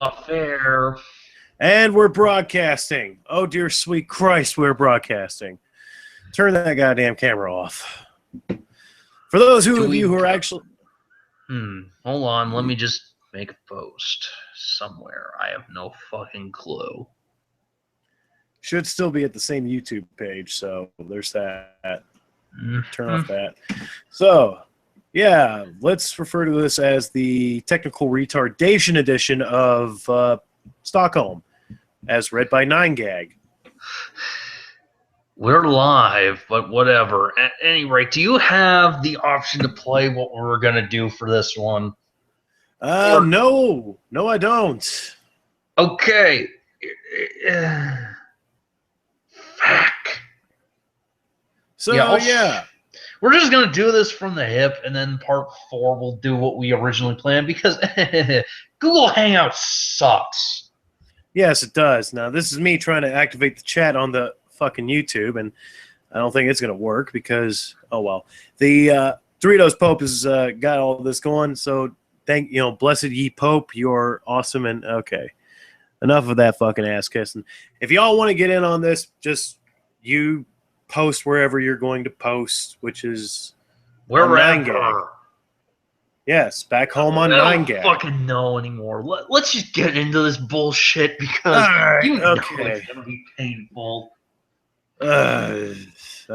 Affair. And we're broadcasting. Oh, dear sweet Christ, we're broadcasting. Turn that goddamn camera off. For those of you who are actually... Hold on, let me just make a post somewhere. I have no fucking clue. Should still be at the same YouTube page, so there's that. Turn off that. So, yeah, let's refer to this as the technical retardation edition of Stockholm, as read by 9gag. We're live, but whatever. At any rate, do you have the option to play what we're going to do for this one? No, I don't. Okay. Fuck. So, yeah. We're just going to do this from the hip, and then part 4 we'll do what we originally planned, because Google Hangouts sucks. Yes, it does. Now, this is me trying to activate the chat on the fucking YouTube, and I don't think it's going to work because, oh well. The Doritos Pope has got all this going, so blessed ye Pope, you're awesome, and okay. Enough of that fucking ass kissing. If y'all want to get in on this, just you post wherever you're going to post, which is wherever. 9gag. Yes, back home on 9gag. I don't fucking know anymore. Let's just get into this bullshit because you know it's gonna be painful. I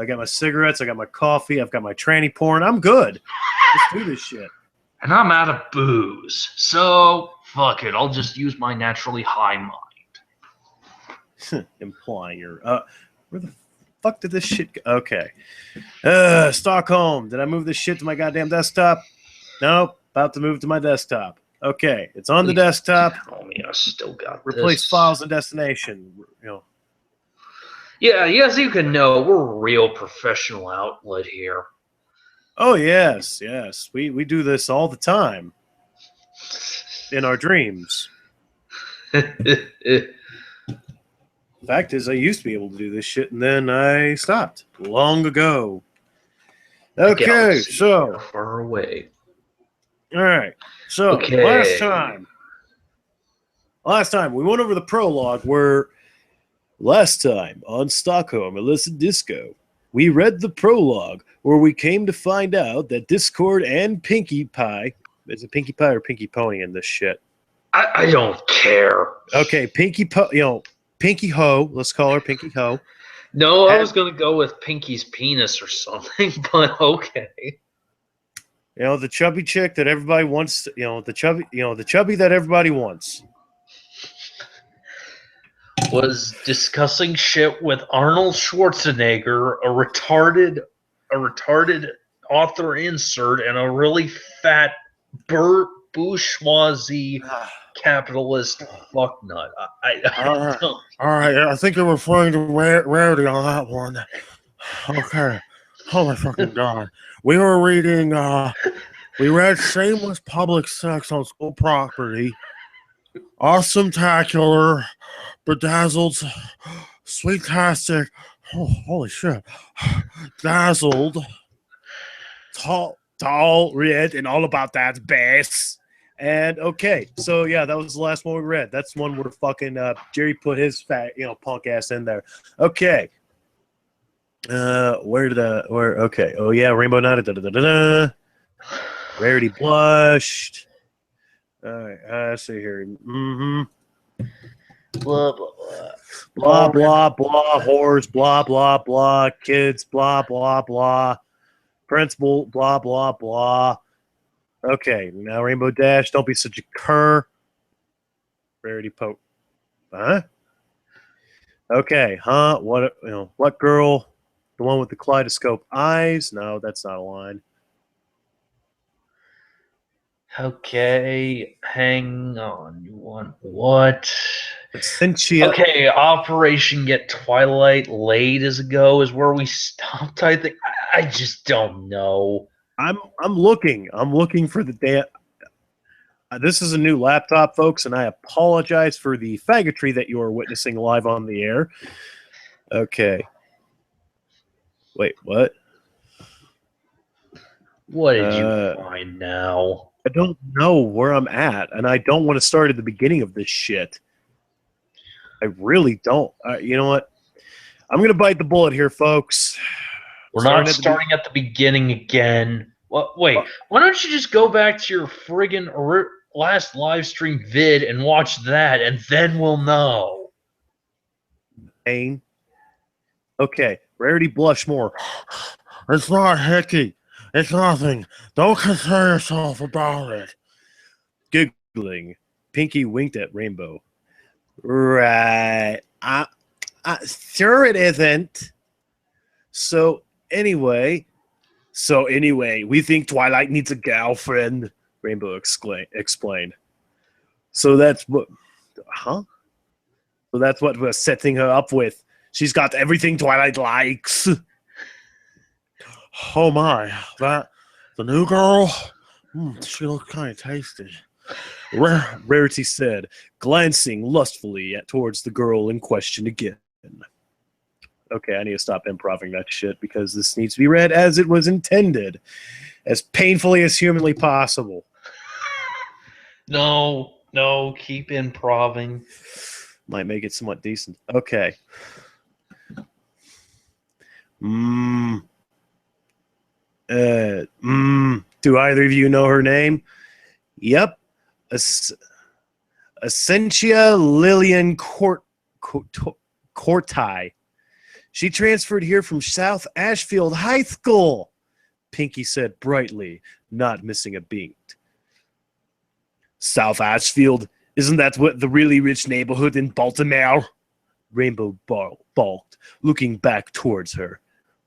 got my cigarettes, I got my coffee, I've got my tranny porn. I'm good. Let's do this shit. And I'm out of booze, so fuck it. I'll just use my naturally high mind. Implying you're where the fuck did this shit go? Okay. Stockholm. Did I move this shit to my goddamn desktop? Nope. About to move to my desktop. Okay. It's on the desktop. Tell me I still got Replace this. files and destination. Yeah, as you can know, we're a real professional outlet here. Oh, yes. We do this all the time. In our dreams. Fact is, I used to be able to do this shit, and then I stopped long ago. Okay, so far away. All right, so last time we went over the prologue where last time on Stockholm Illicit Disco, we read the prologue where we came to find out that Discord and Pinkie Pie, is it Pinkie Pie or Pinkie Pony in this shit? I don't care. Okay, Pinkie Ho, let's call her Pinkie Ho. No, I was going to go with Pinkie's penis or something, but okay. The chubby chick that everybody wants, the chubby that everybody wants. Was discussing shit with Arnold Schwarzenegger, a retarded author insert, and a really fat bourgeoisie capitalist fucknut. All right, I think you're referring to Rarity on that one. Okay. Oh my fucking god. We were reading, we read Shameless Public Sex on School Property. Awesome-tacular, bedazzled, sweet-tastic, oh, holy shit, dazzled, tall, red, and all about that bass. And okay, so yeah, that was the last one we read. That's one where fucking Jerry put his fat, punk ass in there. Okay. Okay. Oh yeah, Rainbow Night. Rarity blushed. All right, let's see here. Blah, blah, blah, whores, blah, blah, blah, kids, blah, blah, blah, principal, blah, blah, blah. Okay, now Rainbow Dash, don't be such a cur. Rarity Pope. Huh? Okay, huh? What girl? The one with the kaleidoscope eyes? No, that's not a line. Okay, hang on. You want what? Cynthia. Okay, Operation Get Twilight Laid as a go is where we stopped. I think I just don't know. I'm looking for the day. This is a new laptop, folks, and I apologize for the faggotry that you are witnessing live on the air. Okay. Wait, what? What did you find now? I don't know where I'm at, and I don't want to start at the beginning of this shit. I really don't. You know what? I'm going to bite the bullet here, folks. We're not starting at the beginning again. Well, wait, why don't you just go back to your friggin' last live stream vid and watch that, and then we'll know. Pain. Okay, Rarity blush more. It's not Hickey. It's nothing. Don't concern yourself about it. Giggling, Pinky winked at Rainbow. Right. Sure it isn't. So anyway, we think Twilight needs a girlfriend, Rainbow explained. So that's what, So that's what we're setting her up with. She's got everything Twilight likes. Oh my, the new girl? She looks kind of tasty. Rarity said, glancing lustfully towards the girl in question again. Okay, I need to stop improving that shit because this needs to be read as it was intended, as painfully as humanly possible. No, keep improving. Might make it somewhat decent. Okay. Do either of you know her name? Yep. Essentia Lillian Cortai. She transferred here from South Ashfield High School, Pinky said brightly, not missing a beat. South Ashfield? Isn't that what the really rich neighborhood in Baltimore? Rainbow balked, looking back towards her.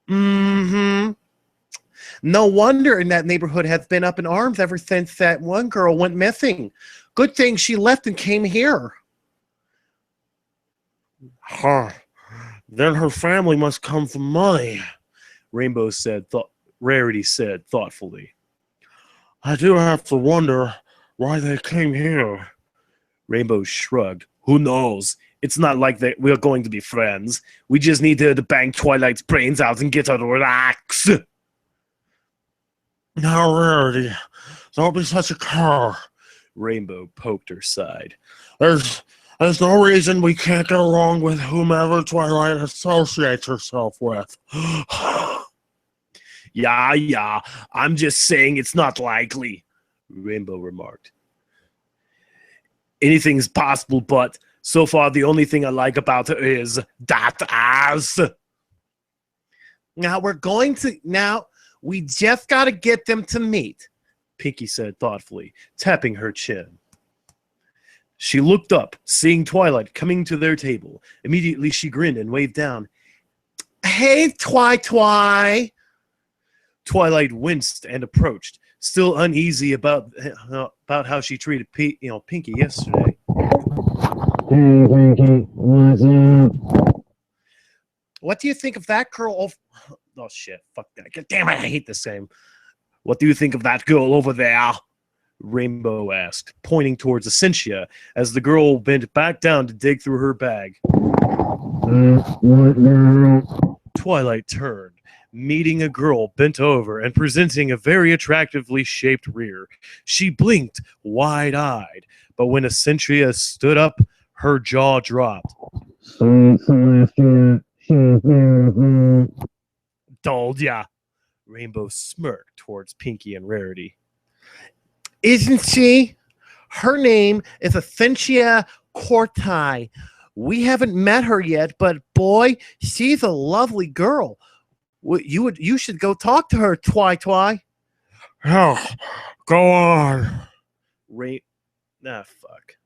Mm-hmm. No wonder in that neighborhood has been up in arms ever since that one girl went missing. Good thing she left and came here. Huh. Then her family must come from money, Rarity said thoughtfully. I do have to wonder why they came here. Rainbow shrugged. Who knows? It's not like we're going to be friends. We just need her to bang Twilight's brains out and get her to relax. Now, Rarity, don't be such a cur. Rainbow poked her side. There's no reason we can't get along with whomever Twilight associates herself with. Yeah, I'm just saying it's not likely, Rainbow remarked. Anything's possible, but so far the only thing I like about her is that ass. Now, we just got to get them to meet, Pinky said thoughtfully, tapping her chin. She looked up, seeing Twilight coming to their table. Immediately she grinned and waved down. Hey, Twi. Twilight winced and approached, still uneasy about how she treated Pinky yesterday. Hey, Pinky, what's up? What do you think of that girl? Oh shit! Fuck that! God damn it! I hate this game. What do you think of that girl over there? Rainbow asked, pointing towards Essentia as the girl bent back down to dig through her bag. What girl? Twilight turned, meeting a girl bent over and presenting a very attractively shaped rear. She blinked, wide-eyed, but when Essentia stood up, her jaw dropped. Sweet Celestia, she's beautiful. Told ya. Rainbow smirked towards Pinky and Rarity. Isn't she? Her name is Essentia Cortai. We haven't met her yet, but boy, she's a lovely girl. You should go talk to her, Twi. Oh, go on. Fuck.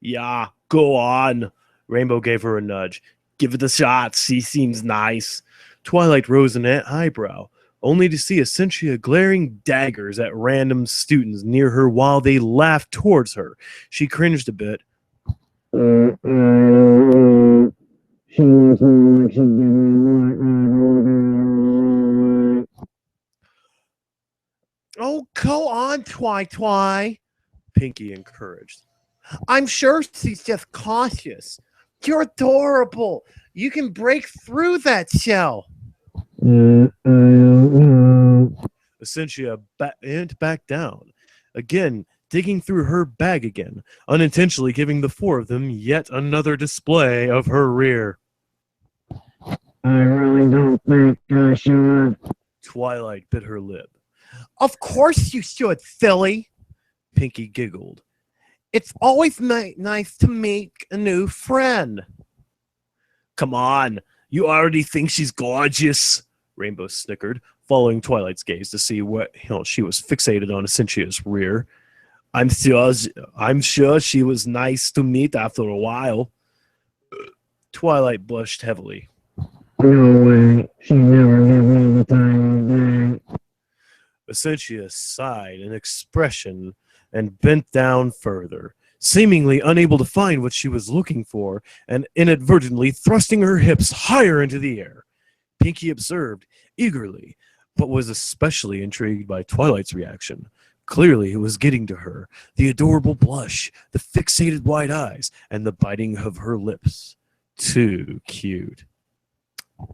Yeah, go on. Rainbow gave her a nudge. Give it a shot. She seems nice. Twilight rose an eyebrow, only to see Essentia glaring daggers at random students near her while they laughed towards her. She cringed a bit. She looks like she's getting Oh, go on, Twi. Pinky encouraged. I'm sure she's just cautious. You're adorable. You can break through that shell. Essentia bent back down, again digging through her bag again, unintentionally giving the four of them yet another display of her rear. I really don't think I should. Twilight bit her lip. Of course you should, silly, Pinky giggled. It's always nice to make a new friend. Come on, you already think she's gorgeous, Rainbow snickered, following Twilight's gaze to see what she was fixated on Essentia's rear. I'm sure she was nice to meet after a while. Twilight blushed heavily. No way. She never gave me the time of day. Essentia sighed in expression and bent down further, seemingly unable to find what she was looking for and inadvertently thrusting her hips higher into the air. Pinky observed eagerly, but was especially intrigued by Twilight's reaction. Clearly it was getting to her, the adorable blush, the fixated wide eyes, and the biting of her lips. Too cute.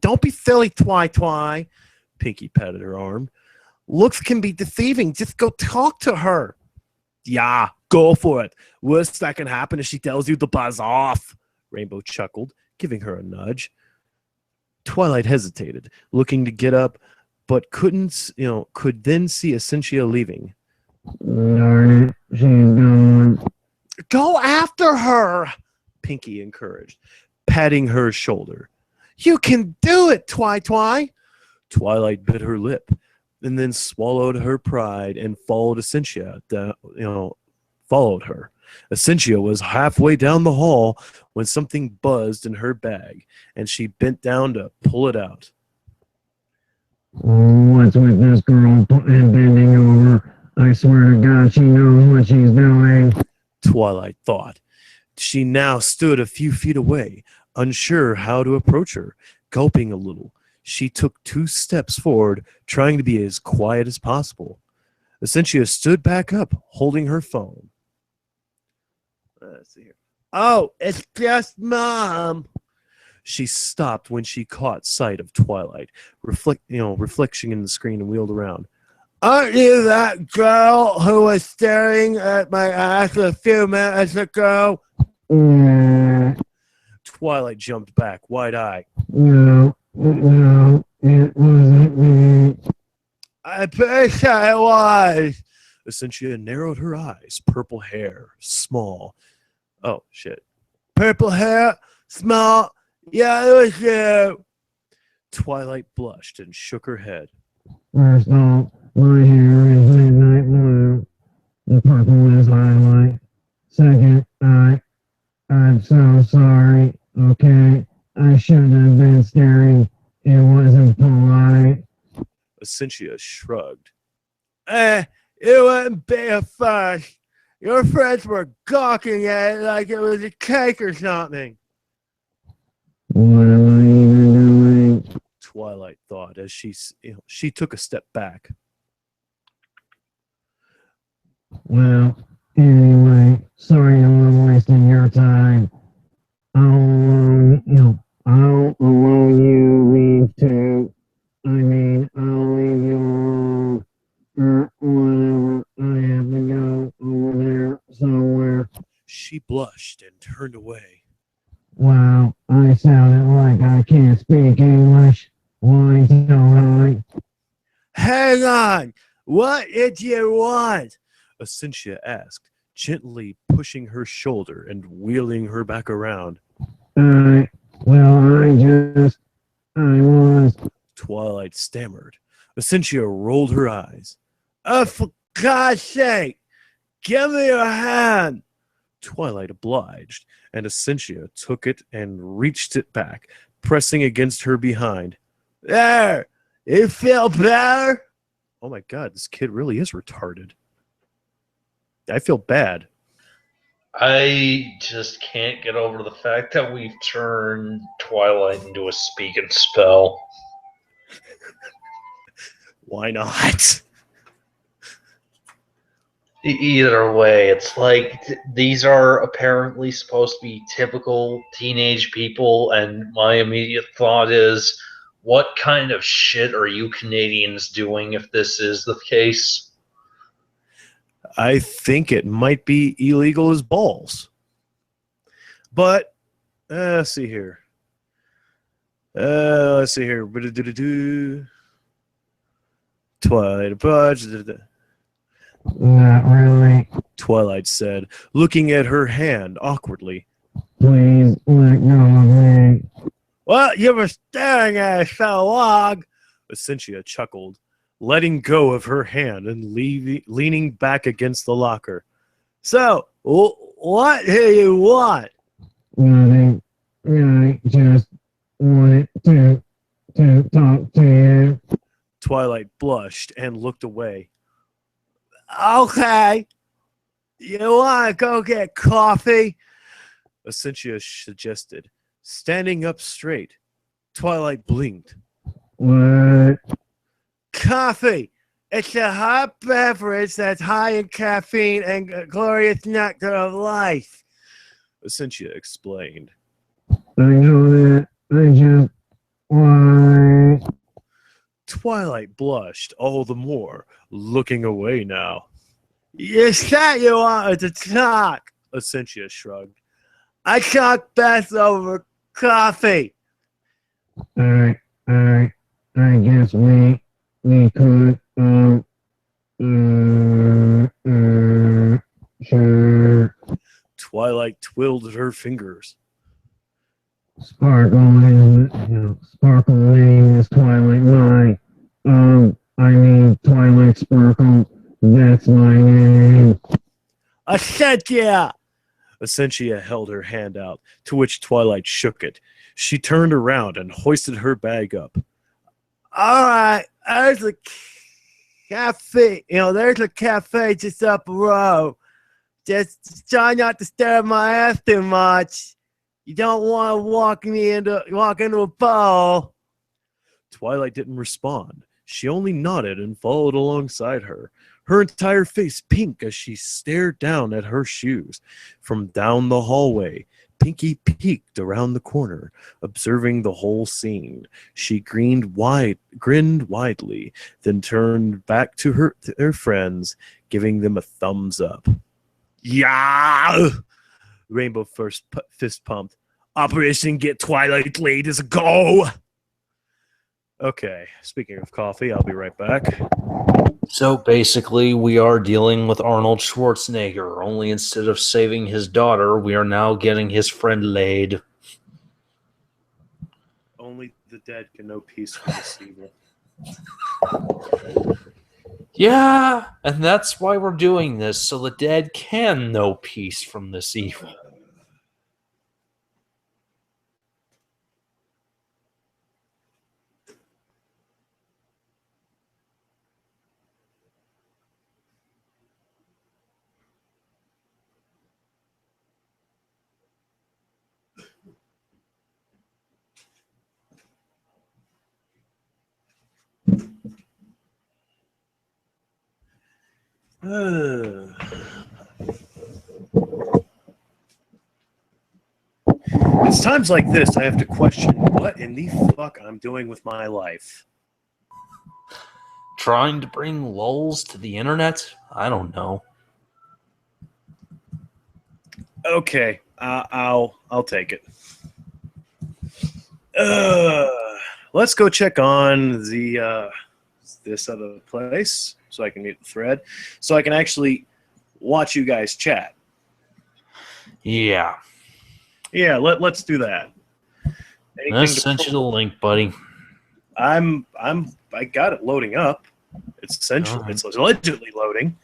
Don't be silly, Twi. Pinky patted her arm. Looks can be deceiving. Just go talk to her. Yeah, go for it. Worst that can happen is she tells you to buzz off. Rainbow chuckled, giving her a nudge. Twilight hesitated, looking to get up, but could then see Essentia leaving. Darn it, she's gone. Go after her, Pinky encouraged, patting her shoulder. You can do it, Twi. Twilight bit her lip and then swallowed her pride and followed Essentia followed her. Essentia was halfway down the hall when something buzzed in her bag, and she bent down to pull it out. What's with this girl bending over? I swear to God, she knows what she's doing. Twilight thought. She now stood a few feet away, unsure how to approach her. Gulping a little, she took 2 steps forward, trying to be as quiet as possible. Essentia stood back up, holding her phone. Let's see here. Oh, it's just Mom. She stopped when she caught sight of Twilight, reflecting in the screen, and wheeled around. Aren't you that girl who was staring at my ass a few minutes ago? Twilight jumped back, wide-eyed. No, it wasn't me. I bet I was. Essentia narrowed her eyes. Purple hair, small. Oh, shit. Purple hair, small. Yeah, it was you. Twilight blushed and shook her head. First off, my hair is midnight blue. The purple is highlight. Second, I'm so sorry. Okay, I shouldn't have been staring. It wasn't polite. Essentia shrugged. It wouldn't be a fuss. Your friends were gawking at it like it was a cake or something. What am I even doing? Twilight thought as she took a step back. Well, anyway, sorry I'm wasting your time. I'll allow you leave too. I mean, I'll leave you alone. Or whatever. I have to go over there somewhere. She blushed and turned away. Wow, I sounded like I can't speak English. Why don't I? Hang on! What did you want? Essentia asked, gently pushing her shoulder and wheeling her back around. I was. Twilight stammered. Essentia rolled her eyes. Oh, for God's sake! Give me your hand! Twilight obliged, and Essentia took it and reached it back, pressing against her behind. There! You feel better? Oh my God, this kid really is retarded. I feel bad. I just can't get over the fact that we've turned Twilight into a speak and spell. Why not? Either way, it's like these are apparently supposed to be typical teenage people, and my immediate thought is, what kind of shit are you Canadians doing if this is the case? I think it might be illegal as balls. But, let's see here. Twilight Budge. Not really. Twilight said, looking at her hand awkwardly. Please let go of me. Well, you were staring at it so long. Essentia chuckled, letting go of her hand and leaning back against the locker. So, what do you want? Nothing. I just wanted to talk to you. Twilight blushed and looked away. Okay. You want to go get coffee? Essentia suggested, standing up straight. Twilight blinked. What? Coffee. It's a hot beverage that's high in caffeine and glorious nectar of life, Essentia explained. I know that. I just want. Twilight blushed all the more, looking away now. You said you wanted to talk, Essentia shrugged. I talk best over coffee. Alright. I guess we could, sure. Twilight twirled her fingers. Sparkling is Twilight. I mean Twilight Sparkle. That's my name. Essentia! Essentia held her hand out, to which Twilight shook it. She turned around and hoisted her bag up. All right, there's a cafe. There's a cafe just up the road. Just try not to stare at my ass too much. You don't want to walk into a bowl. Twilight didn't respond. She only nodded and followed alongside her, her entire face pink as she stared down at her shoes. From down the hallway, Pinky peeked around the corner, observing the whole scene. She grinned widely, then turned back to her friends, giving them a thumbs up. Yeah! Rainbow fist pumped. Operation Get Twilight Laid is a go! Okay, speaking of coffee, I'll be right back. So basically, we are dealing with Arnold Schwarzenegger, only instead of saving his daughter, we are now getting his friend laid. Only the dead can know peace from this evil. Yeah, and that's why we're doing this, so the dead can know peace from this evil. It's times like this I have to question what in the fuck I'm doing with my life. Trying to bring lulz to the internet? I don't know. Okay, I'll take it. Let's go check on the this other place so I can mute the thread, so I can actually watch you guys chat. Yeah. Yeah, let's do that. I sent you the link, buddy. I got it loading up. It's allegedly loading.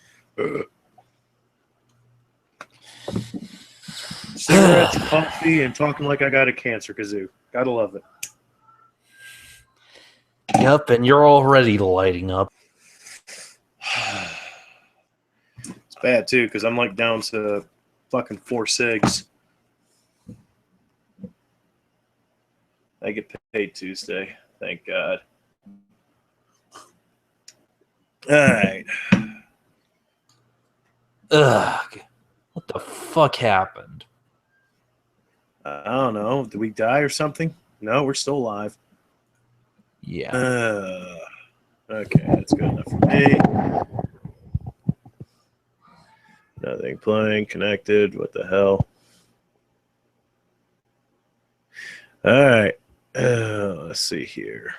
Cigarettes, coffee, and talking like I got a cancer kazoo. Gotta love it. Yep, and you're already lighting up. It's bad too, because I'm like down to fucking 4 cigs. I get paid Tuesday. Thank God. All right. Ugh. What the fuck happened? I don't know. Did we die or something? No, we're still alive. Yeah. Okay, that's good enough for me. Nothing playing, connected. What the hell? All right. Let's see here.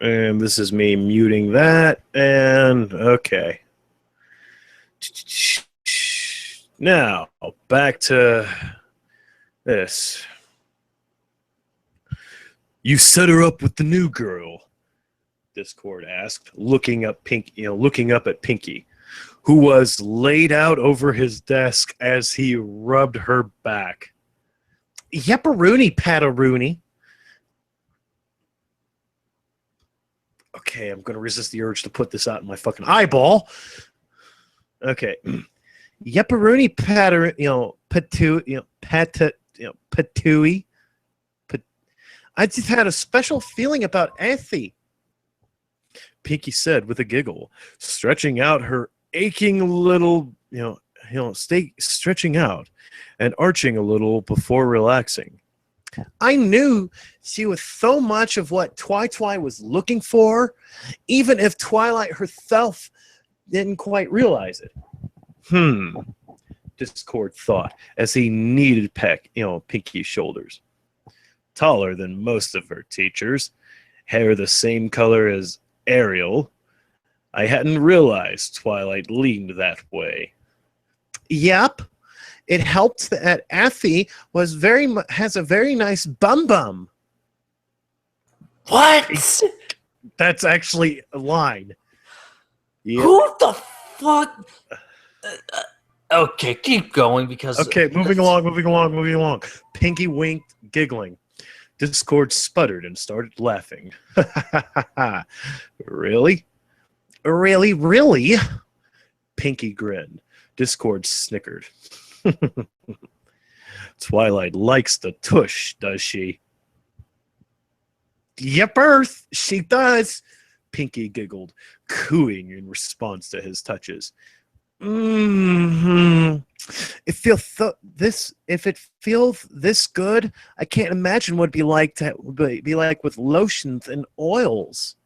And this is me muting that. And okay. Now, back to this. You set her up with the new girl, Discord asked, looking up at Pinky, who was laid out over his desk as he rubbed her back. Yepperoonie, Patarooney. Okay, I'm going to resist the urge to put this out in my fucking eyeball. Okay. Yepperoonie, Patooey. I just had a special feeling about Effie, Pinky said with a giggle, stretching out her aching little, stretching out and arching a little before relaxing. I knew she was so much of what Twi was looking for, even if Twilight herself didn't quite realize it. Discord thought as he kneaded Pinky's shoulders. Taller than most of her teachers, hair the same color as Ariel. I hadn't realized Twilight leaned that way. Yep. It helped that Effie has a very nice bum. What? That's actually a line. Yep. Who the fuck? Okay, keep going because... Okay, moving along. Pinky winked, giggling. Discord sputtered and started laughing. Really? Really? Pinky grinned. Discord snickered. Twilight likes the tush, does she? Yep, Earth, she does. Pinky giggled, cooing in response to his touches. If it feels this good, I can't imagine what it'd be like with lotions and oils.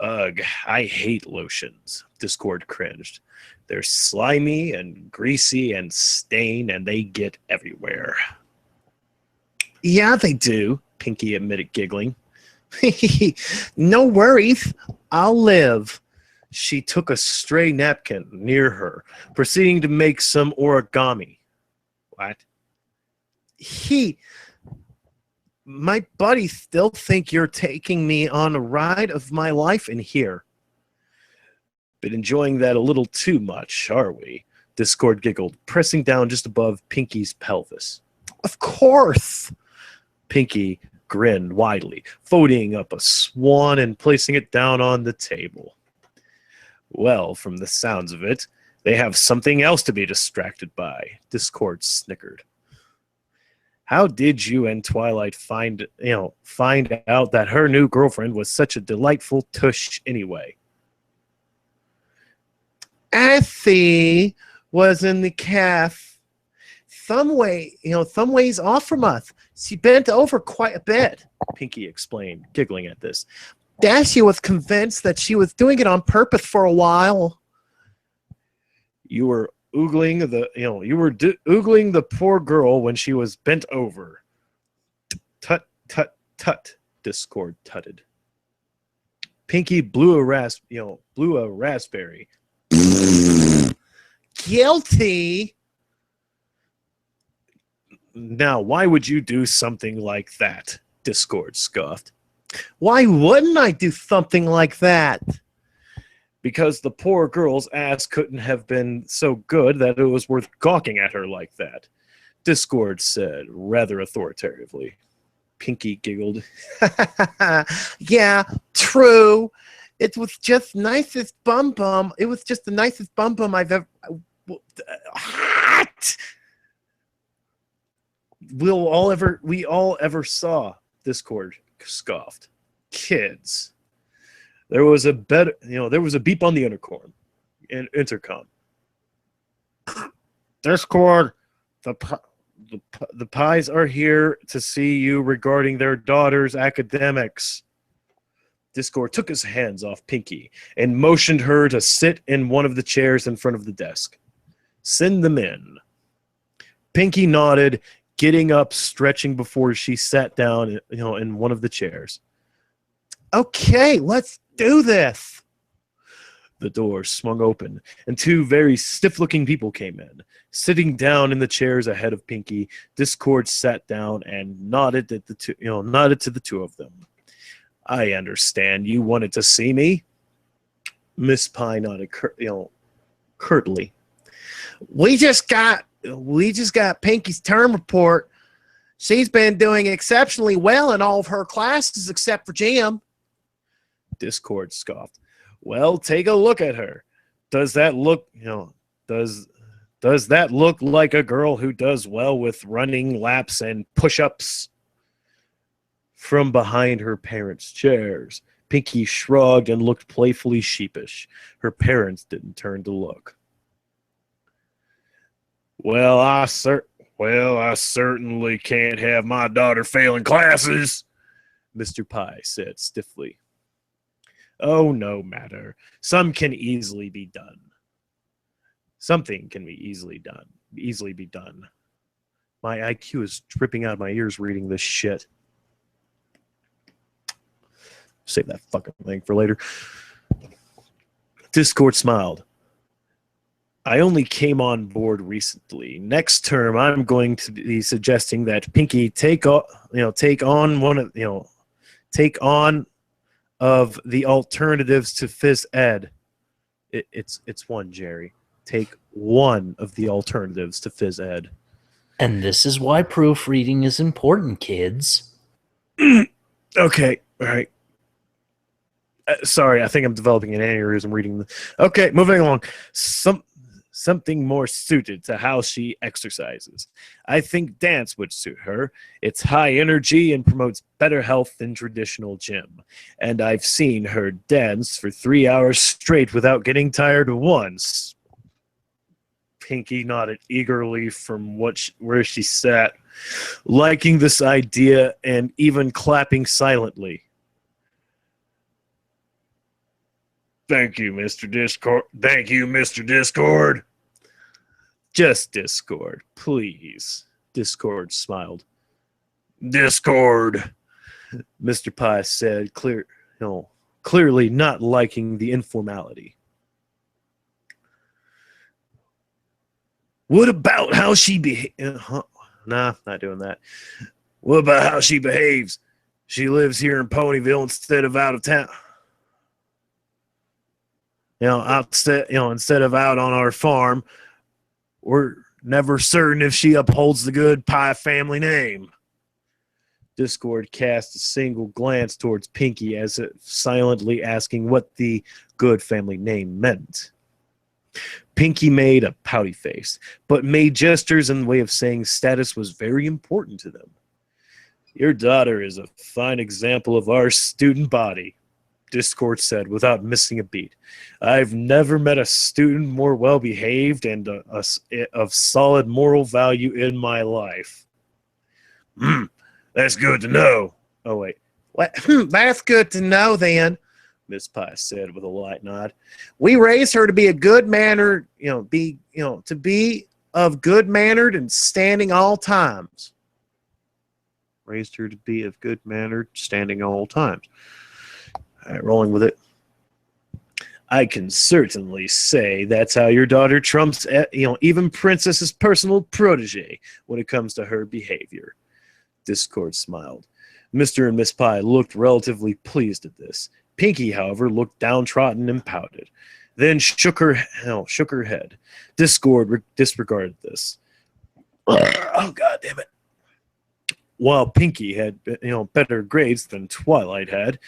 Ugh, I hate lotions. Discord cringed. They're slimy and greasy and stained, and they get everywhere. Yeah, they do, Pinky admitted, giggling. No worries, I'll live. She took a stray napkin near her, proceeding to make some origami. What? My buddies still think you're taking me on a ride of my life in here. Been enjoying that a little too much, are we? Discord giggled, pressing down just above Pinky's pelvis. Of course! Pinky grinned widely, folding up a swan and placing it down on the table. Well, from the sounds of it, they have something else to be distracted by, Discord snickered. How did you and Twilight find out that her new girlfriend was such a delightful tush anyway? Effie was in the calf. Some ways off from us. She bent over quite a bit, Pinky explained, giggling at this. Dashy was convinced that she was doing it on purpose for a while. You were oogling the poor girl when she was bent over. Tut, Discord tutted. Pinky blew a raspberry. Guilty. Now, why would you do something like that? Discord scoffed. Why wouldn't I do something like that? Because the poor girl's ass couldn't have been so good that it was worth gawking at her like that, Discord said, rather authoritatively. Pinky giggled. Yeah, true. It was just nicest bum. It was just the nicest bum I've ever... What? We all ever saw, Discord scoffed. Kids. There was a beep on the intercom. Discord, the pies are here to see you regarding their daughter's academics. Discord took his hands off Pinky and motioned her to sit in one of the chairs in front of the desk. Send them in. Pinky nodded, getting up, stretching before she sat down, in one of the chairs. Okay, let's do this. The door swung open, and two very stiff-looking people came in. Sitting down in the chairs ahead of Pinky, Discord sat down and nodded at nodded to the two of them. I understand you wanted to see me. Miss Pie nodded, curtly. We just got Pinky's term report. She's been doing exceptionally well in all of her classes except for gym. Discord scoffed. Well, take a look at her. Does that look, does that look like a girl who does well with running laps and push-ups? From behind her parents' chairs, Pinky shrugged and looked playfully sheepish. Her parents didn't turn to look. Well, I certainly can't have my daughter failing classes, Mr. Pie said stiffly. Oh, no matter. Something can easily be done. My IQ is dripping out of my ears reading this shit. Save that fucking thing for later. Discord smiled. I only came on board recently. Next term, I'm going to be suggesting that Pinky take on of the alternatives to phys ed. It's one, Jerry. Take one of the alternatives to phys ed. And this is why proofreading is important, kids. Okay, all right. Sorry, I think I'm developing an aneurysm reading. Okay, moving along. Something more suited to how she exercises. I think dance would suit her. It's high energy and promotes better health than traditional gym. And I've seen her dance for 3 hours straight without getting tired once. Pinky nodded eagerly from where she sat, liking this idea and even clapping silently. Thank you, Mr. Discord. Just Discord, please. Discord smiled. Discord, Mr. Pie said, clearly not liking the informality. What about how she Nah, not doing that. What about how she behaves? She lives here in Ponyville instead of out of town. Instead of out on our farm. We're never certain if she upholds the good Pie family name. Discord cast a single glance towards Pinky as if silently asking what the good family name meant. Pinky made a pouty face, but made gestures in the way of saying status was very important to them. Your daughter is a fine example of our student body, Discord said without missing a beat. I've never met a student more well-behaved and of solid moral value in my life. That's good to know. Oh, wait. What? That's good to know, then, Miss Pie said with a light nod. We raised her to be a good-mannered, to be of good-mannered and standing all times. Raised her to be of good-mannered, standing all times. All right, rolling with it. I can certainly say that's how your daughter trumps, even Princess's personal protege when it comes to her behavior. Discord smiled. Mr. and Miss Pie looked relatively pleased at this. Pinky, however, looked downtrodden and pouted, then shook her head. Discord disregarded this. Oh, God damn it. While Pinky had, better grades than Twilight had,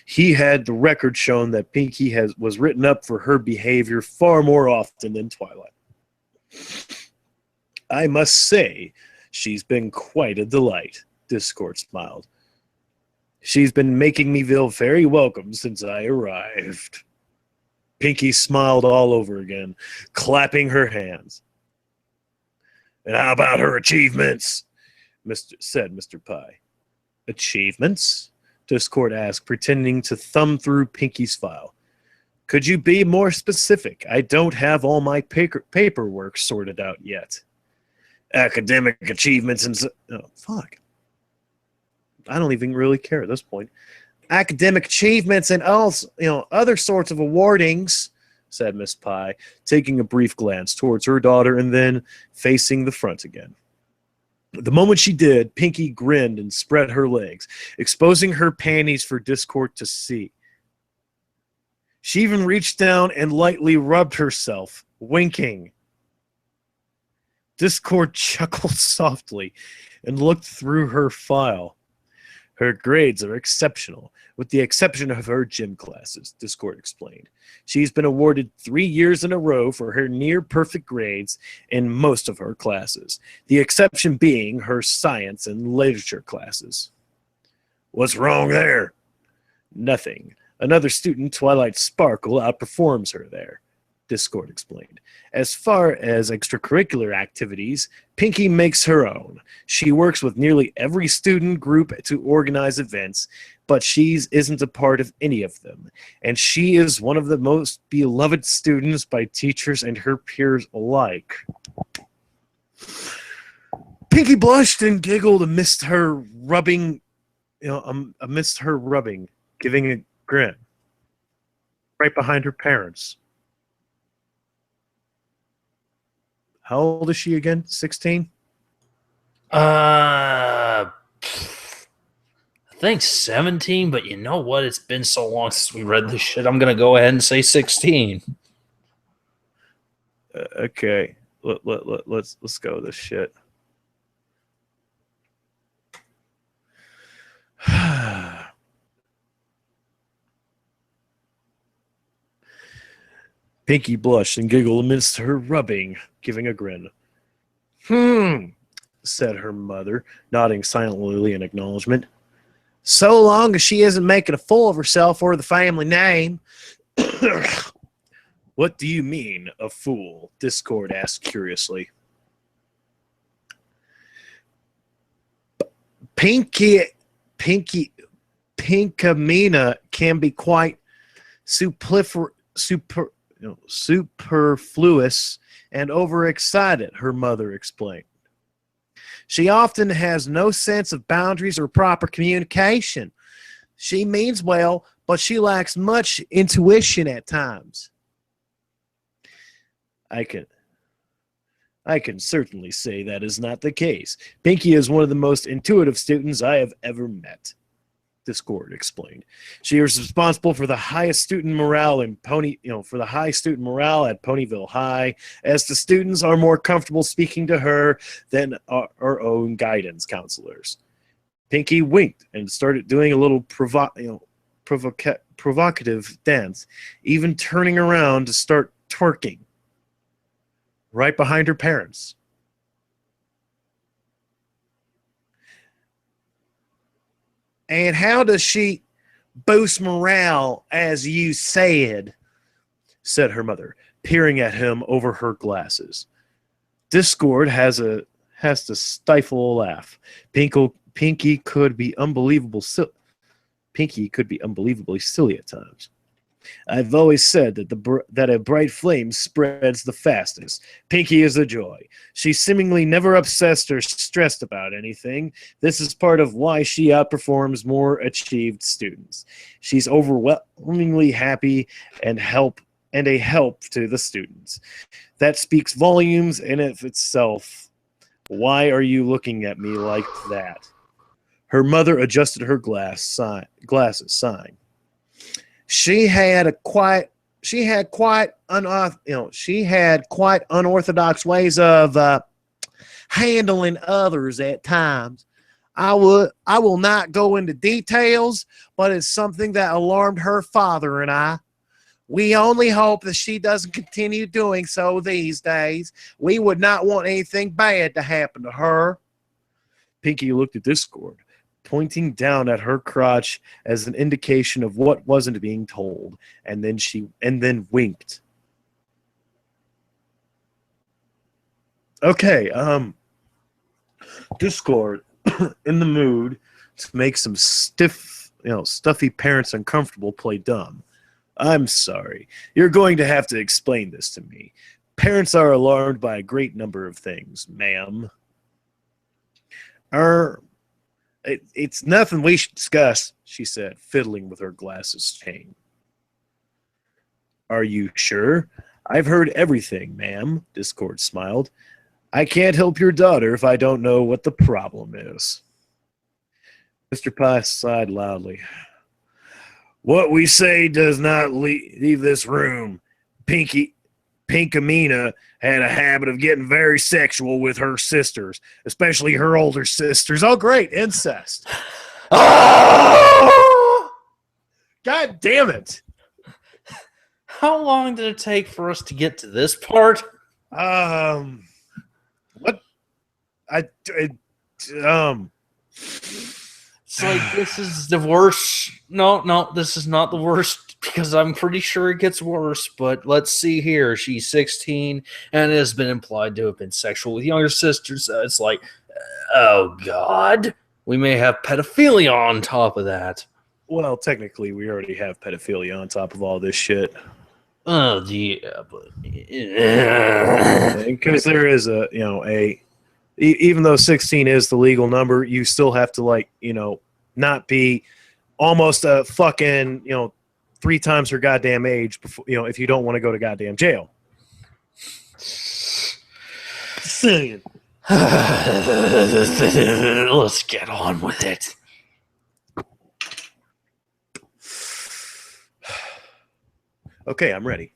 he had the record shown that Pinky was written up for her behavior far more often than Twilight. I must say, she's been quite a delight, Discord smiled. She's been making me feel very welcome since I arrived. Pinky smiled all over again, clapping her hands. And how about her achievements? Said Mr. Pie. Achievements? Discord asked, pretending to thumb through Pinky's file. Could you be more specific? I don't have all my paperwork sorted out yet. Academic achievements and... Oh, fuck. I don't even really care at this point. Academic achievements and also, other sorts of awardings, said Miss Pye, taking a brief glance towards her daughter and then facing the front again. The moment she did, Pinky grinned and spread her legs, exposing her panties for Discord to see. She even reached down and lightly rubbed herself, winking. Discord chuckled softly and looked through her file. Her grades are exceptional, with the exception of her gym classes, Discord explained. She's been awarded 3 years in a row for her near-perfect grades in most of her classes, the exception being her science and literature classes. What's wrong there? Nothing. Another student, Twilight Sparkle, outperforms her there, Discord explained. As far as extracurricular activities, Pinky makes her own. She works with nearly every student group to organize events, but she isn't a part of any of them. And she is one of the most beloved students by teachers and her peers alike. Pinky blushed and giggled amidst her rubbing, giving a grin. Right behind her parents. How old is she again? 16? I think 17, but you know what? It's been so long since we read this shit. I'm going to go ahead and say 16. Okay. Let's go with this shit. Pinky blushed and giggled amidst her rubbing, giving a grin. Said her mother, nodding silently in acknowledgement. So long as she isn't making a fool of herself or the family name. What do you mean, a fool? Discord asked curiously. Pinkamena can be quite superfluous and overexcited, her mother explained. She often has no sense of boundaries or proper communication. She means well, but she lacks much intuition at times. I can certainly say that is not the case. Pinky is one of the most intuitive students I have ever met, Discord explained. She is responsible for the highest student morale at Ponyville High, as the students are more comfortable speaking to her than our own guidance counselors. Pinky winked and started doing a little provocative dance, even turning around to start twerking right behind her parents. And how does she boost morale, as you said, said her mother, peering at him over her glasses. Discord has to stifle a laugh. Pinky could be unbelievably silly at times. I've always said that a bright flame spreads the fastest. Pinky is a joy. She's seemingly never obsessed or stressed about anything. This is part of why she outperforms more achieved students. She's overwhelmingly happy and a help to the students. That speaks volumes in of itself. Why are you looking at me like that? Her mother adjusted her glasses, sighing. She had quite unorthodox ways of handling others at times. I will not go into details, but it's something that alarmed her father and I. We only hope that she doesn't continue doing so these days. We would not want anything bad to happen to her. Pinky looked at Discord, pointing down at her crotch as an indication of what wasn't being told, and then winked. Okay, Discord in the mood to make some stiff stuffy parents uncomfortable play dumb. I'm sorry. You're going to have to explain this to me. Parents are alarmed by a great number of things, ma'am. It's nothing we should discuss, she said, fiddling with her glasses chain. Are you sure? I've heard everything, ma'am, Discord smiled. I can't help your daughter if I don't know what the problem is. Mr. Pye sighed loudly. What we say does not leave this room. Pinkamena had a habit of getting very sexual with her sisters, especially her older sisters. Oh, great, incest. God damn it. How long did it take for us to get to this part? What? It's like, this is the worst. No, this is not the worst, because I'm pretty sure it gets worse. But let's see here. She's 16 and it has been implied to have been sexual with younger sisters. It's like, oh, God. We may have pedophilia on top of that. Well, technically, we already have pedophilia on top of all this shit. Oh, yeah, but... Because there is even though 16 is the legal number, you still have to, not be almost a fucking, 3 times her goddamn age before, if you don't want to go to goddamn jail. Saying. Let's get on with it. Okay, I'm ready.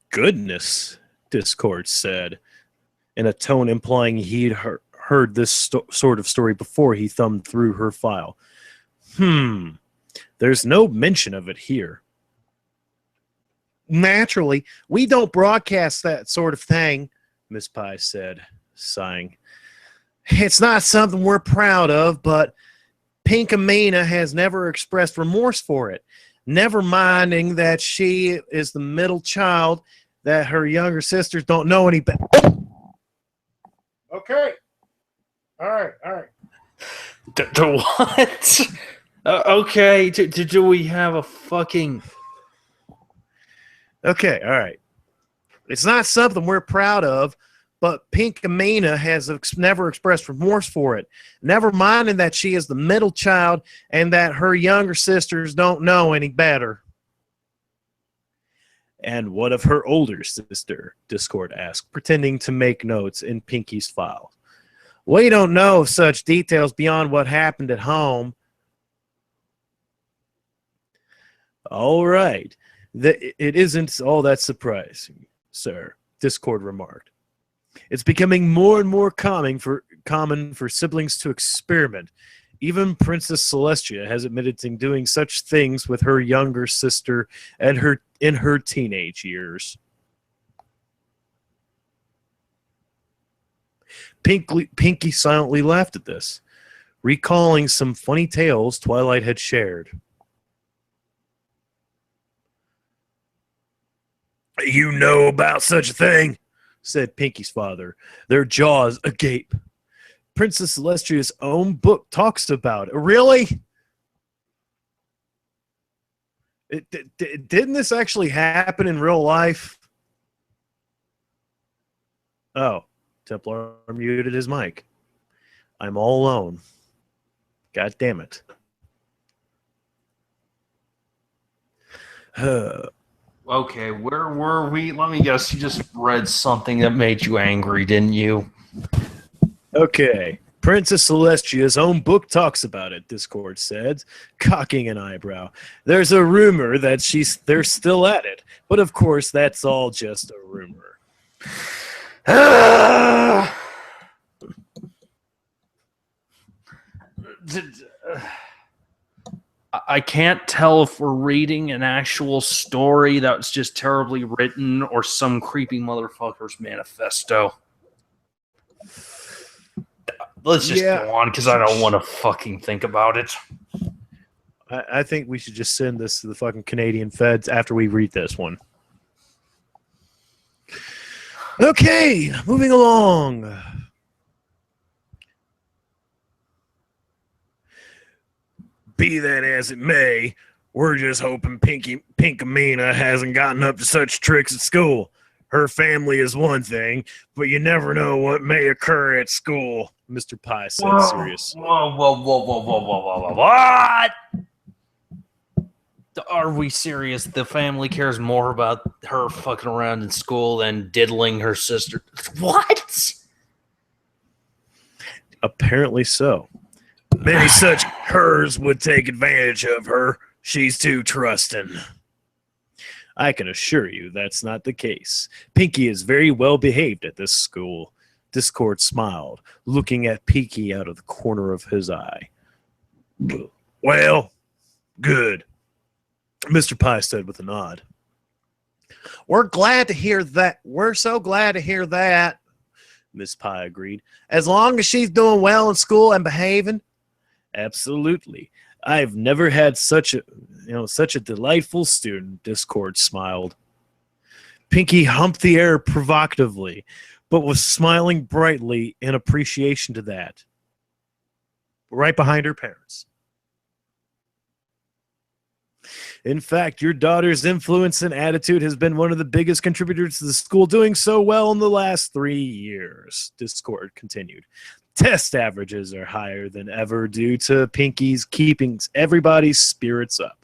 Goodness, Discord said, in a tone implying he'd heard this sort of story before he thumbed through her file. There's no mention of it here. Naturally, we don't broadcast that sort of thing, Miss Pye said, sighing. It's not something we're proud of, but Pinkamena has never expressed remorse for it, never minding that she is the middle child, that her younger sisters don't know any better. Okay. All right. What? Okay, do we have a fucking... Okay, all right. It's not something we're proud of, but Pinkamena has never expressed remorse for it, never minding that she is the middle child and that her younger sisters don't know any better. And what of her older sister? Discord asked, pretending to make notes in Pinky's file. We don't know such details beyond what happened at home. All right. It isn't all that surprising, sir, Discord remarked. It's becoming more and more common for siblings to experiment. Even Princess Celestia has admitted to doing such things with her younger sister and in her teenage years. Pinky silently laughed at this, recalling some funny tales Twilight had shared. You know about such a thing, said Pinky's father, their jaws agape. Princess Celestia's own book talks about it. Really? Didn't this actually happen in real life? Oh, Templar muted his mic. I'm all alone. God damn it. Okay, where were we? Let me guess, you just read something that made you angry, didn't you? Okay. Princess Celestia's own book talks about it, Discord said, cocking an eyebrow. There's a rumor that they're still at it, but of course that's all just a rumor. I can't tell if we're reading an actual story that's just terribly written or some creepy motherfucker's manifesto. Let's just go on, because I don't want to fucking think about it. I think we should just send this to the fucking Canadian feds after we read this one. Okay, moving along. Be that as it may, we're just hoping Pinkamena hasn't gotten up to such tricks at school. Her family is one thing, but you never know what may occur at school, Mr. Pie said seriously. Whoa. What? Are we serious? The family cares more about her fucking around in school than diddling her sister. What? Apparently so. Many such hers would take advantage of her. She's too trusting. I can assure you that's not the case. Pinky is very well behaved at this school. Discord smiled, looking at Pinky out of the corner of his eye. Well, good, Mr. Pie said with a nod. We're glad to hear that. We're so glad to hear that, Miss Pie agreed. As long as she's doing well in school and behaving. Absolutely. I've never had such a delightful student, Discord smiled. Pinky humped the air provocatively, but was smiling brightly in appreciation to that. Right behind her parents. In fact, your daughter's influence and attitude has been one of the biggest contributors to the school doing so well in the last 3 years, Discord continued. Test averages are higher than ever due to Pinky's keeping everybody's spirits up.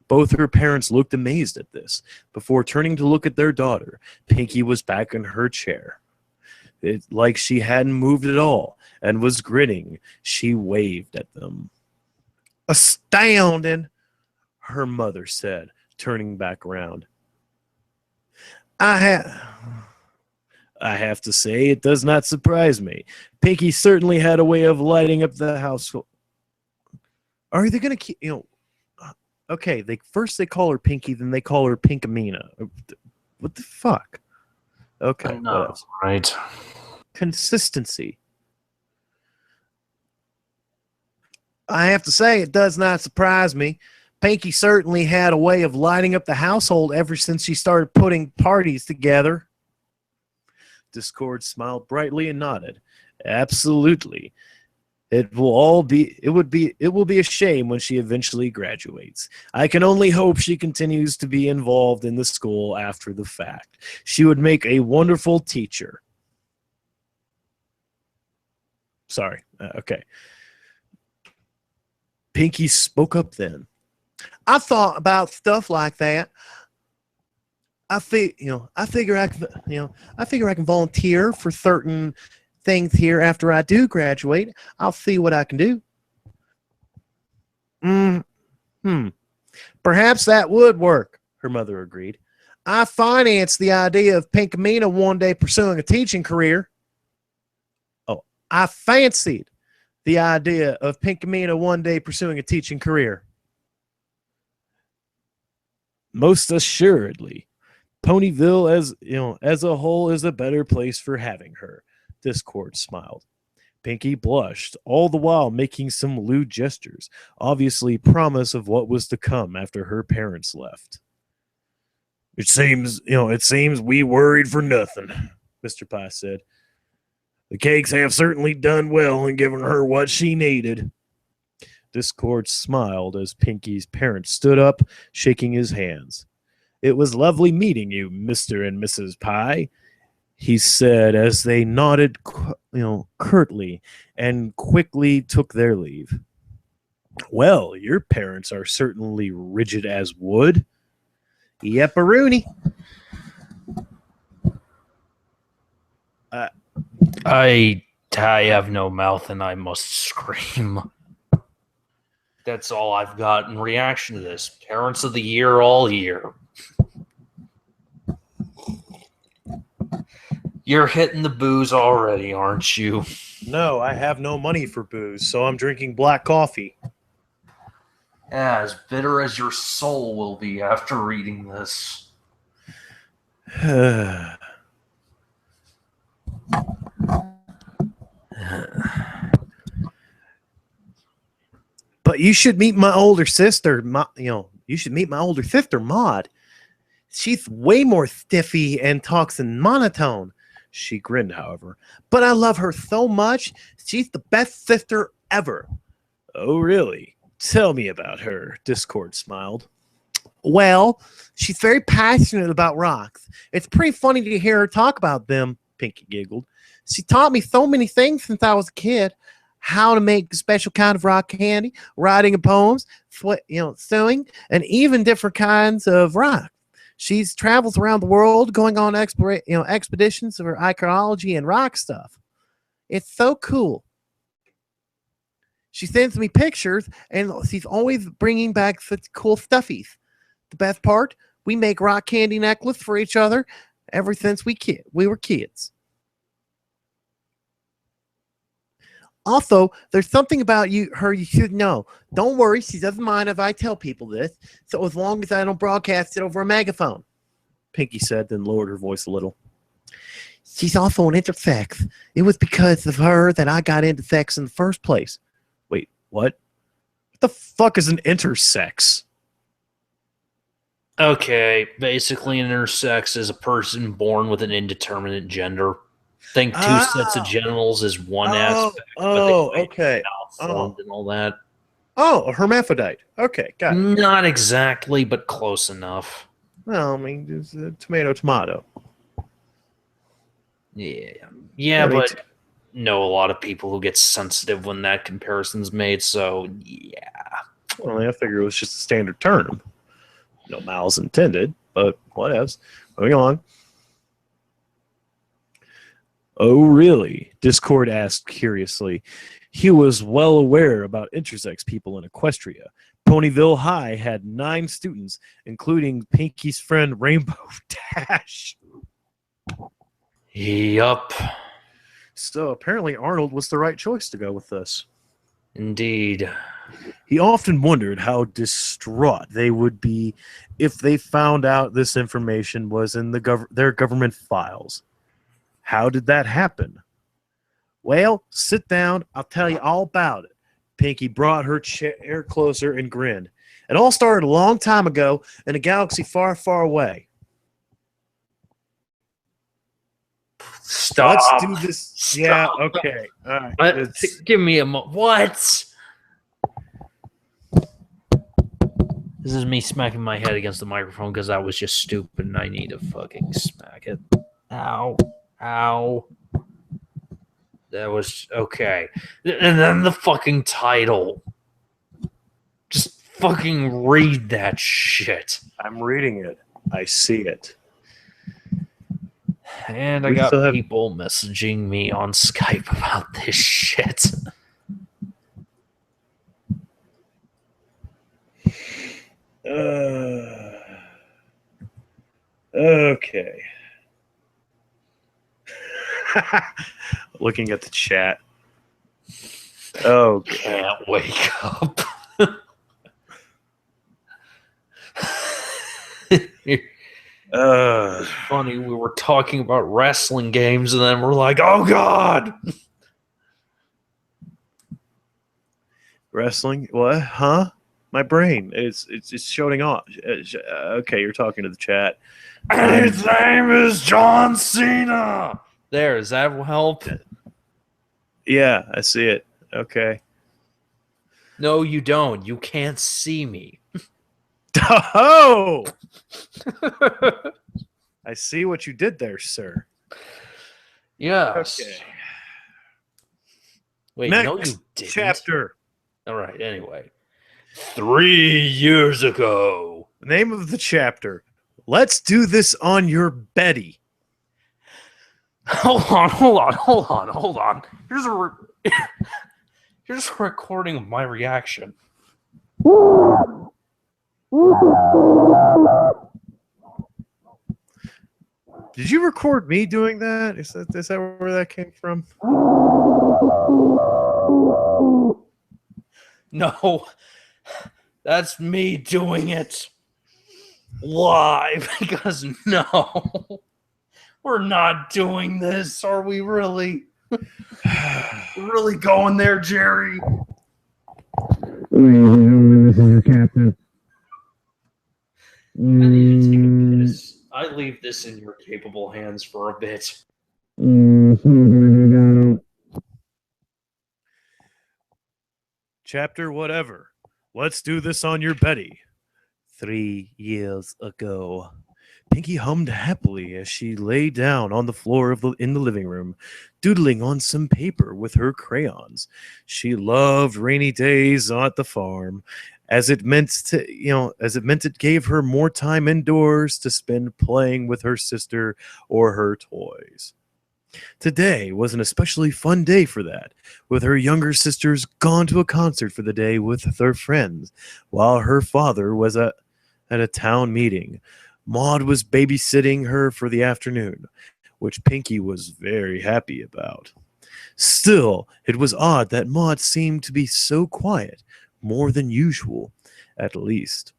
Both her parents looked amazed at this. Before turning to look at their daughter, Pinky was back in her chair. Like she hadn't moved at all and was grinning. She waved at them. Astounding, her mother said, turning back around. I have to say, it does not surprise me. Pinky certainly had a way of lighting up the household. Are they going to keep, okay, first they call her Pinky, then they call her Pinkamena. What the fuck? Okay. No, right. Consistency. I have to say, it does not surprise me. Pinky certainly had a way of lighting up the household ever since she started putting parties together. Discord smiled brightly and nodded. Absolutely. It will be a shame when she eventually graduates. I can only hope she continues to be involved in the school after the fact. She would make a wonderful teacher. Sorry. Okay. Pinky spoke up then. I thought about stuff like that. I figure I can volunteer for certain things here after I do graduate. I'll see what I can do. Perhaps that would work, her mother agreed. I financed the idea of Pinkamena one day pursuing a teaching career. Oh, I fancied the idea of Pinkamena one day pursuing a teaching career. Most assuredly. Ponyville as a whole is a better place for having her. Discord smiled. Pinky blushed, all the while making some lewd gestures, obviously promise of what was to come after her parents left. It seems we worried for nothing, Mr. Pie said. The cakes have certainly done well in giving her what she needed. Discord smiled as Pinky's parents stood up, shaking his hands. It was lovely meeting you, Mr. and Mrs. Pie, he said as they nodded, curtly and quickly took their leave. Well, your parents are certainly rigid as wood. Yep-a-rooney. I have no mouth and I must scream. That's all I've got in reaction to this. Parents of the year all year. You're hitting the booze already, aren't you? No, I have no money for booze, so I'm drinking black coffee. Yeah, as bitter as your soul will be after reading this. But you should meet my older sister. You should meet my older sister, Maud. She's way more stiffy and talks in monotone. She grinned, however. But I love her so much. She's the best sister ever. Oh, really? Tell me about her, Discord smiled. Well, she's very passionate about rocks. It's pretty funny to hear her talk about them, Pinky giggled. She taught me so many things since I was a kid. How to make a special kind of rock candy, writing of poems, sewing, and even different kinds of rock. She travels around the world going on expeditions for archaeology and rock stuff. It's so cool. She sends me pictures, and she's always bringing back such cool stuffies. The best part, we make rock candy necklace for each other ever since we were kids. Also, there's something about her you should know. Don't worry, she doesn't mind if I tell people this, so as long as I don't broadcast it over a megaphone, Pinky said, then lowered her voice a little. She's also an intersex. It was because of her that I got into sex in the first place. Wait, what? What the fuck is an intersex? Okay, basically an intersex is a person born with an indeterminate gender. Think two sets of genitals is one aspect. Okay. Malformed and all that. Oh, a hermaphrodite. Okay, got it. Not exactly, but close enough. Well, I mean, it's a tomato. Yeah, but know a lot of people who get sensitive when that comparison's made, so yeah. Well, I figure it was just a standard term. No malice intended, but whatevs. Moving on. Oh, really? Discord asked curiously. He was well aware about intersex people in Equestria. Ponyville High had 9 students, including Pinky's friend Rainbow Dash. Yup. So apparently Arnold was the right choice to go with this. Indeed. He often wondered how distraught they would be if they found out this information was in their government files. How did that happen? Well, sit down. I'll tell you all about it. Pinky brought her chair closer and grinned. It all started a long time ago in a galaxy far, far away. Stop. Let's do this. Stop. Yeah, okay. All right. Give me a what? This is me smacking my head against the microphone because that was just stupid and I need to fucking smack it. Ow. Ow. That was okay. And then the fucking title. Just fucking read that shit. I'm reading it. I see it. And I got people messaging me on Skype about this shit. Okay. Looking at the chat. Oh, can't wake up. It's funny, we were talking about wrestling games and then we're like, oh god. Wrestling? What? Huh? My brain. It's showing off. Okay, you're talking to the chat. His name is John Cena. There, does that help? Yeah, I see it. Okay. No, you don't. You can't see me. Oh! I see what you did there, sir. Yes. Okay. Wait, Next no, you didn't. chapter. All right, anyway. 3 years ago. Name of the chapter. Let's do this on your Betty. Hold on. Here's a recording of my reaction. Did you record me doing that? Is that where that came from? No, that's me doing it live because no, we're not doing this. Are we really? We're really going there, Jerry? Ladies and gentlemen, this is your captain. I need to take a piss. I leave this in your capable hands for a bit. Chapter whatever. Let's do this on your Betty. 3 years ago. Pinky hummed happily as she lay down on the floor in the living room, doodling on some paper with her crayons. She loved rainy days at the farm, as it meant it gave her more time indoors to spend playing with her sister or her toys. Today was an especially fun day for that, with her younger sisters gone to a concert for the day with their friends, while her father was at a town meeting. Maud was babysitting her for the afternoon, which Pinky was very happy about. Still, it was odd that Maud seemed to be so quiet, more than usual, at least.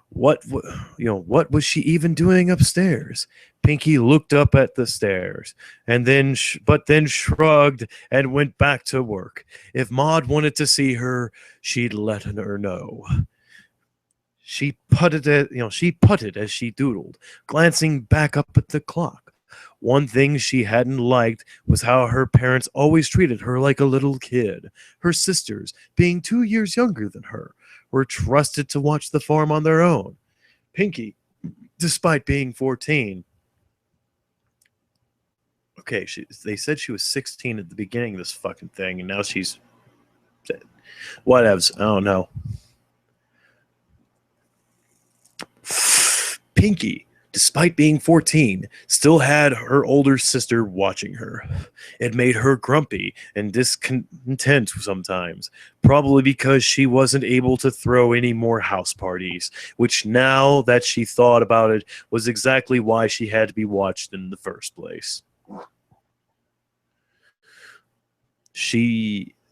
What was she even doing upstairs? Pinky looked up at the stairs and then shrugged and went back to work. If Maud wanted to see her, she'd let her know. She putted as she doodled, glancing back up at the clock. One thing she hadn't liked was how her parents always treated her like a little kid. Her sisters, being 2 years younger than her, were trusted to watch the farm on their own. Pinky, despite being 14, okay, they said she was 16 at the beginning of this fucking thing, and now she's whatevs. I don't know. Pinky, despite being 14, still had her older sister watching her. It made her grumpy and discontent sometimes, probably because she wasn't able to throw any more house parties, which now that she thought about it was exactly why she had to be watched in the first place.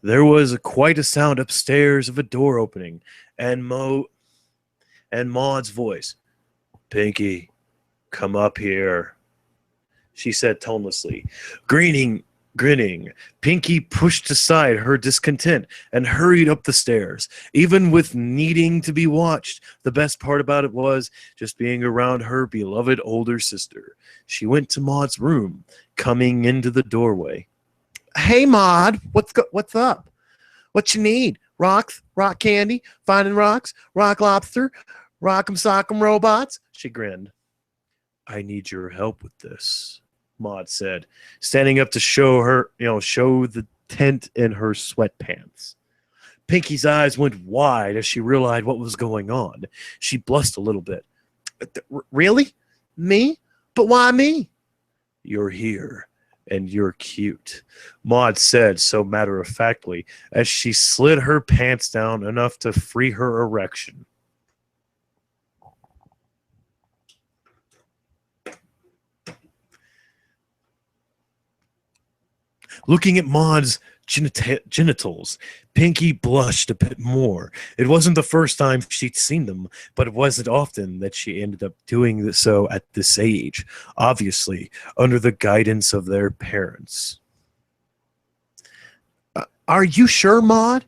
There was quite a sound upstairs of a door opening, and Maud's voice. Pinky, come up here, she said tonelessly. Grinning, Pinky pushed aside her discontent and hurried up the stairs. Even with needing to be watched, the best part about it was just being around her beloved older sister. She went to Maud's room, coming into the doorway. Hey, Maud, what's up? What you need? Rocks, rock candy, finding rocks, rock lobster, rock'em sock'em robots? She grinned. I need your help with this, Maud said, standing up to show the tent in her sweatpants. Pinky's eyes went wide as she realized what was going on. She blushed a little bit. Really? Me? But why me? You're here, and you're cute, Maud said so matter-of-factly as she slid her pants down enough to free her erection. Looking at Maud's genitals, Pinky blushed a bit more. It wasn't the first time she'd seen them, but it wasn't often that she ended up doing so at this age, obviously under the guidance of their parents. Are you sure, Maud?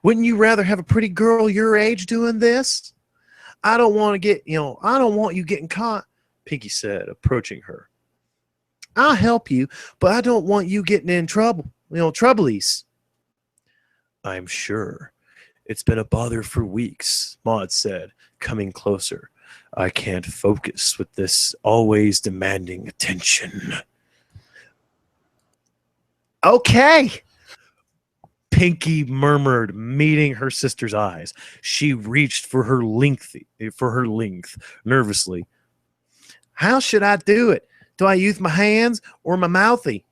Wouldn't you rather have a pretty girl your age doing this? I don't want you getting caught, Pinky said, approaching her. I'll help you, but I don't want you getting in trouble. Troublies. I'm sure. It's been a bother for weeks, Maud said, coming closer. I can't focus with this always demanding attention. Okay, Pinky murmured, meeting her sister's eyes. She reached for her length nervously. How should I do it? Do I use my hands or my mouthy?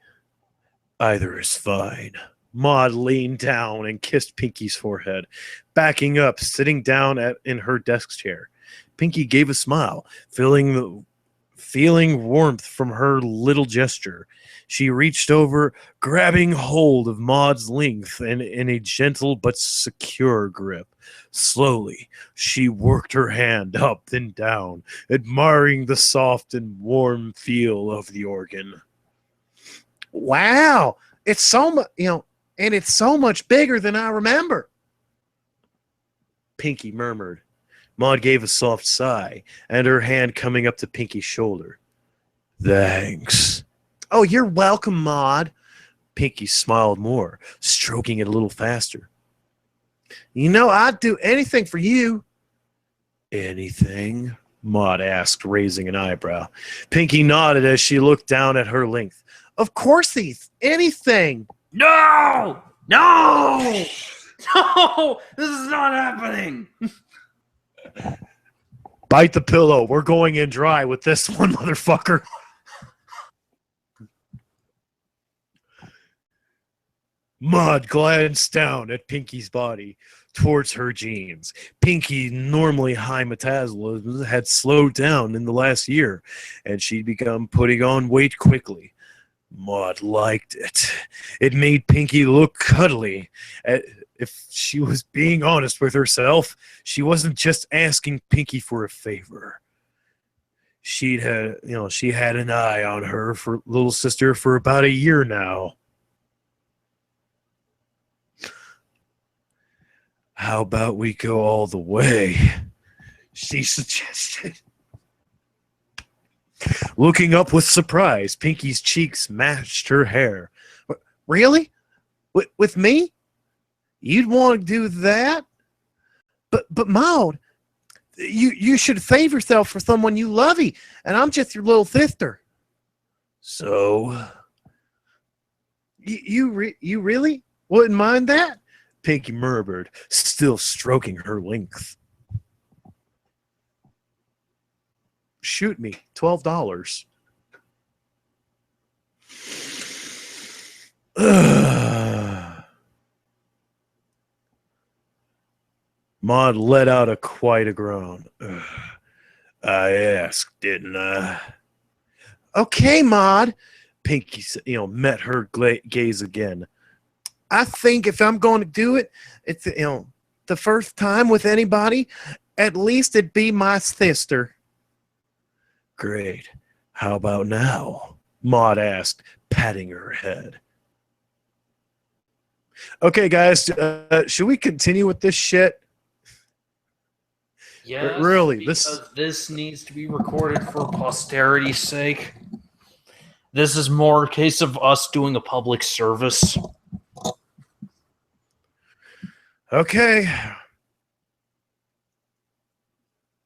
Either is fine. Maud leaned down and kissed Pinky's forehead, backing up, sitting down in her desk chair. Pinky gave a smile, feeling warmth from her little gesture. She reached over, grabbing hold of Maud's length in a gentle but secure grip. Slowly, she worked her hand up and down, admiring the soft and warm feel of the organ. Wow, it's so much, and it's so much bigger than I remember, Pinky murmured. Maud gave a soft sigh, and her hand coming up to Pinky's shoulder. Thanks. Oh, you're welcome, Maud. Pinky smiled more, stroking it a little faster. You know, I'd do anything for you. Anything? Maud asked, raising an eyebrow. Pinky nodded as she looked down at her length. Of course, anything. No! No! No! This is not happening! Bite the pillow. We're going in dry with this one, motherfucker. Maud glanced down at Pinky's body towards her jeans. Pinky, normally high metabolism, had slowed down in the last year, and she'd begun putting on weight quickly. Maud liked it. It made Pinky look cuddly. If she was being honest with herself, she wasn't just asking Pinky for a favor. She had an eye on her for little sister for about a year now. How about we go all the way? She suggested. Looking up with surprise, Pinky's cheeks matched her hair. Really? With me? You'd want to do that? But Maud, you should save yourself for someone you lovey, and I'm just your little sister. So, you really wouldn't mind that? Pinky murmured, still stroking her length. Shoot me, $12. Maud let out quite a groan. I asked, didn't I? Okay, Maud. Pinky, met her gaze again. I think if I'm going to do it, it's the first time with anybody, at least it'd be my sister. Great. How about now? Maud asked, patting her head. Okay, guys, should we continue with this shit? Yes, really, this needs to be recorded for posterity's sake. This is more a case of us doing a public service. Okay.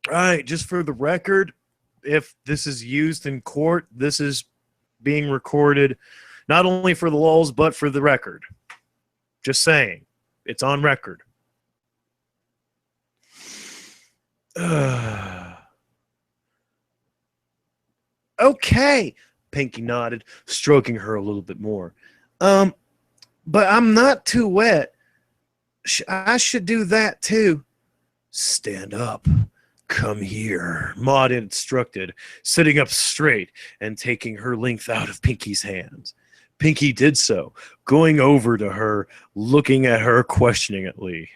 All right, just for the record, if this is used in court, this is being recorded not only for the lulz, but for the record. Just saying. It's on record. Okay, Pinky nodded, stroking her a little bit more. But I'm not too wet. I should do that too. Stand up. Come here, Maud instructed, sitting up straight and taking her length out of Pinky's hands. Pinky did so, going over to her, looking at her questioningly.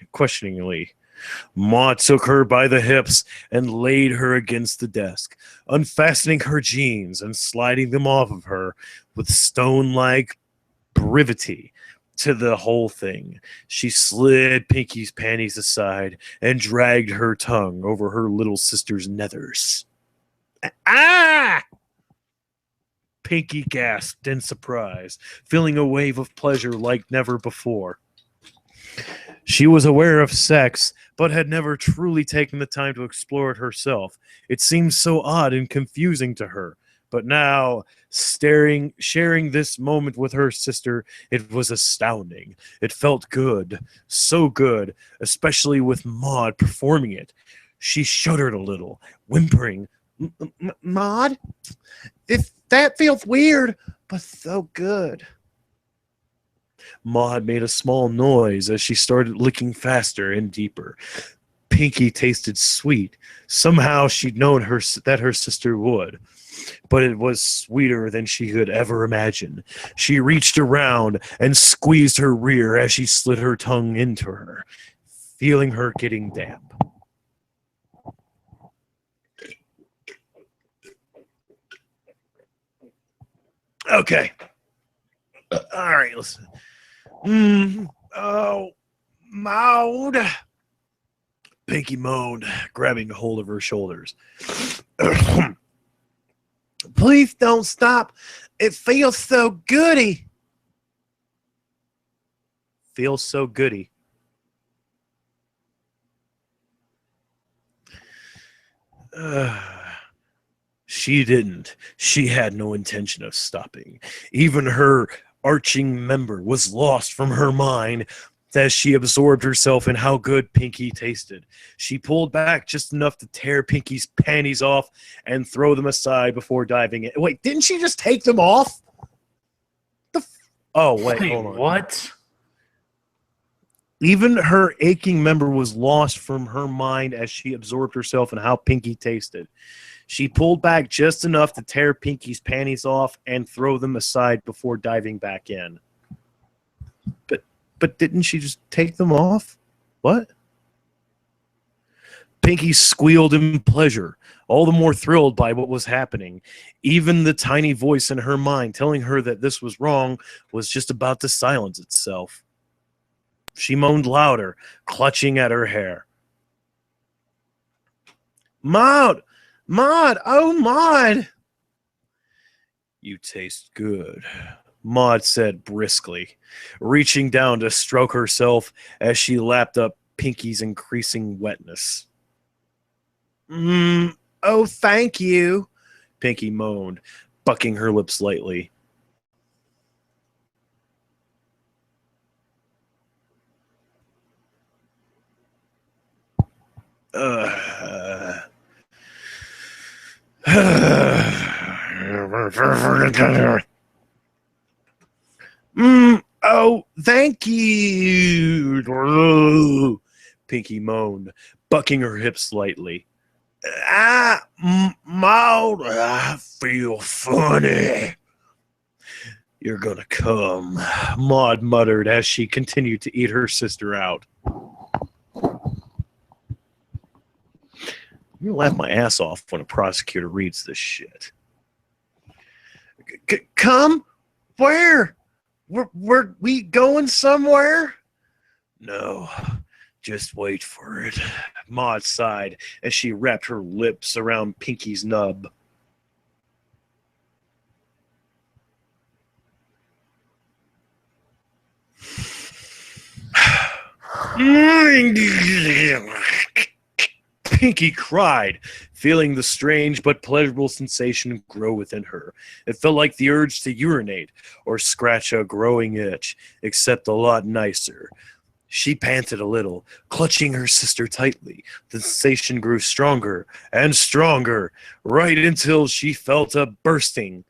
Maud took her by the hips and laid her against the desk, unfastening her jeans and sliding them off of her with stone-like brevity to the whole thing. She slid Pinky's panties aside and dragged her tongue over her little sister's nethers. Ah! Pinky gasped in surprise, feeling a wave of pleasure like never before. She was aware of sex, but had never truly taken the time to explore it herself. It seemed so odd and confusing to her. But now, sharing this moment with her sister, it was astounding. It felt good, so good, especially with Maud performing it. She shuddered a little, whimpering, Maud, if that feels weird, but so good. Maud made a small noise as she started licking faster and deeper. Pinky tasted sweet. Somehow she'd known that her sister would. But it was sweeter than she could ever imagine. She reached around and squeezed her rear as she slid her tongue into her, feeling her getting damp. Okay. All right, listen. Oh, Maud. Pinky moaned, grabbing a hold of her shoulders. Please don't stop. It feels so goody. Feels so goody. She didn't. She had no intention of stopping. Even her arching member was lost from her mind as she absorbed herself in how good Pinky tasted. She pulled back just enough to tear Pinky's panties off and throw them aside before diving in. Wait, didn't she just take them off? Oh, wait, hold on. What? Even her aching member was lost from her mind as she absorbed herself in how Pinky tasted. She pulled back just enough to tear Pinky's panties off and throw them aside before diving back in. But didn't she just take them off? What? Pinky squealed in pleasure, all the more thrilled by what was happening. Even the tiny voice in her mind telling her that this was wrong was just about to silence itself. She moaned louder, clutching at her hair. Maud! Maud! Oh, Maud! You taste good, Maud said briskly, reaching down to stroke herself as she lapped up Pinky's increasing wetness. Oh, thank you, Pinky moaned, bucking her lips lightly. Oh, thank you, Pinky moaned, bucking her hips slightly. Maud, I feel funny. You're gonna come, Maud muttered as she continued to eat her sister out. I'm gonna laugh my ass off when a prosecutor reads this shit. Come? Where? We going somewhere? No, just wait for it. Maud sighed as she wrapped her lips around Pinky's nub. Pinky cried, feeling the strange but pleasurable sensation grow within her. It felt like the urge to urinate or scratch a growing itch, except a lot nicer. She panted a little, clutching her sister tightly. The sensation grew stronger and stronger, right until she felt a bursting.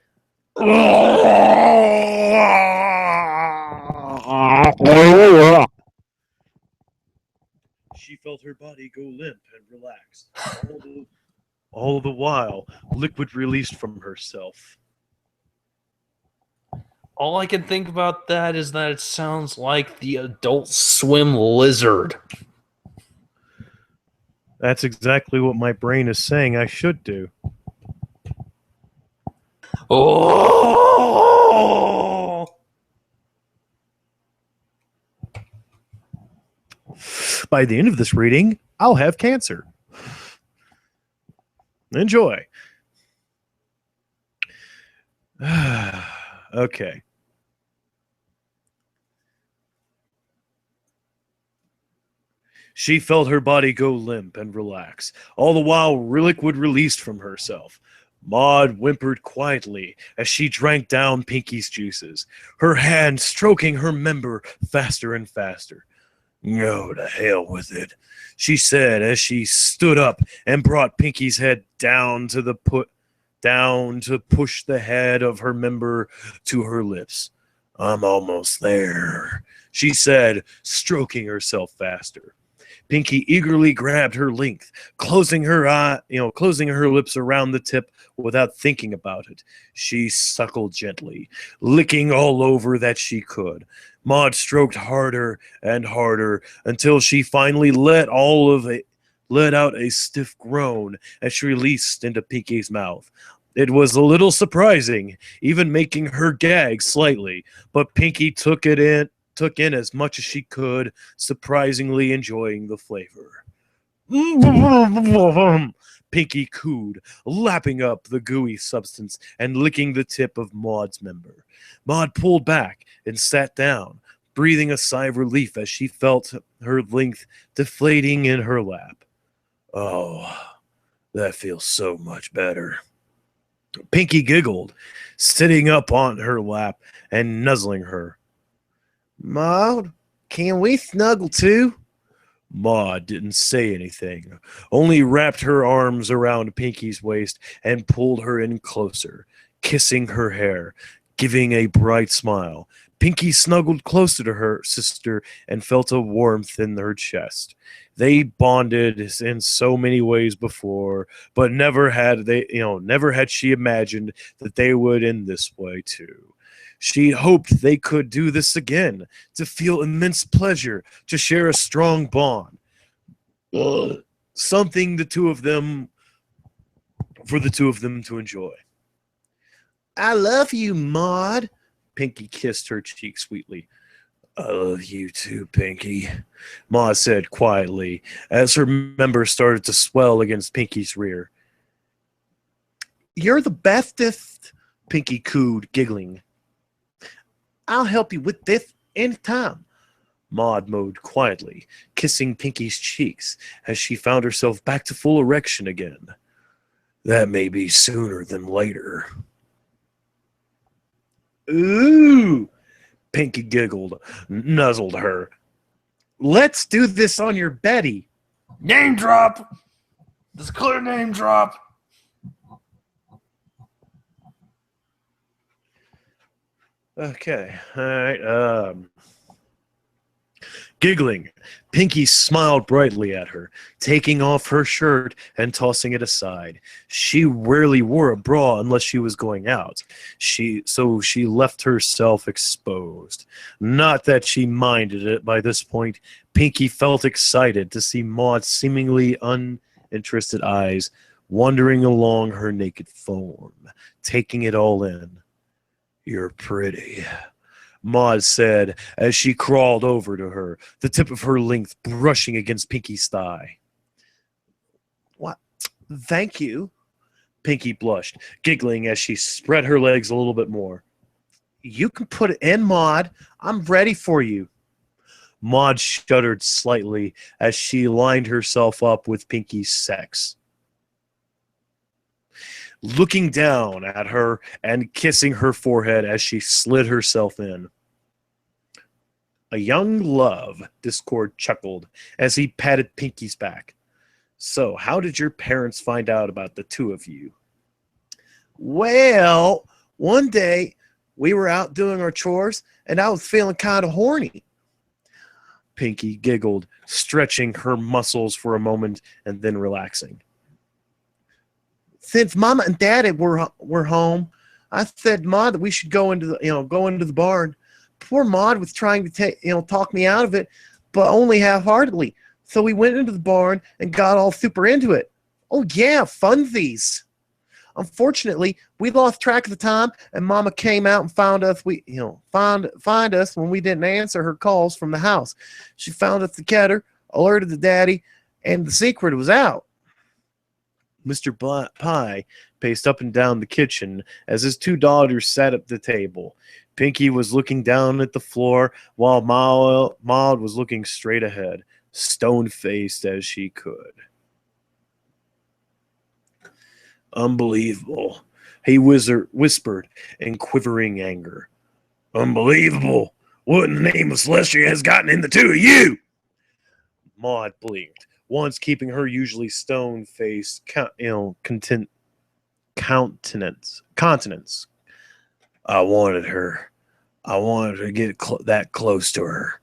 She felt her body go limp and relaxed. All the while, liquid released from herself. All I can think about that is that it sounds like the Adult Swim lizard. That's exactly what my brain is saying I should do. Oh! By the end of this reading, I'll have cancer. Enjoy. Okay. She felt her body go limp and relax, all the while liquid released from herself. Maud whimpered quietly as she drank down Pinky's juices, her hand stroking her member faster and faster. Go to hell with it, she said as she stood up and brought Pinky's head down to push the head of her member to her lips. I'm almost there, she said, stroking herself faster. Pinky eagerly grabbed her length, closing her lips around the tip without thinking about it. She suckled gently, licking all over that she could. Maud stroked harder and harder until she finally let out a stiff groan as she released into Pinky's mouth. It was a little surprising, even making her gag slightly, but Pinky took in as much as she could, surprisingly enjoying the flavor. Pinky cooed, lapping up the gooey substance and licking the tip of Maud's member. Maud pulled back and sat down, breathing a sigh of relief as she felt her length deflating in her lap. Oh, that feels so much better. Pinky giggled, sitting up on her lap and nuzzling her. Maud, can we snuggle too? Maud didn't say anything, only wrapped her arms around Pinky's waist and pulled her in closer, kissing her hair, giving a bright smile. Pinky snuggled closer to her sister and felt a warmth in her chest. They bonded in so many ways before, but never had she imagined that they would in this way too. She hoped they could do this again, to feel immense pleasure, to share a strong bond. Something for the two of them to enjoy. I love you, Maud. Pinky kissed her cheek sweetly. I love you too, Pinky, Maud said quietly, as her member started to swell against Pinky's rear. You're the bestest, Pinky cooed, giggling. I'll help you with this anytime. Maud moaned quietly, kissing Pinky's cheeks as she found herself back to full erection again. That may be sooner than later. Ooh, Pinky giggled, nuzzled her. Let's do this on your Betty. Name drop. This clear name drop. Okay, all right. Giggling, Pinky smiled brightly at her, taking off her shirt and tossing it aside. She rarely wore a bra unless she was going out, so she left herself exposed. Not that she minded it by this point. Pinky felt excited to see Maud's seemingly uninterested eyes wandering along her naked form, taking it all in. You're pretty, Maud said as she crawled over to her, the tip of her length brushing against Pinky's thigh. What? Thank you, Pinky blushed, giggling as she spread her legs a little bit more. You can put it in, Maud. I'm ready for you. Maud shuddered slightly as she lined herself up with Pinky's sex. Looking down at her and kissing her forehead as she slid herself in. A young love, Discord chuckled as he patted Pinky's back. So, how did your parents find out about the two of you? Well, one day we were out doing our chores and I was feeling kind of horny. Pinky giggled, stretching her muscles for a moment and then relaxing. Since Mama and Daddy were home, I said to Maud that we should go into the barn. Poor Maud was trying to talk me out of it, but only half-heartedly. So we went into the barn and got all super into it. Oh yeah, funsies. Unfortunately, we lost track of the time, and Mama came out and found us. Find us when we didn't answer her calls from the house. She found us together, alerted the Daddy, and the secret was out. Mr. Pie paced up and down the kitchen as his two daughters sat at the table. Pinky was looking down at the floor while Maud was looking straight ahead, stone-faced as she could. Unbelievable, he whispered in quivering anger. Unbelievable. What in the name of Celestia has gotten in the two of you? Maud blinked, once keeping her usually stone-faced countenance. I wanted her. I wanted to get that close to her.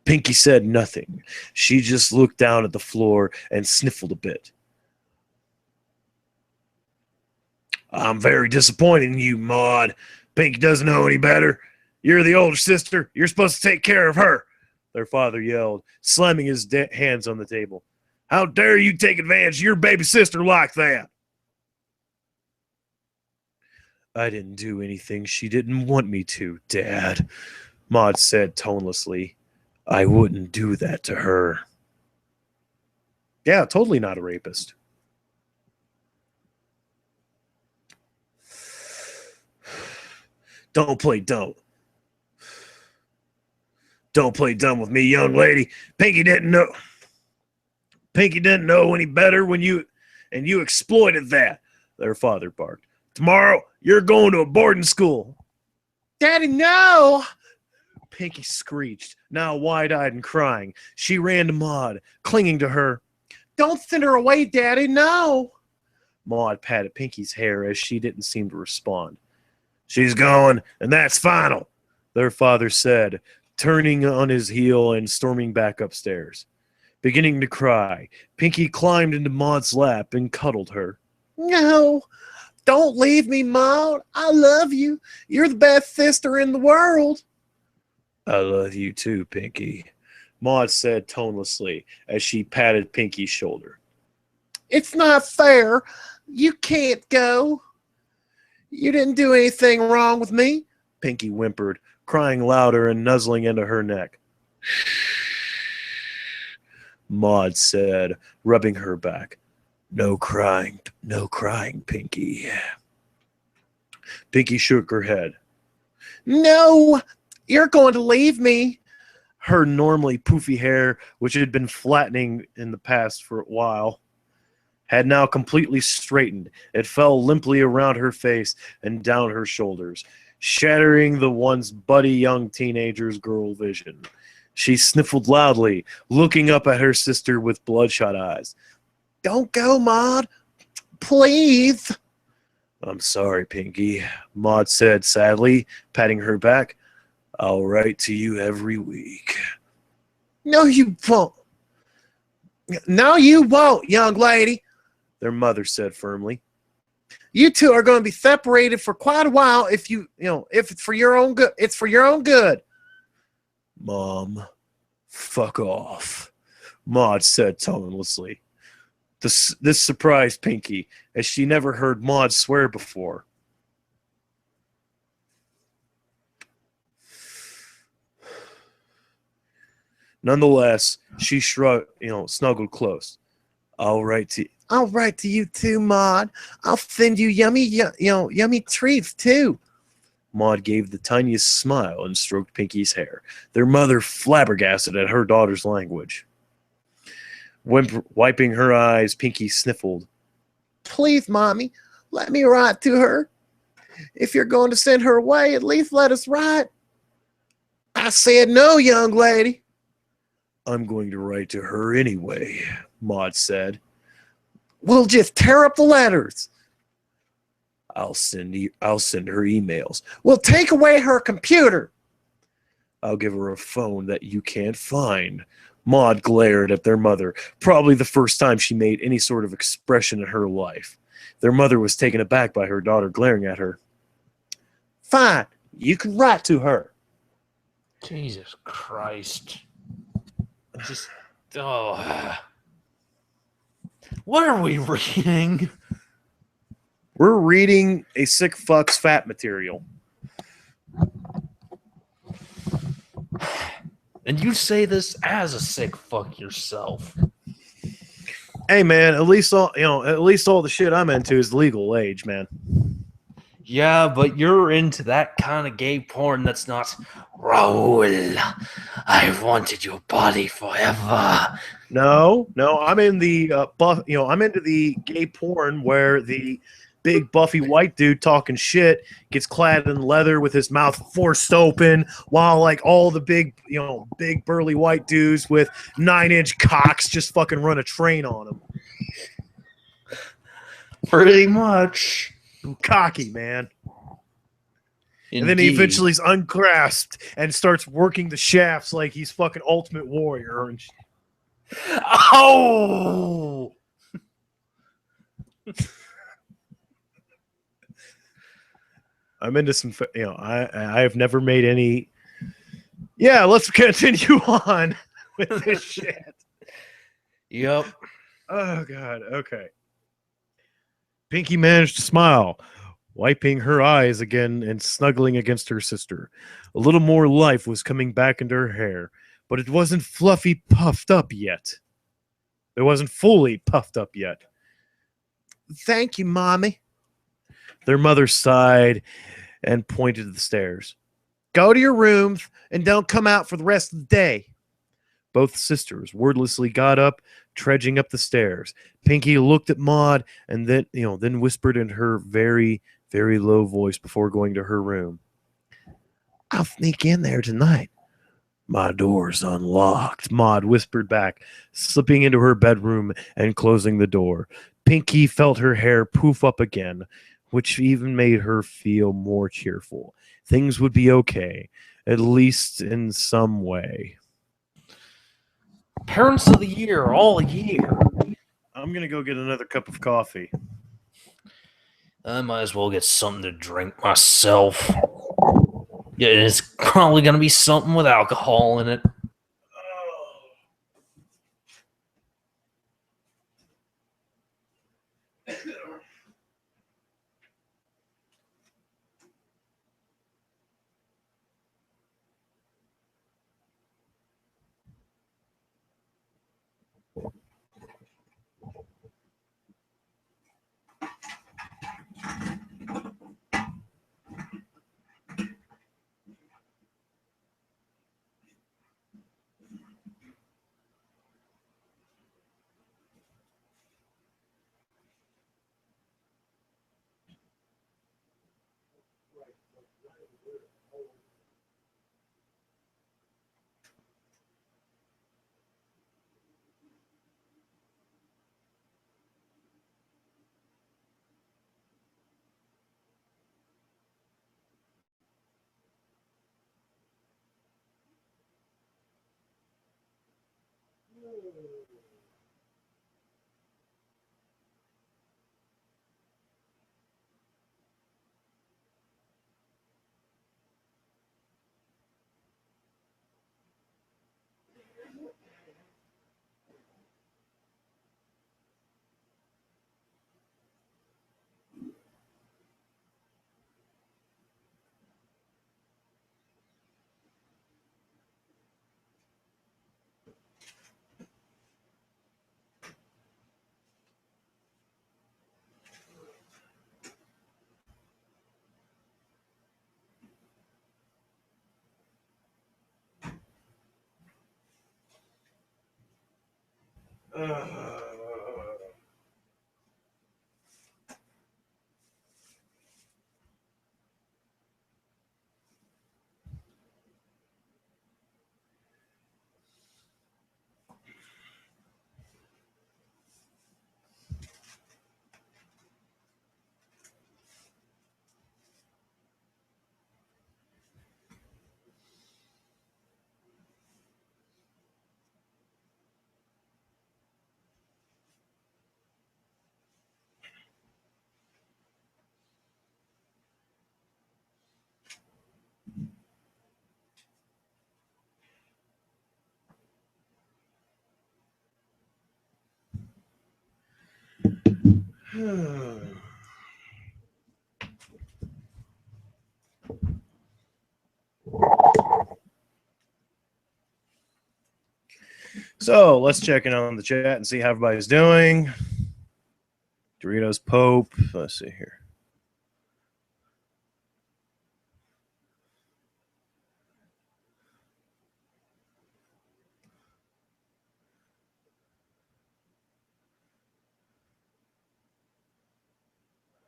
Pinky said nothing. She just looked down at the floor and sniffled a bit. I'm very disappointed in you, Maud. Pinky doesn't know any better. You're the older sister. You're supposed to take care of her, their father yelled, slamming his hands on the table. How dare you take advantage of your baby sister like that? I didn't do anything she didn't want me to, Dad, Maud said tonelessly. I wouldn't do that to her. Yeah, totally not a rapist. Don't play dumb. Don't play dumb with me, young lady. Pinky didn't know any better when you exploited that, their father barked. Tomorrow, you're going to a boarding school. Daddy, no! Pinky screeched, now wide-eyed and crying. She ran to Maud, clinging to her. Don't send her away, Daddy, no! Maud patted Pinky's hair as she didn't seem to respond. She's going, and that's final, their father said, turning on his heel and storming back upstairs. Beginning to cry, Pinky climbed into Maud's lap and cuddled her. No, don't leave me, Maud. I love you. You're the best sister in the world. I love you too, Pinky, Maud said tonelessly as she patted Pinky's shoulder. It's not fair. You can't go. You didn't do anything wrong with me, Pinky whimpered, crying louder and nuzzling into her neck. Maud said, rubbing her back. No crying, Pinky. Pinky shook her head. No, you're going to leave me. Her normally poofy hair, which had been flattening in the past for a while, had now completely straightened. It fell limply around her face and down her shoulders, shattering the once buddy young teenager's girl vision. She sniffled loudly, looking up at her sister with bloodshot eyes. Don't go, Maud. Please. I'm sorry, Pinky, Maud said sadly, patting her back. I'll write to you every week. No, you won't. No, you won't, young lady, their mother said firmly. You two are going to be separated for quite a while if it's for your own good. It's for your own good. Mom, fuck off, Maud said tonelessly. This surprised Pinky, as she never heard Maud swear before. Nonetheless, she shrugged, snuggled close. I'll write to you too, Maud. I'll send you yummy treats too. Maud gave the tiniest smile and stroked Pinky's hair, their mother flabbergasted at her daughter's language. Wiping her eyes, Pinky sniffled. Please, Mommy, let me write to her. If you're going to send her away, at least let us write. I said no, young lady. I'm going to write to her anyway, Maud said. We'll just tear up the letters. I'll send her emails. We'll take away her computer. I'll give her a phone that you can't find. Maud glared at their mother, probably the first time she made any sort of expression in her life. Their mother was taken aback by her daughter glaring at her. Fine, you can write to her. Jesus Christ. What are we reading? We're reading a sick fuck's fat material. And you say this as a sick fuck yourself. Hey man, at least all the shit I'm into is legal age, man. Yeah, but you're into that kind of gay porn that's not Raoul. I've wanted your body forever. No, I'm in the I'm into the gay porn where the big buffy white dude talking shit gets clad in leather with his mouth forced open while like all the big burly white dudes with 9-inch cocks just fucking run a train on him. Pretty much. I'm cocky, man. Indeed. And then he eventually is unclasped and starts working the shafts like he's fucking Ultimate Warrior. And oh! I'm into some, I have never made any. Yeah, let's continue on with this shit. Yep. Oh, God. Okay. Pinky managed to smile, wiping her eyes again and snuggling against her sister. A little more life was coming back into her hair, but it wasn't fluffy puffed up yet. It wasn't fully puffed up yet. Thank you, Mommy. Their mother sighed and pointed to the stairs. Go to your rooms and don't come out for the rest of the day. Both sisters wordlessly got up, trudging up the stairs. Pinky looked at Maud and then whispered in her very, very low voice before going to her room. I'll sneak in there tonight. My door's unlocked, Maud whispered back, slipping into her bedroom and closing the door. Pinky felt her hair poof up again, which even made her feel more cheerful. Things would be okay, at least in some way. Parents of the year, all year. I'm going to go get another cup of coffee. I might as well get something to drink myself. Yeah, it's probably going to be something with alcohol in it. So let's check in on the chat and see how everybody's doing. Doritos Pope. Let's see here.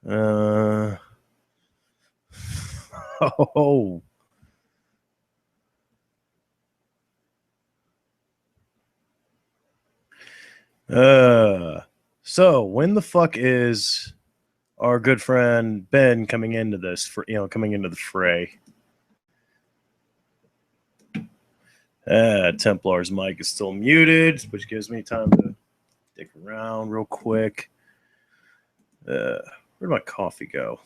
Oh. So when the fuck is our good friend Ben coming into this, coming into the fray? Templar's mic is still muted, which gives me time to dick around real quick. Where'd my coffee go?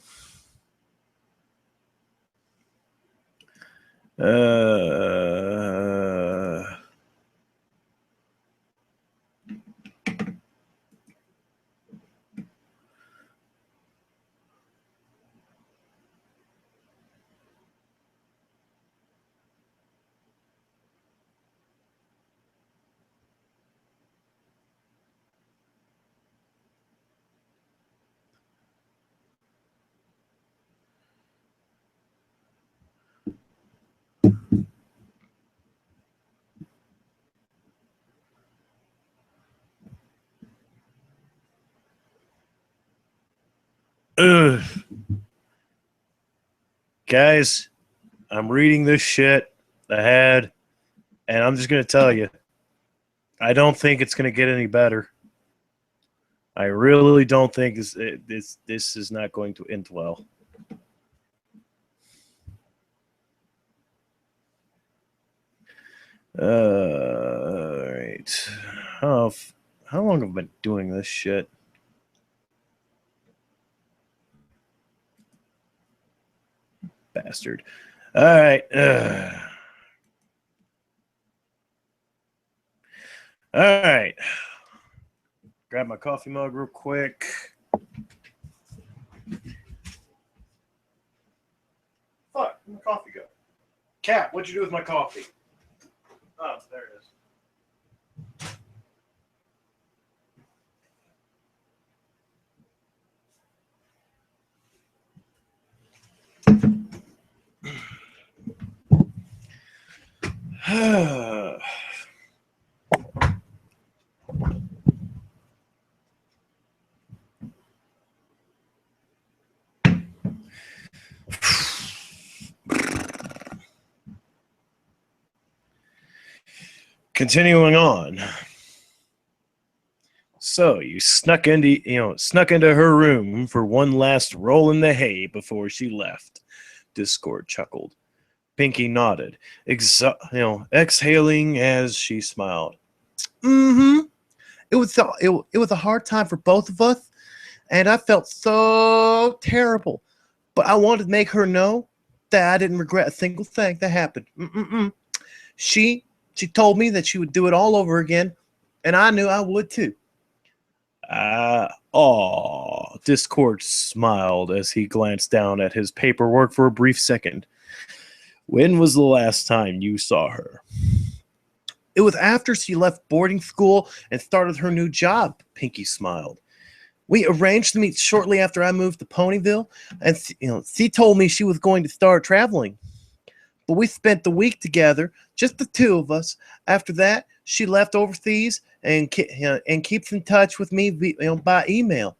Ugh. Guys, I'm reading this shit ahead, and I'm just going to tell you, I don't think it's going to get any better. I really don't think this is not going to end well. All right. How long have I been doing this shit? Bastard. All right. All right. Grab my coffee mug real quick. Fuck, where'd my coffee go? Cat, what'd you do with my coffee? Oh, there it is. Continuing on. So you snuck into her room for one last roll in the hay before she left. Discord chuckled. Pinky nodded, exhaling as she smiled. Mm-hmm. It was a hard time for both of us, and I felt so terrible. But I wanted to make her know that I didn't regret a single thing that happened. She told me that she would do it all over again, and I knew I would too. Discord smiled as he glanced down at his paperwork for a brief second. When was the last time you saw her? It was after she left boarding school and started her new job, Pinky smiled. We arranged to meet shortly after I moved to Ponyville, and she told me she was going to start traveling. But we spent the week together, just the two of us. After that, she left overseas and keeps in touch with me by email.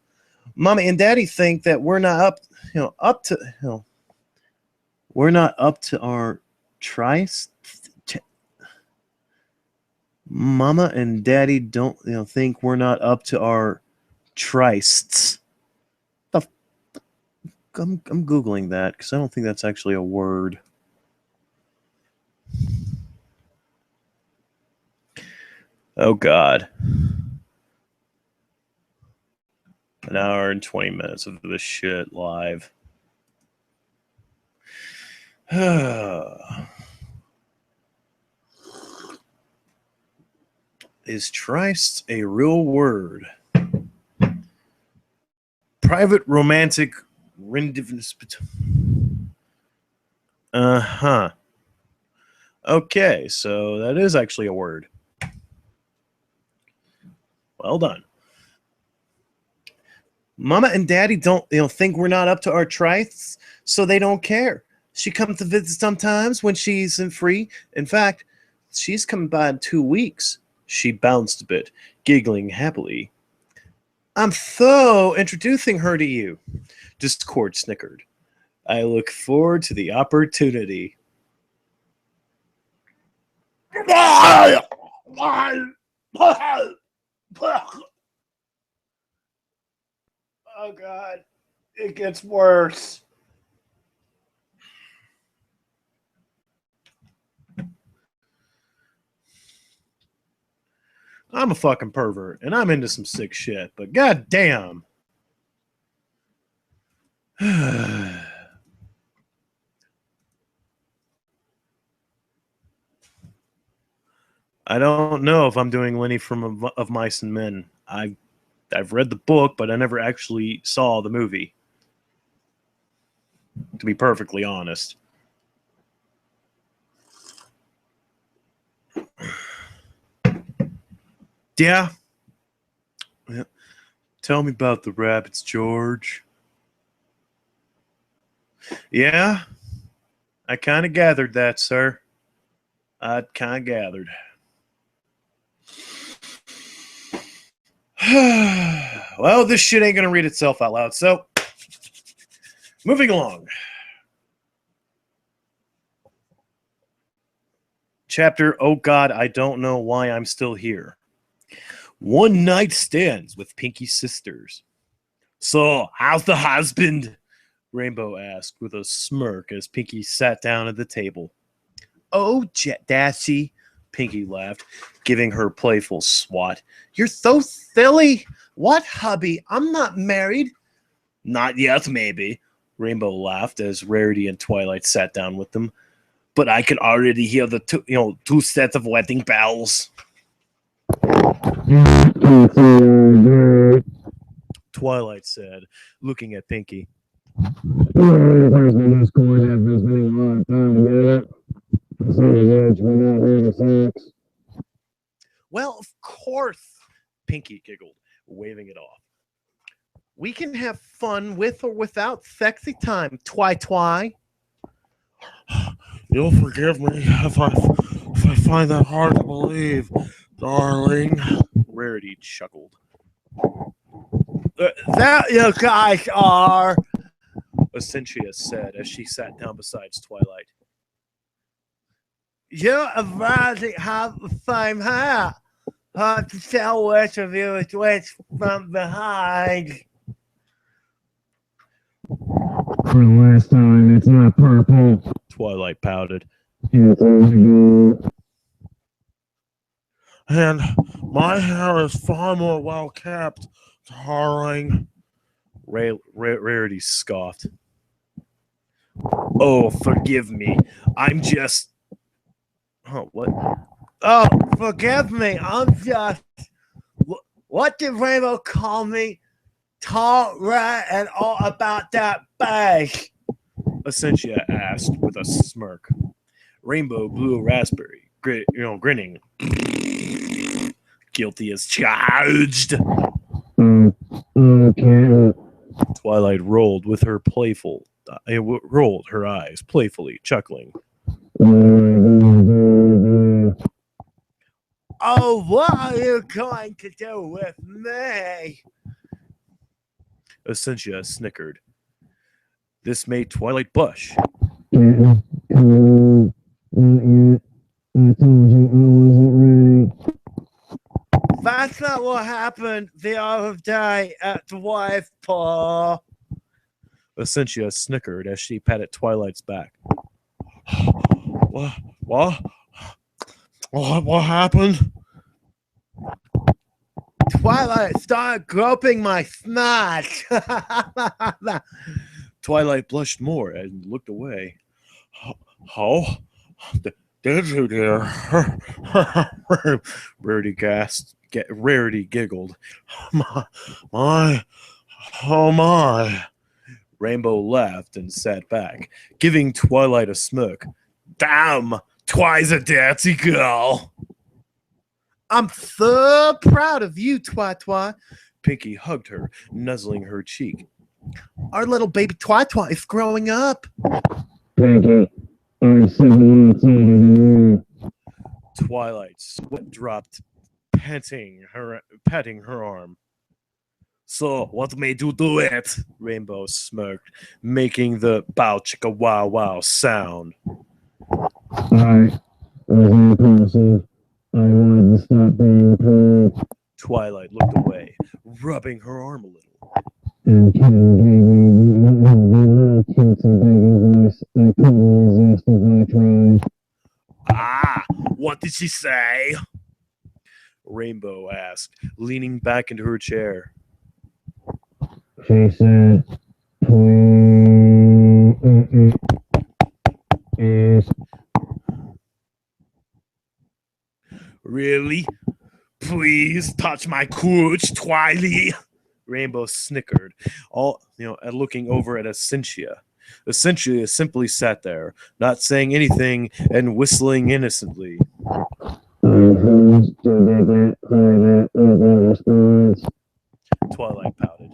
Mommy and Daddy think that we're not up to our tryst. Mama and Daddy don't think we're not up to our trysts. I'm Googling that because I don't think that's actually a word. Oh, God. An hour and 20 minutes of this shit live. Is tryst a real word? Private romantic rendezvous. Okay, so that is actually a word. Well done. Mama and Daddy don't think we're not up to our trysts, so they don't care. She comes to visit sometimes when she's free. In fact, she's coming by in 2 weeks. She bounced a bit, giggling happily. I'm so introducing her to you. Discord snickered. I look forward to the opportunity. Oh, God. It gets worse. I'm a fucking pervert, and I'm into some sick shit, but god damn. I don't know if I'm doing Lenny from Of Mice and Men. I've read the book, but I never actually saw the movie, to be perfectly honest. Yeah. Tell me about the rabbits, George. Yeah, I kind of gathered that, sir. I kind of gathered. Well, this shit ain't going to read itself out loud, so Moving along. Chapter, oh God, I don't know why I'm still here. One night stands with Pinky's sisters. So, how's the husband? Rainbow asked with a smirk as Pinky sat down at the table. Oh, Jet Dashy, Pinky laughed, giving her playful swat. You're so silly. What, hubby? I'm not married. Not yet, maybe. Rainbow laughed as Rarity and Twilight sat down with them. But I could already hear the two sets of wedding bells. Twilight said, looking at Pinky. Well, of course, Pinky giggled, waving it off. We can have fun with or without sexy time, Twi. You'll forgive me if I find that hard to believe, darling. Rarity chuckled. That you guys are, Essentia said as she sat down beside Twilight. You already have the same hair. Hard to tell which of you is which from behind. For the last time, it's not purple. Twilight pouted. It's indigo. And my hair is far more well kept, darling. Rarity scoffed. Oh, forgive me. I'm just... Oh, what? Oh, forgive me. I'm just... What did Rainbow call me? Tall, rat, and all about that bag. Essentia asked with a smirk. Rainbow blew a raspberry, grinning. Guilty as charged. Okay. Twilight rolled her eyes playfully, chuckling. Oh, what are you going to do with me? Essentia snickered. This made Twilight blush. I told you I wasn't ready. That's not what happened the other day at the wife paw. Essentia snickered as she patted Twilight's back. What happened? Twilight started groping my snatch. Twilight blushed more and looked away. How? Did you, dear? Rarity gasped. Rarity giggled. My. Rainbow laughed and sat back, giving Twilight a smirk. Damn, Twi's a dirty girl. I'm so proud of you, Twi. Pinky hugged her, nuzzling her cheek. Our little baby Twi is growing up. Pinky, I'm 7 months older than you. Twilight's sweat dropped, petting her arm. So, what made you do it? Rainbow smirked, making the bow chicka wow wow sound. I was impulsive. I wanted to stop being cool. Twilight looked away, rubbing her arm a little. And Ken gave me a little cute and begging voice. I couldn't resist if I tried. Ah, what did she say? Rainbow asked, leaning back into her chair. She said, please. Really? Please touch my cooch, Twilight. Rainbow snickered, looking over at Essentia. Essentia simply sat there, not saying anything and whistling innocently. Twilight pouted.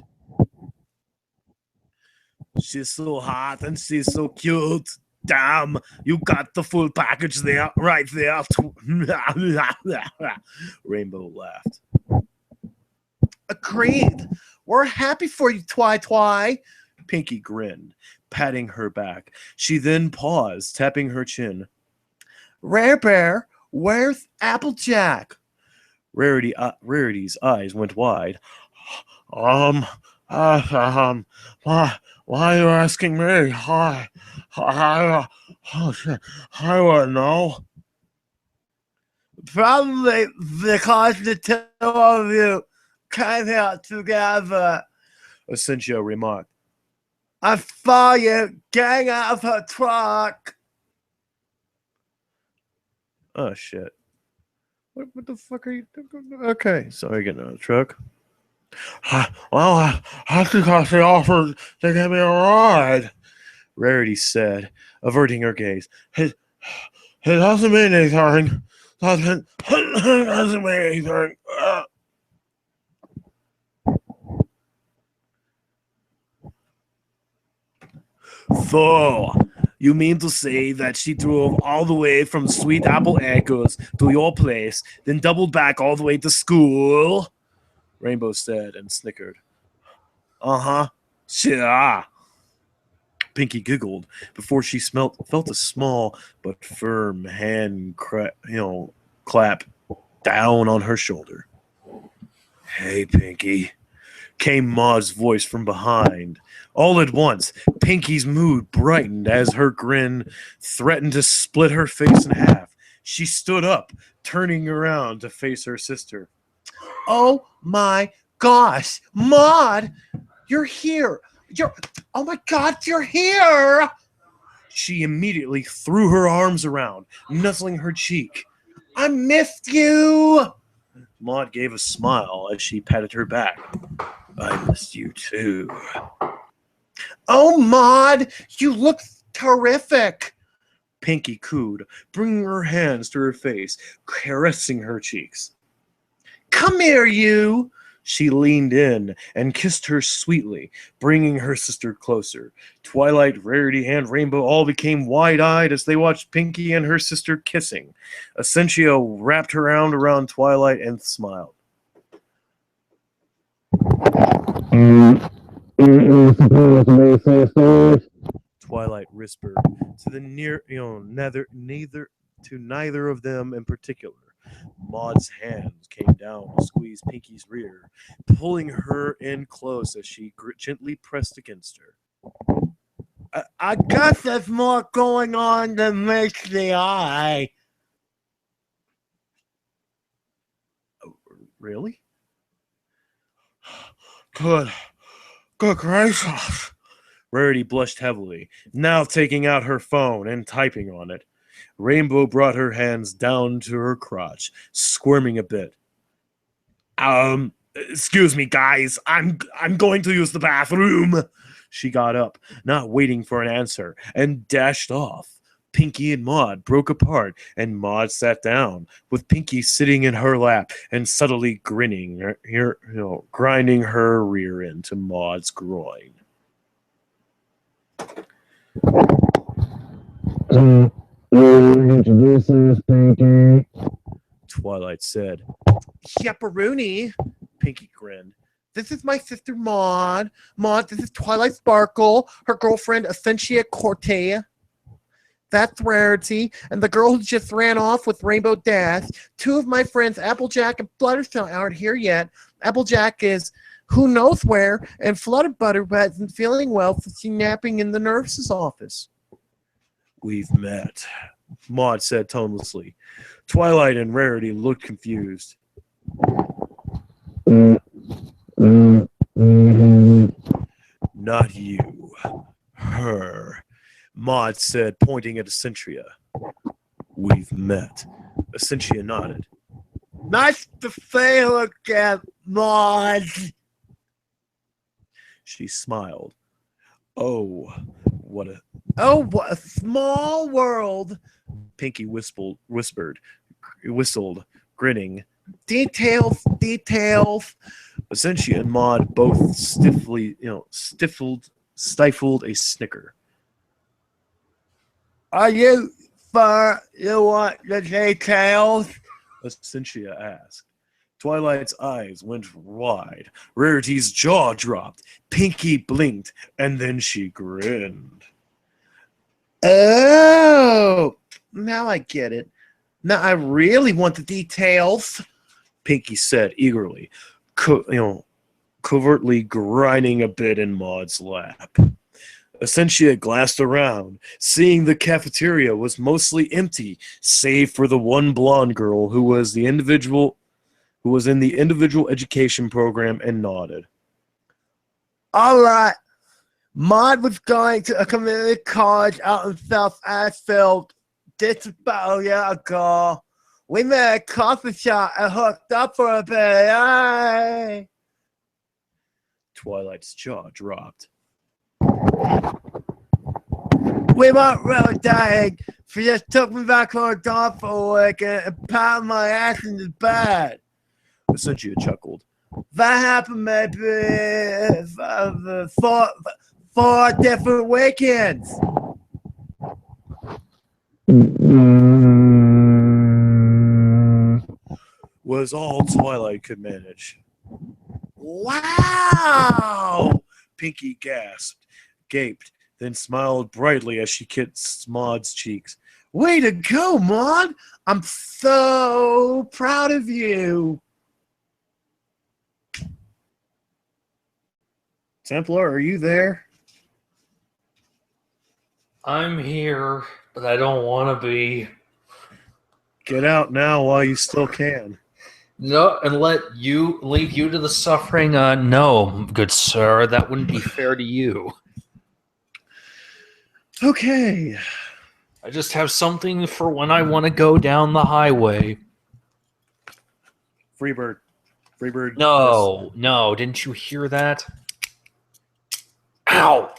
She's so hot and she's so cute. Damn, you got the full package there, right there. Rainbow laughed. Agreed. We're happy for you, Twi. Pinky grinned, patting her back. She then paused, tapping her chin. Rare Bear, where's Applejack? Rarity's eyes went wide. Why are you asking me? I wouldn't know. Probably because the two of you came out together, Asensio remarked. I saw you getting out of her truck. Oh, shit. What the fuck are you doing? Okay, sorry, getting out of the truck. Well, I think she offered to give me a ride, Rarity said, averting her gaze. It doesn't mean anything. Doesn't mean anything. So, you mean to say that she drove all the way from Sweet Apple Echoes to your place, then doubled back all the way to school? Rainbow said and snickered. Uh-huh. Sure. Pinky giggled before she felt a small but firm hand clap down on her shoulder. Hey, Pinky, came Maud's voice from behind. All at once, Pinky's mood brightened as her grin threatened to split her face in half. She stood up, turning around to face her sister. Oh my gosh, Maud, you're here. Oh my God, you're here. She immediately threw her arms around, nuzzling her cheek. I missed you. Maud gave a smile as she patted her back. I missed you too. Oh, Maud, you look terrific. Pinky cooed, bringing her hands to her face, caressing her cheeks. Come here, you. She leaned in and kissed her sweetly, bringing her sister closer. Twilight, Rarity, and Rainbow all became wide-eyed as they watched Pinky and her sister kissing. Asensio wrapped her arm around Twilight and smiled. Twilight whispered to the neither of them in particular. Maud's hands came down to squeeze Pinky's rear, pulling her in close as she gently pressed against her. I guess there's more going on than meets the eye. Really? Good gracious. Rarity blushed heavily, now taking out her phone and typing on it. Rainbow brought her hands down to her crotch, squirming a bit. Excuse me, guys. I'm going to use the bathroom. She got up, not waiting for an answer, and dashed off. Pinky and Maud broke apart, and Maud sat down, with Pinky sitting in her lap and subtly grinning, grinding her rear into Maud's groin. Introduce us, Pinky. Twilight said. Yepperoonie. Pinky grinned. This is my sister Maud. Maud, this is Twilight Sparkle, her girlfriend Ascensia Corte. That's Rarity, and the girl who just ran off with Rainbow Dash. Two of my friends, Applejack and Fluttershy, aren't here yet. Applejack is who knows where, and Flutterbutter isn't feeling well, so she's napping in the nurse's office. We've met, Maud said tonelessly. Twilight and Rarity looked confused. Not you. Her, Maud said, pointing at Essentia. We've met. Essentia nodded. Nice to see you again, Maud. She smiled. Oh, what a small world. Pinky whistled, grinning. Details. Essentia and Maud both stifled a snicker. Are you sure you want the details? Essentia asked. Twilight's eyes went wide. Rarity's jaw dropped. Pinky blinked, and then she grinned. Oh, now I get it. Now I really want the details, Pinky said eagerly, covertly grinding a bit in Maud's lap. Essentia glanced around, seeing the cafeteria was mostly empty, save for the one blonde girl who was in the individual education program, and nodded. All right. Maud was going to a community college out in South Ashfield just about a year ago. We met at a coffee shop and hooked up for a bit. Yay! Twilight's jaw dropped. We weren't really dying. She just took me back to her job for a week and pounded my ass in the bed. Essentia chuckled. That happened maybe four different weekends. Was all Twilight could manage. Wow! Pinky gasped, gaped, then smiled brightly as she kissed Maud's cheeks. Way to go, Maud! I'm so proud of you. Templar, are you there? I'm here, but I don't want to be. Get out now while you still can. No, and leave you to the suffering. No, good sir, that wouldn't be fair to you. Okay. I just have something for when I want to go down the highway. Freebird. No, didn't you hear that? Ow!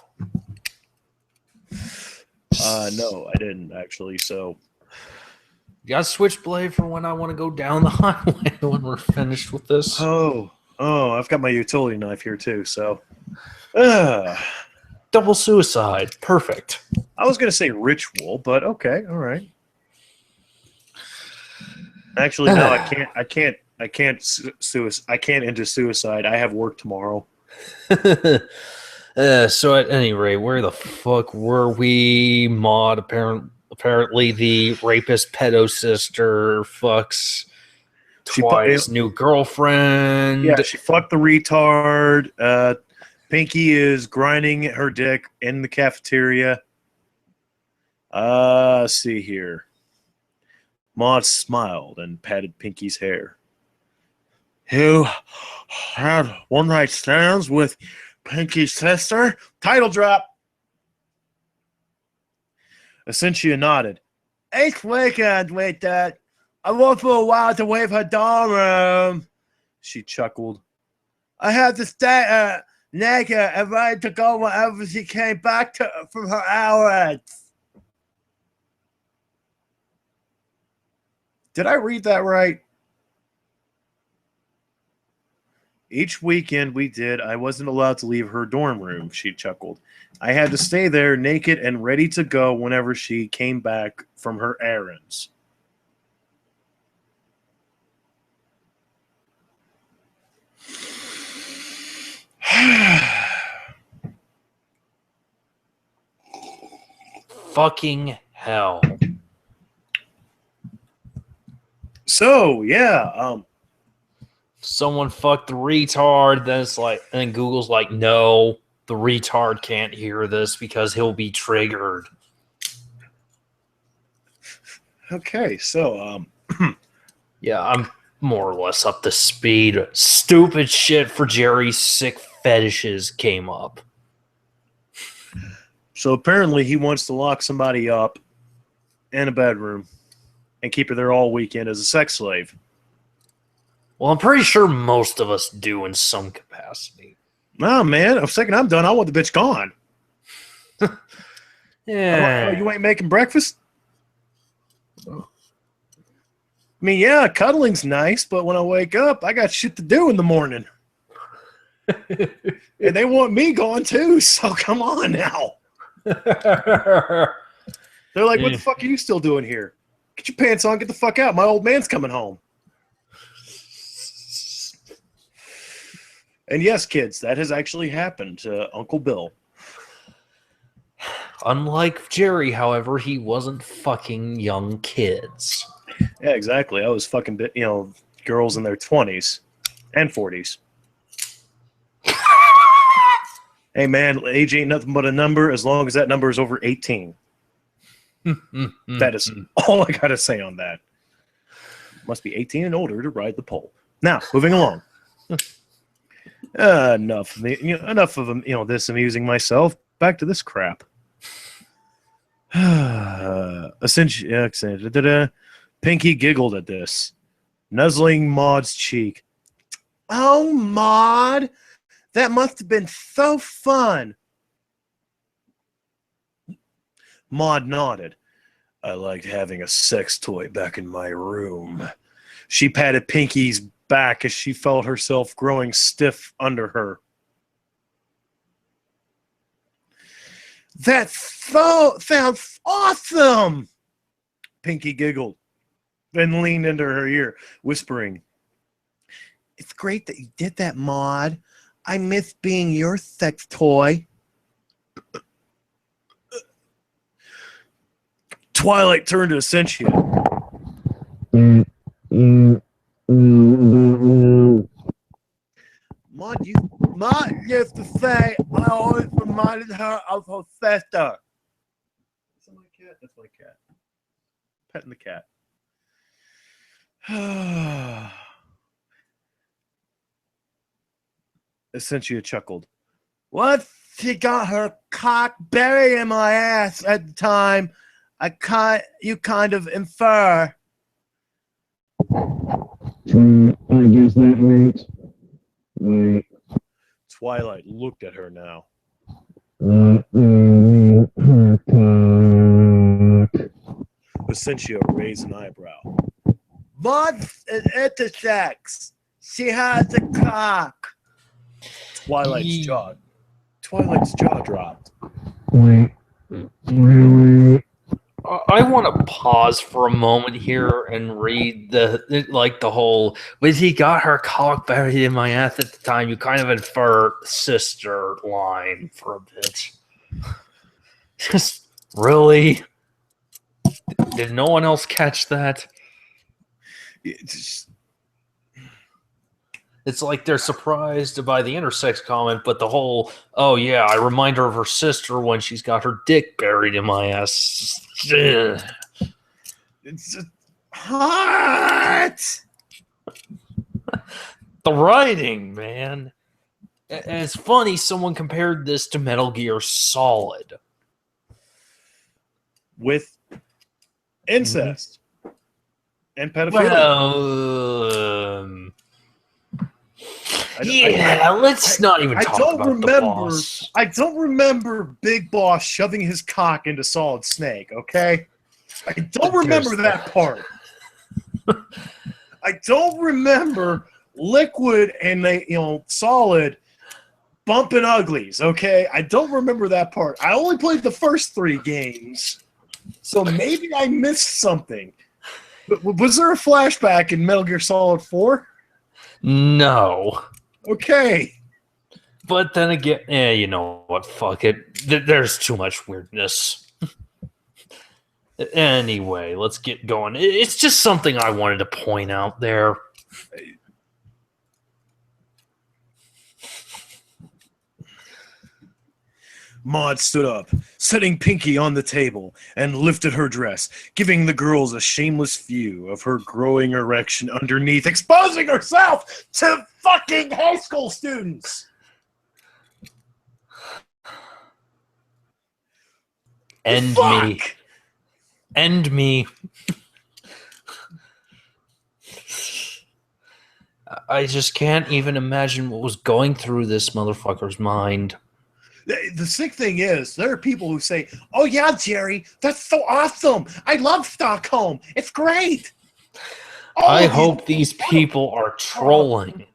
No, I didn't actually, so. You got a switchblade for when I want to go down the highway when we're finished with this. Oh, I've got my utility knife here too, so. Double suicide. Perfect. I was going to say ritual, but okay, all right. Actually, no, I can't into suicide. I have work tomorrow. So at any rate, where the fuck were we? Maud, apparently the rapist pedo sister fucks Twilight's new girlfriend. Yeah, she fucked the retard. Pinky is grinding her dick in the cafeteria. Let's see here. Maud smiled and patted Pinky's hair. You had one night stands with Pinky's sister? Title drop. Essentia nodded. Each weekend we did. I went for a while to wave her dorm room. She chuckled. I had to stay naked and ready to go whenever she came back from her hours. Did I read that right? Each weekend we did, I wasn't allowed to leave her dorm room, she chuckled. I had to stay there naked and ready to go whenever she came back from her errands. Fucking hell. So, yeah, someone fucked the retard, then it's like, and Google's like, no, the retard can't hear this because he'll be triggered. Okay, so, yeah, I'm more or less up to speed. Stupid shit for Jerry's sick fetishes came up. So apparently he wants to lock somebody up in a bedroom and keep her there all weekend as a sex slave. Well, I'm pretty sure most of us do in some capacity. Nah, man, I'm second I'm done. I want the bitch gone. Yeah. Oh, you ain't making breakfast? I mean, yeah, cuddling's nice, but when I wake up, I got shit to do in the morning. And they want me gone too, so come on now. They're like, what the fuck are you still doing here? Get your pants on, get the fuck out. My old man's coming home. And yes, kids, that has actually happened to Uncle Bill. Unlike Jerry, however, he wasn't fucking young kids. Yeah, exactly. I was fucking, girls in their 20s and 40s. Hey, man, age ain't nothing but a number as long as that number is over 18. That is all I got to say on that. Must be 18 and older to ride the pole. Now, moving along. Enough of this amusing myself. Back to this crap. Essentially, Pinky giggled at this, nuzzling Maud's cheek. Oh, Maud, that must have been so fun. Maud nodded. I liked having a sex toy back in my room. She patted Pinky's back as she felt herself growing stiff under her. That sounds awesome! Pinky giggled, then leaned into her ear, whispering, It's great that you did that, Maud. I miss being your sex toy. Twilight turned to Essentia. Maud used to say I always reminded her of her sister. Is that my cat? That's my cat. Petting the cat. Essentia chuckled. What? She got her cock buried in my ass at the time. You kind of infer. I guess that makes. Wait. Twilight looked at her now. Her cock. Essentia raised an eyebrow. What's an intersex? She has a cock. Twiligh's jaw dropped. Wait. Really? I want to pause for a moment here and read the whole. When he got her cock buried in my ass at the time, you kind of infer sister line for a bit. Just really? Did no one else catch that? It's like they're surprised by the intersex comment, but the whole, oh yeah, I remind her of her sister when she's got her dick buried in my ass. Ugh. It's just hot. The writing, man. And it's funny someone compared this to Metal Gear Solid. With incest and pedophilia. Well, let's not even talk about the boss. I don't remember Big Boss shoving his cock into Solid Snake, okay? I don't remember that part. I don't remember Liquid and Solid bumping uglies, okay? I don't remember that part. I only played the first 3 games, so maybe I missed something. But was there a flashback in Metal Gear Solid 4? No. Okay. But then again, you know what? Fuck it. There's too much weirdness. Anyway, let's get going. It's just something I wanted to point out there. Maud stood up, setting Pinky on the table, and lifted her dress, giving the girls a shameless view of her growing erection underneath, exposing herself to fucking high school students. End me. End me. I just can't even imagine what was going through this motherfucker's mind. The sick thing is, there are people who say, oh yeah, Jerry, that's so awesome. I love Stockholm. It's great. I hope these people are trolling,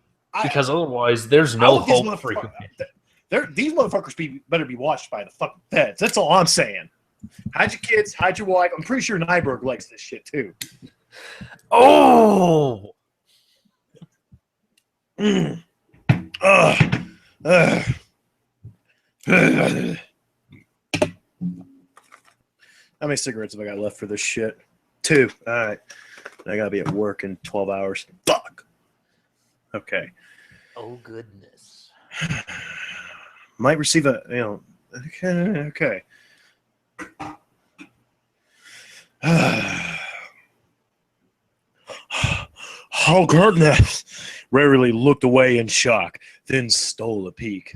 because otherwise there's no hope for you. These motherfuckers better be watched by the fucking feds. That's all I'm saying. Hide your kids, hide your wife. I'm pretty sure Nyberg likes this shit too. Oh! How many cigarettes have I got left for this shit? 2. All right. I gotta be at work in 12 hours. Fuck. Okay. Oh goodness. Might receive a, okay. Oh goodness. Rarely looked away in shock, then stole a peek.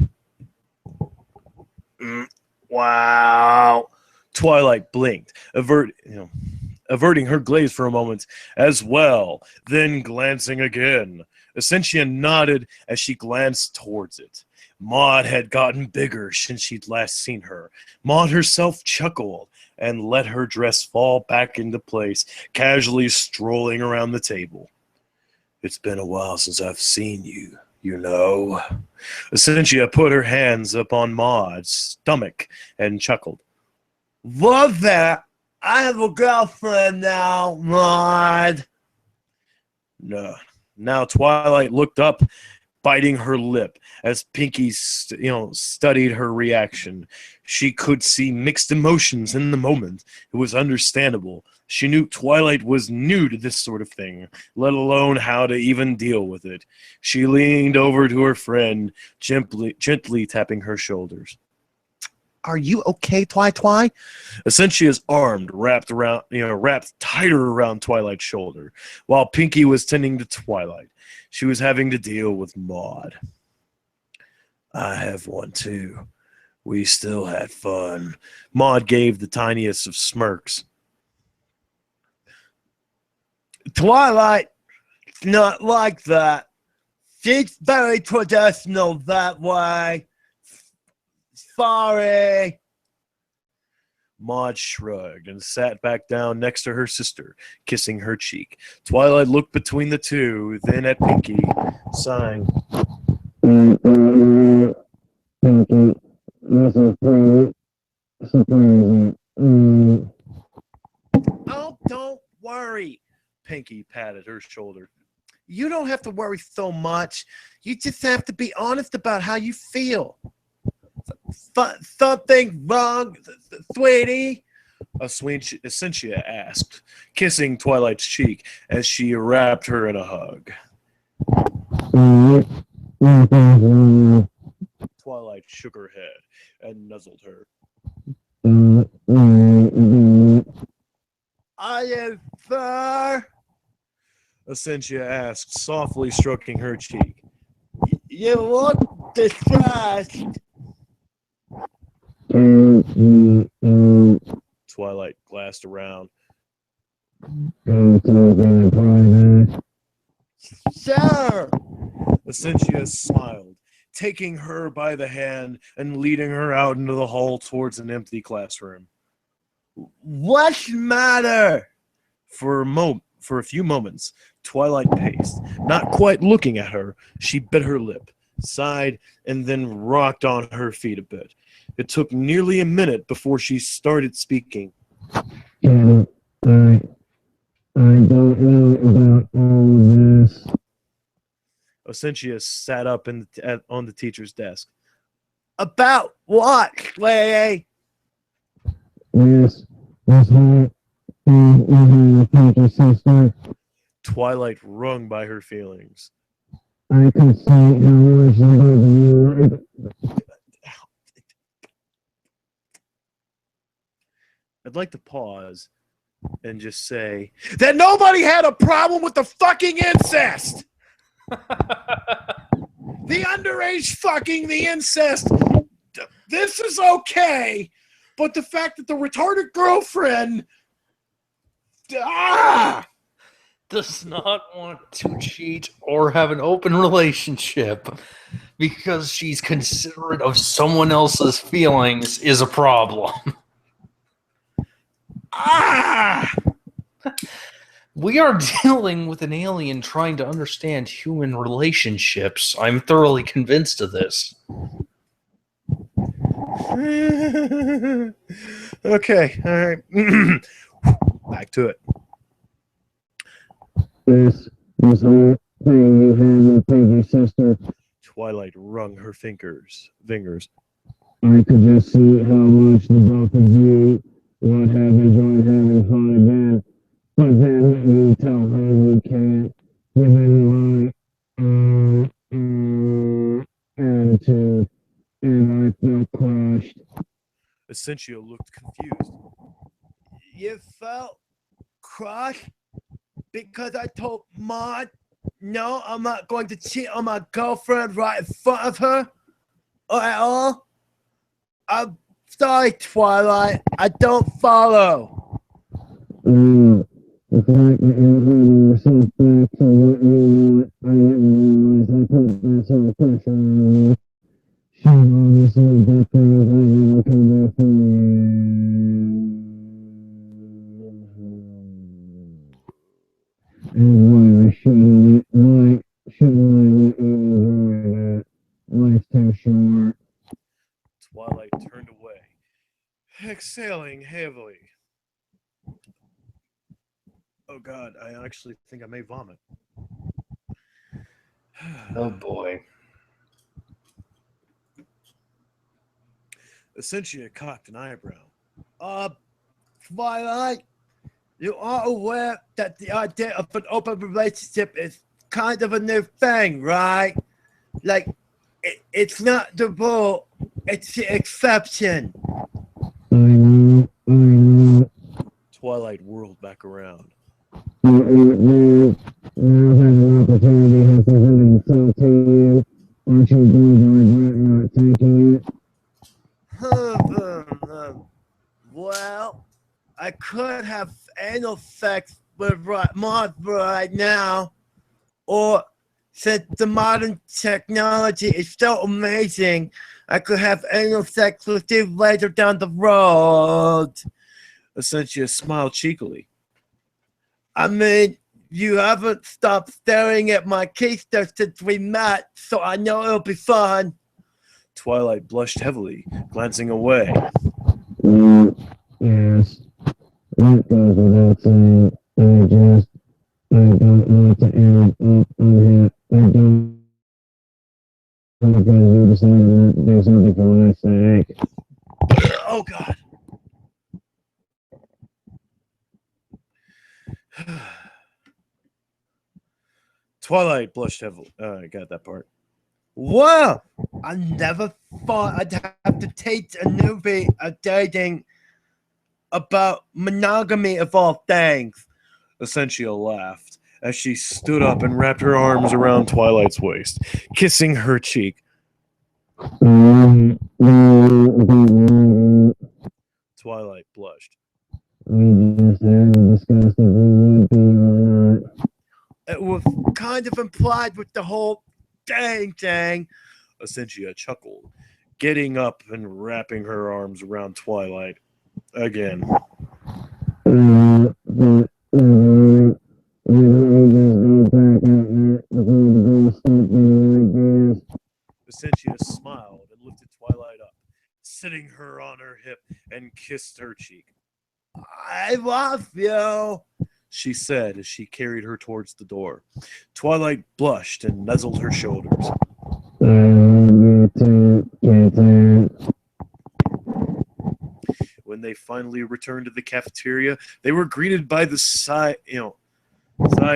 Wow. Twilight blinked, averting her gaze for a moment as well, then glancing again. Essentia nodded as she glanced towards it. Maud had gotten bigger since she'd last seen her. Maud herself chuckled and let her dress fall back into place, casually strolling around the table. It's been a while since I've seen you, you know. Essentia put her hands upon Maud's stomach and chuckled. Love that. I have a girlfriend now, Maud. No. Now Twilight looked up, biting her lip as Pinky, studied her reaction. She could see mixed emotions in the moment. It was understandable. She knew Twilight was new to this sort of thing, let alone how to even deal with it. She leaned over to her friend, gently tapping her shoulders. Are you okay, Twi? Essentia's arm wrapped tighter around Twilight's shoulder, while Pinky was tending to Twilight. She was having to deal with Maud. I have one too. We still had fun. Maud gave the tiniest of smirks. Twilight, not like that. She's very traditional that way. Sorry. Maud shrugged and sat back down next to her sister, kissing her cheek. Twilight looked between the two, then at Pinky, sighing. Pinky, this is pretty surprising. Oh, don't worry. Pinky patted her shoulder. You don't have to worry so much. You just have to be honest about how you feel. Something wrong, sweetie? Essentia asked, kissing Twilight's cheek as she wrapped her in a hug. Twilight shook her head and nuzzled her. Are you sure? Essentia asked, softly stroking her cheek. You look distressed. Twilight glanced around. Sure. Essentia smiled, taking her by the hand and leading her out into the hall towards an empty classroom. What's the matter? For a few moments, Twilight paced, not quite looking at her. She bit her lip, sighed, and then rocked on her feet a bit. It took nearly a minute before she started speaking. I don't know about all of this. Essentia sat up on the teacher's desk. About what, Clay? This whole thing with your Pinky sister. Twilight wrung by her feelings. I could see how much I love you. I'd like to pause and just say that nobody had a problem with the fucking incest. The underage fucking, the incest. This is okay, but the fact that the retarded girlfriend does not want to cheat or have an open relationship because she's considerate of someone else's feelings is a problem. We are dealing with an alien trying to understand human relationships. I'm thoroughly convinced of this. Okay, all right. Back to it. This whole thing you had with Pinky sister. Twilight wrung her fingers. I could just see how much the both of you would have enjoyed having fun again. But then you tell her you can't, given my attitude, and I felt crushed. Essentia looked confused. You felt crushed because I told Maud, no, I'm not going to cheat on my girlfriend right in front of her or at all? I'm sorry, Twilight. I don't follow. The fact that you're holding yourself back to what you want, I didn't realize I put that sort of pressure on you. She obviously got things I never come back from you. And why shouldn't I let you enjoy that? Life's too short. Twilight turned away, exhaling heavily. Oh God, I actually think I may vomit. Oh boy. Essentia cocked an eyebrow. Twilight, you are aware that the idea of an open relationship is kind of a new thing, right? Like, it's not the rule, it's the exception. I know. Twilight whirled back around. Now has an opportunity has presented itself to you. Aren't you going to regret not taking it? Well, I could have anal sex with Maud right now, or since the modern technology is so amazing, I could have anal sex with you later down the road. Essentia smiled cheekily. I mean, you haven't stopped staring at my keister since we met, so I know it'll be fun. Twilight blushed heavily, glancing away. Yes, that goes without saying. I don't want to end up on it. I don't because you decided to do something for my sake. Oh, God. Twilight blushed heavily. I got that part. Wow! I never thought I'd have to take a movie of dating about monogamy of all things. Essentia laughed as she stood up and wrapped her arms around Twilight's waist, kissing her cheek. Twilight blushed. We just had discussed if we would be or not. It was kind of implied with the whole dang thing. Essentia chuckled, getting up and wrapping her arms around Twilight again. Essentia smiled and lifted Twilight up, sitting her on her hip and kissed her cheek. I love you, she said as she carried her towards the door. Twilight blushed and nuzzled her shoulders. When they finally returned to the cafeteria, they were greeted by the side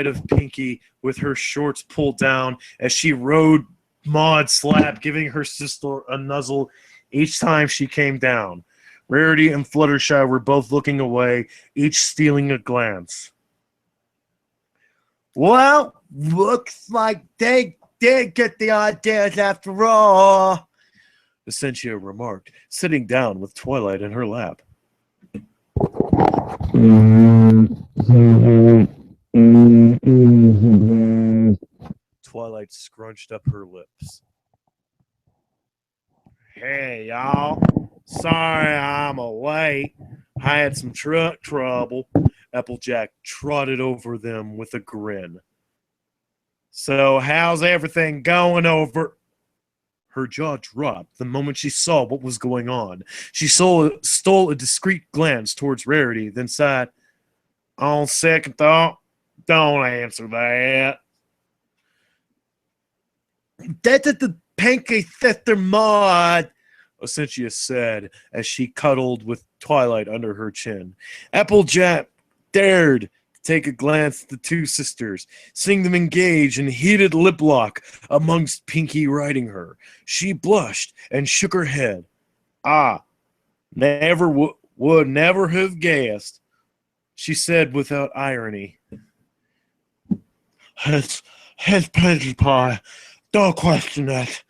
of Pinky with her shorts pulled down as she rode Maud's lap, giving her sister a nuzzle each time she came down. Rarity and Fluttershy were both looking away, each stealing a glance. Well, looks like they did get the ideas after all, Essentia remarked, sitting down with Twilight in her lap. Twilight scrunched up her lips. Hey, y'all. Sorry I'm late. I had some truck trouble. Applejack trotted over them with a grin. So how's everything going over? Her jaw dropped the moment she saw what was going on. She stole a discreet glance towards Rarity, then sighed, on second thought, don't answer that. That's at the Panky Thither Maud, Essentia said as she cuddled with Twilight under her chin. Applejack dared to take a glance at the two sisters, seeing them engage in heated lip lock amongst Pinky riding her. She blushed and shook her head. Never would never have guessed, she said without irony. It's Pinkie Pie. Don't question it.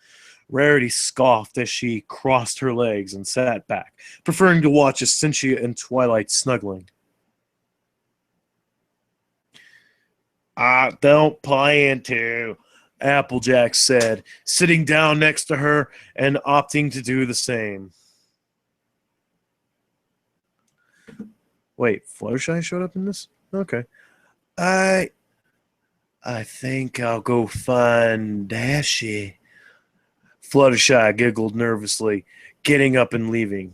Rarity scoffed as she crossed her legs and sat back, preferring to watch Essentia and Twilight snuggling. I don't plan to, Applejack said, sitting down next to her and opting to do the same. Wait, Fluttershy showed up in this? Okay. I think I'll go find Dashy. Fluttershy giggled nervously, getting up and leaving.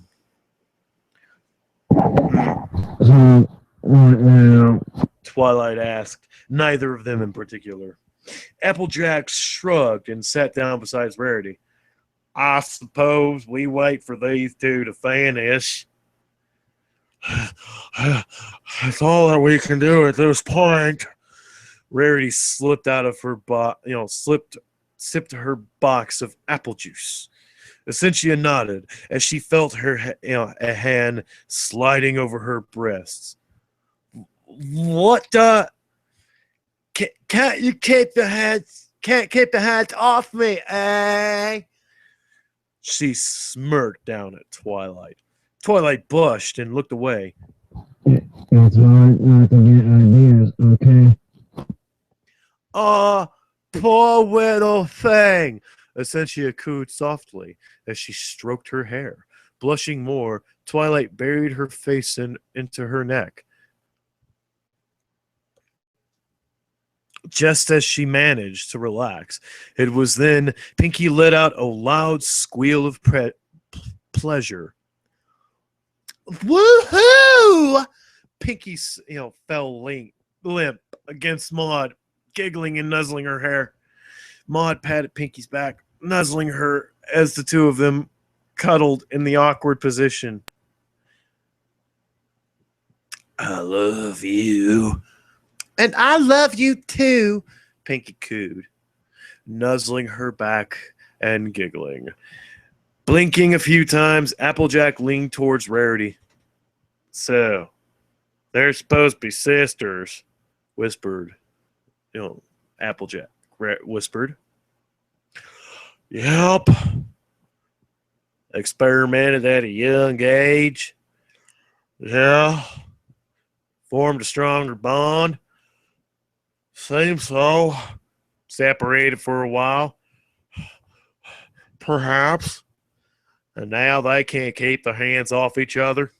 So, what now? Twilight asked, neither of them in particular. Applejack shrugged and sat down beside Rarity. I suppose we wait for these two to finish. That's all that we can do at this point. Rarity slipped out of her sipped her box of apple juice. Essentia nodded as she felt her a hand sliding over her breasts. What the? Can't you keep the hands? Can't keep the hands off me, eh? She smirked down at Twilight. Twilight blushed and looked away. It's hard not to get ideas, okay? Poor little thing, Essentia cooed softly as she stroked her hair. Blushing more, Twilight buried her face into her neck. Just as she managed to relax, it was then Pinky let out a loud squeal of pleasure. Woohoo! Pinky, fell limp against Maud, giggling and nuzzling her hair. Maud patted Pinky's back, nuzzling her as the two of them cuddled in the awkward position. I love you. And I love you too, Pinky cooed, nuzzling her back and giggling. Blinking a few times, Applejack leaned towards Rarity. So, they're supposed to be sisters, whispered. Applejack whispered. Yep. Experimented at a young age. Yeah. Formed a stronger bond. Seems so. Separated for a while. Perhaps. And now they can't keep their hands off each other.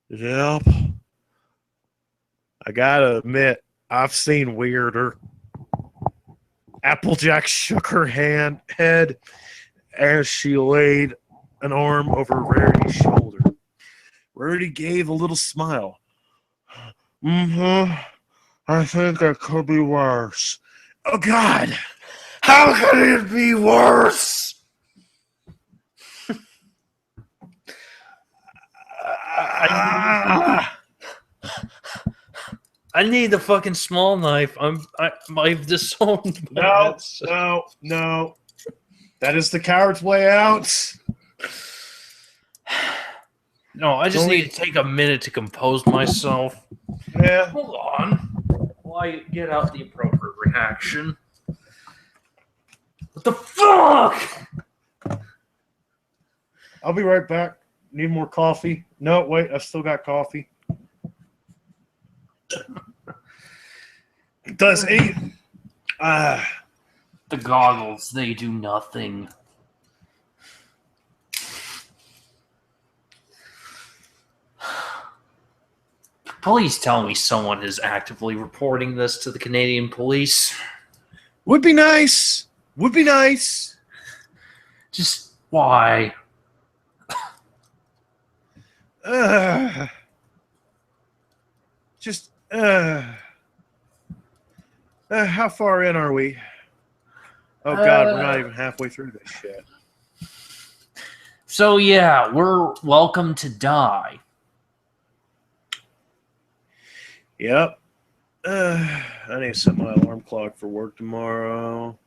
Yep. I gotta admit, I've seen weirder. Applejack shook her head as she laid an arm over Rarity's shoulder. Rarity gave a little smile. I think it could be worse. Oh, God! How could it be worse? I need the fucking small knife. I've disowned. No. That is the coward's way out. No, I just need to take a minute to compose myself. Yeah. Hold on. While I get out the appropriate reaction. What the fuck? I'll be right back. Need more coffee? No, wait, I've still got coffee. Does he? The goggles, they do nothing. Please tell me someone is actively reporting this to the Canadian police. Would be nice. Just why? How far in are we? Oh God, we're not even halfway through this shit. So yeah, we're welcome to die. Yep. I need to set my alarm clock for work tomorrow.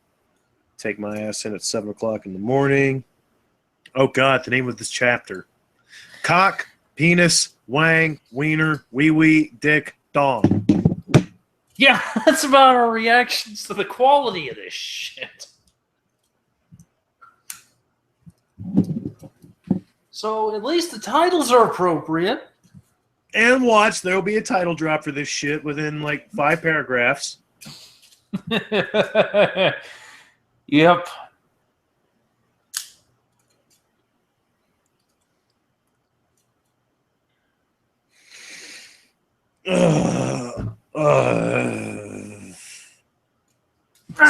Take my ass in at 7 o'clock in the morning. Oh God, the name of this chapter: cock, penis, wang, wiener, wee wee, dick, dong. Yeah, that's about our reactions to the quality of this shit. So at least the titles are appropriate. And watch, there'll be a title drop for this shit within like 5 paragraphs. Yep.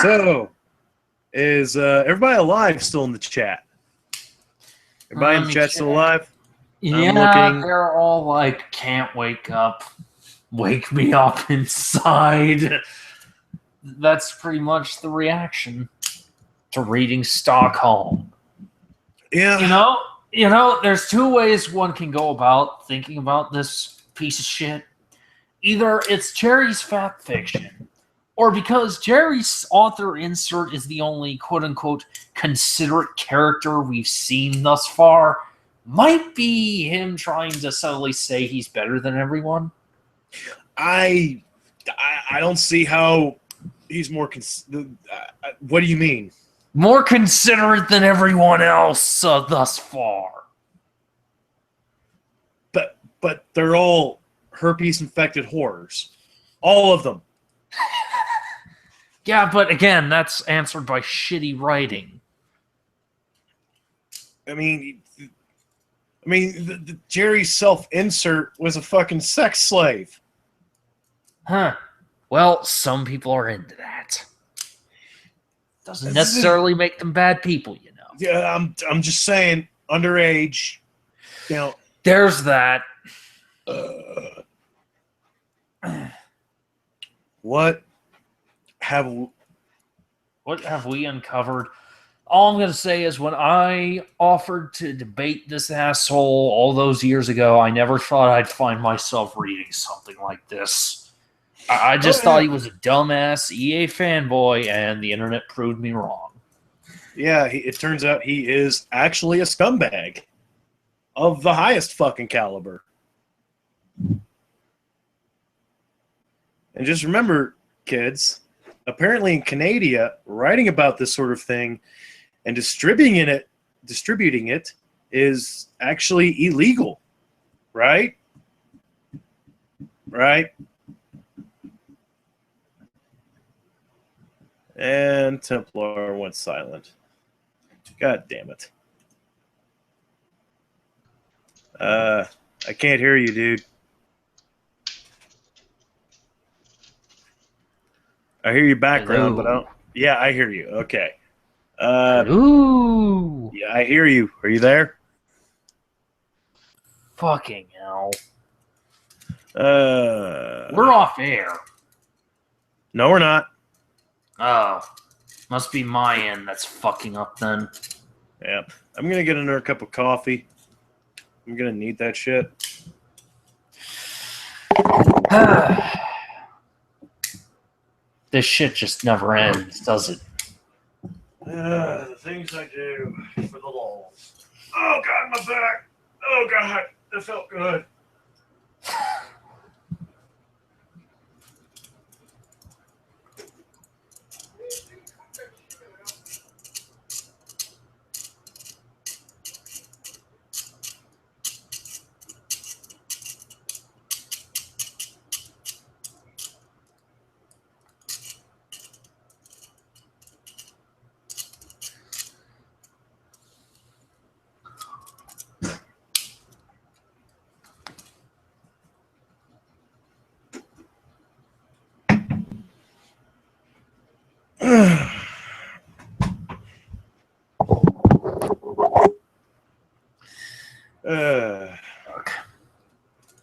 So, is everybody alive still in the chat? Everybody in the chat still alive? Yeah, looking. they're all like, can't wake up. Wake me up inside. That's pretty much the reaction to reading Stockholm. Yeah. You know, there's two ways one can go about thinking about this piece of shit. Either it's Jerry's fact fiction, or because Jerry's author insert is the only quote-unquote considerate character we've seen thus far, might be him trying to subtly say he's better than everyone. I don't see how he's more. What do you mean? More considerate than everyone else thus far. But they're all herpes-infected whores. All of them. Yeah, but again, that's answered by shitty writing. I mean, the Jerry's self-insert was a fucking sex slave. Huh. Well, some people are into that. Doesn't necessarily make them bad people, you know. Yeah, I'm just saying, underage. You know. There's that. What have we uncovered? All I'm going to say is when I offered to debate this asshole all those years ago, I never thought I'd find myself reading something like this. I just thought he was a dumbass EA fanboy, and the internet proved me wrong. Yeah, it turns out he is actually a scumbag of the highest fucking caliber. And just remember, kids, apparently in Canada, writing about this sort of thing and distributing it is actually illegal. Right? Right? And Templar went silent. God damn it. I can't hear you, dude. I hear your background, Hello. but I don't. Yeah, I hear you. Okay. Ooh. Yeah, I hear you. Are you there? Fucking hell. We're off air. No, we're not. Oh. Must be my end that's fucking up then. Yeah. I'm gonna get another cup of coffee. I'm gonna need that shit. This shit just never ends, does it? The things I do for the lulz. Oh God, my back. Oh God, that felt good.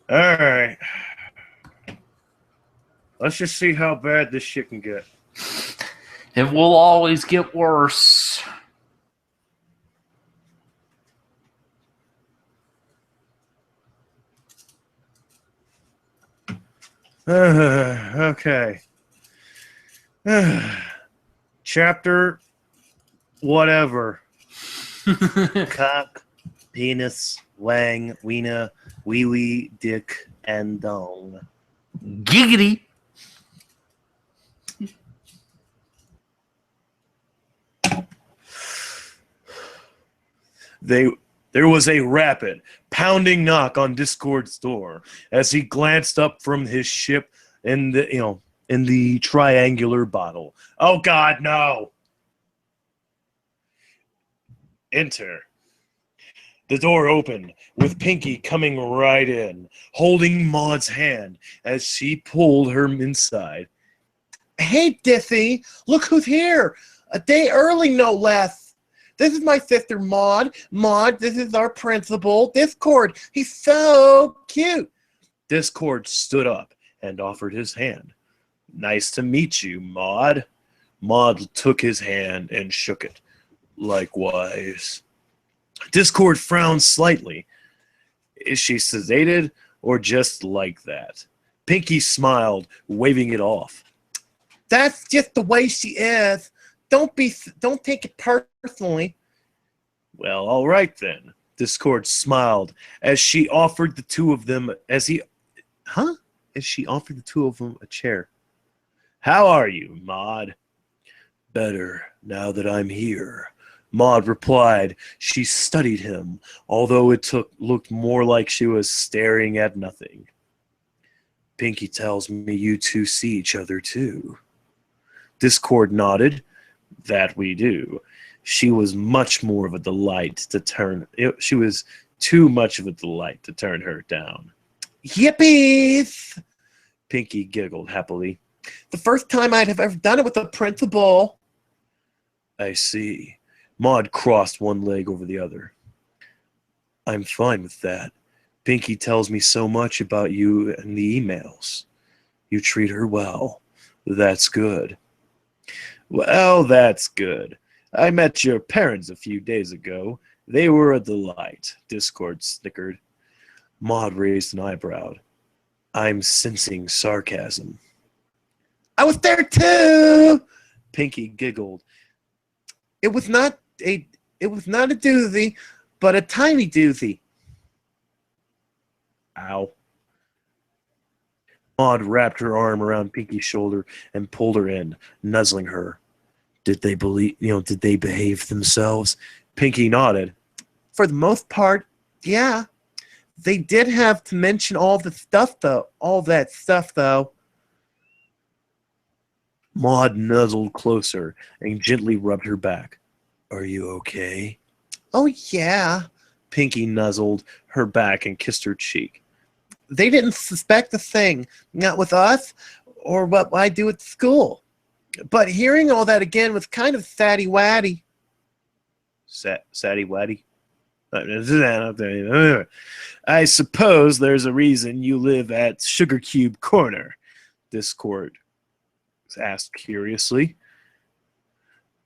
All right. Let's just see how bad this shit can get. It will always get worse. Okay. Chapter whatever. Cock, penis, wang, wiener, wee wee, dick, and dong. Giggity. There was a rapid, pounding knock on Discord's door as he glanced up from his ship in the triangular bottle. Oh God, no! Enter. The door opened, with Pinky coming right in, holding Maud's hand as she pulled her inside. Hey, Diffie, look who's here! A day early, no less! This is my sister, Maud. Maud, this is our principal, Discord. He's so cute. Discord stood up and offered his hand. Nice to meet you, Maud. Maud took his hand and shook it. Likewise. Discord frowned slightly. Is she sedated or just like that? Pinky smiled, waving it off. That's just the way she is. Don't take it personally. Well, all right then. Discord smiled as she offered the two of them as she offered the two of them a chair. How are you, Maud? Better now that I'm here. Maud replied. She studied him, although it looked more like she was staring at nothing. Pinky tells me you two see each other too. Discord nodded. That we do. She was much more of a delight to turn. She was too much of a delight to turn her down. Yippies! Pinky giggled happily. The first time I'd have ever done it with a principal. I see. Maud crossed one leg over the other. I'm fine with that. Pinky tells me so much about you in the emails. You treat her well. That's good. Well, that's good. I met your parents a few days ago. They were a delight, Discord snickered. Maud raised an eyebrow. I'm sensing sarcasm. I was there too! Pinky giggled. It was not a doozy, but a tiny doozy. Ow. Maud wrapped her arm around Pinky's shoulder and pulled her in, nuzzling her. Did they behave themselves? Pinky nodded. For the most part, yeah. They did have to mention all that stuff though. Maud nuzzled closer and gently rubbed her back. Are you okay? Oh, yeah. Pinky nuzzled her back and kissed her cheek. They didn't suspect a thing, not with us or what I do at school. But hearing all that again was kind of saddy-waddy. Saddy-waddy? I suppose there's a reason you live at Sugar Cube Corner, Discord asked curiously.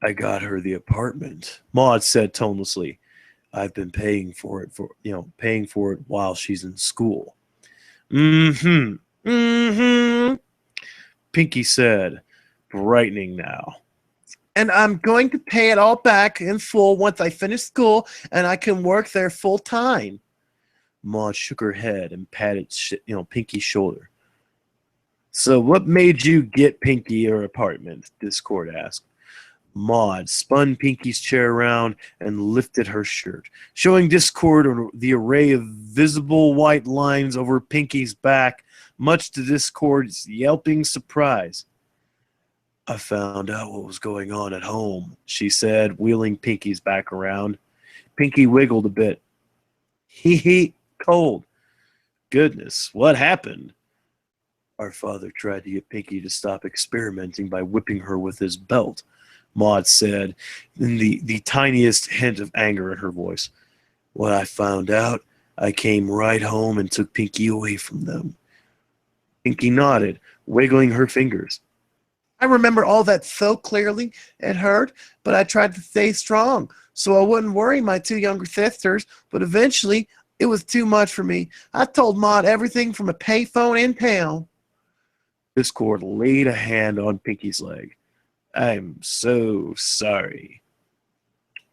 I got her the apartment, Maud said tonelessly. I've been paying for it while she's in school. Pinky said, brightening now. And I'm going to pay it all back in full once I finish school and I can work there full time. Maud shook her head and patted Pinky's shoulder. So what made you get Pinky her apartment? Discord asked. Maud spun Pinky's chair around and lifted her shirt, showing Discord the array of visible white lines over Pinky's back, much to Discord's yelping surprise. I found out what was going on at home, she said, wheeling Pinky's back around. Pinky wiggled a bit. Hee, cold. Goodness, what happened? Our father tried to get Pinky to stop experimenting by whipping her with his belt, Maud said, in the tiniest hint of anger in her voice. When I found out, I came right home and took Pinky away from them. Pinky nodded, wiggling her fingers. I remember all that so clearly. It hurt, but I tried to stay strong so I wouldn't worry my two younger sisters, but eventually it was too much for me. I told Maud everything from a payphone in town. Discord laid a hand on Pinky's leg. I'm so sorry.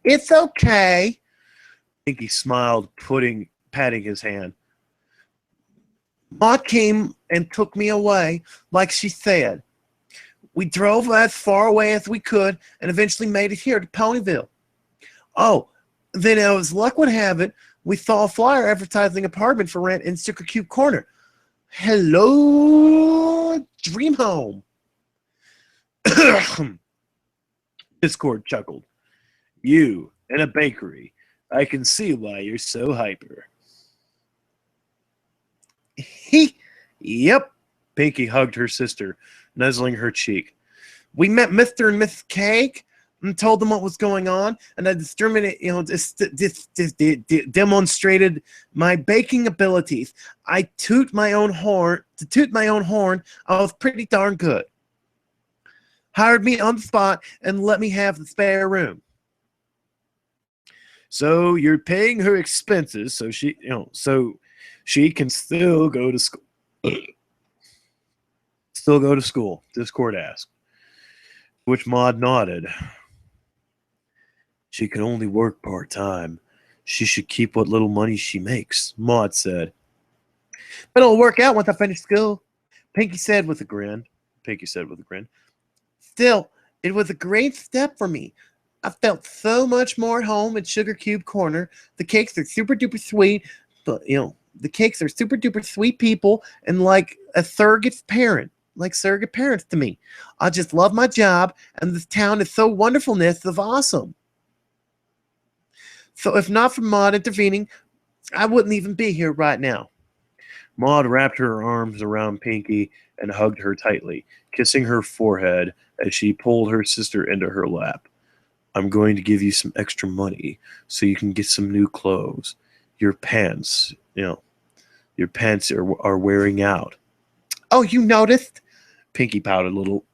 It's okay. Pinky smiled, patting his hand. Maud came and took me away, like she said. We drove as far away as we could and eventually made it here to Ponyville. Oh, then as luck would have it, we saw a flyer advertising apartment for rent in Sugar Cube Corner. Hello, Dream Home. Discord chuckled. You in a bakery. I can see why you're so hyper. Yep. Pinky hugged her sister, nuzzling her cheek. We met Mr. and Miss Cake and told them what was going on, and I demonstrated my baking abilities. I toot my own horn. To toot my own horn, I was pretty darn good. Hired me on the spot and let me have the spare room. So you're paying her expenses so she can still go to school. Still go to school, Discord asked, which Maud nodded. She can only work part-time. She should keep what little money she makes, Maud said. But it'll work out once I finish school, Pinky said with a grin. Still, it was a great step for me. I felt so much more at home at Sugar Cube Corner. The cakes are super duper sweet, but the cakes are super duper sweet people and like a surrogate parent. Like surrogate parents to me. I just love my job, and this town is so wonderfulness of awesome. So if not for Maud intervening, I wouldn't even be here right now. Maud wrapped her arms around Pinky and hugged her tightly, kissing her forehead as she pulled her sister into her lap. I'm going to give you some extra money so you can get some new clothes. Your pants, your pants are wearing out. Oh, you noticed? Pinky pouted a little.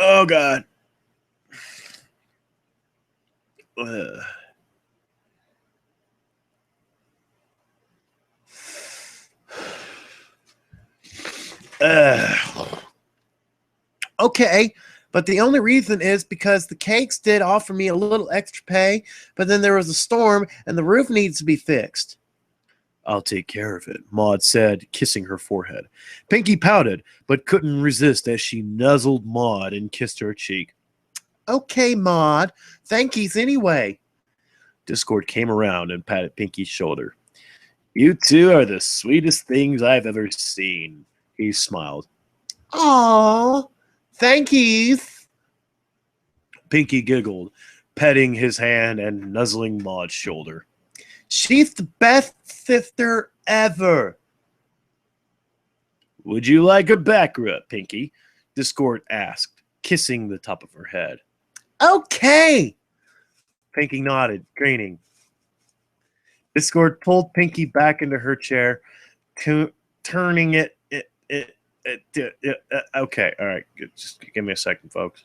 Oh, God. Okay, but the only reason is because the cakes did offer me a little extra pay, but then there was a storm and the roof needs to be fixed. I'll take care of it, Maud said, kissing her forehead. Pinky pouted, but couldn't resist as she nuzzled Maud and kissed her cheek. Okay, Maud. Thankies anyway. Discord came around and patted Pinky's shoulder. You two are the sweetest things I've ever seen, he smiled. Aww, thankies. Pinky giggled, petting his hand and nuzzling Maud's shoulder. She's the best sister ever. Would you like a back rub, Pinky? Discord asked, kissing the top of her head. Okay. Pinky nodded, grinning. Discord pulled Pinky back into her chair, turning it. Okay, all right. Just give me a second, folks.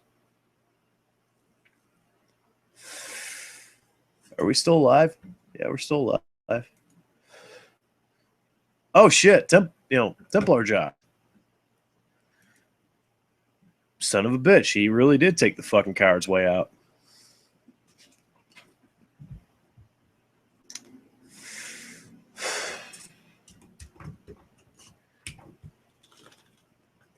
Are we still live? Yeah, we're still live. Oh shit! Templar job. Son of a bitch! He really did take the fucking coward's way out.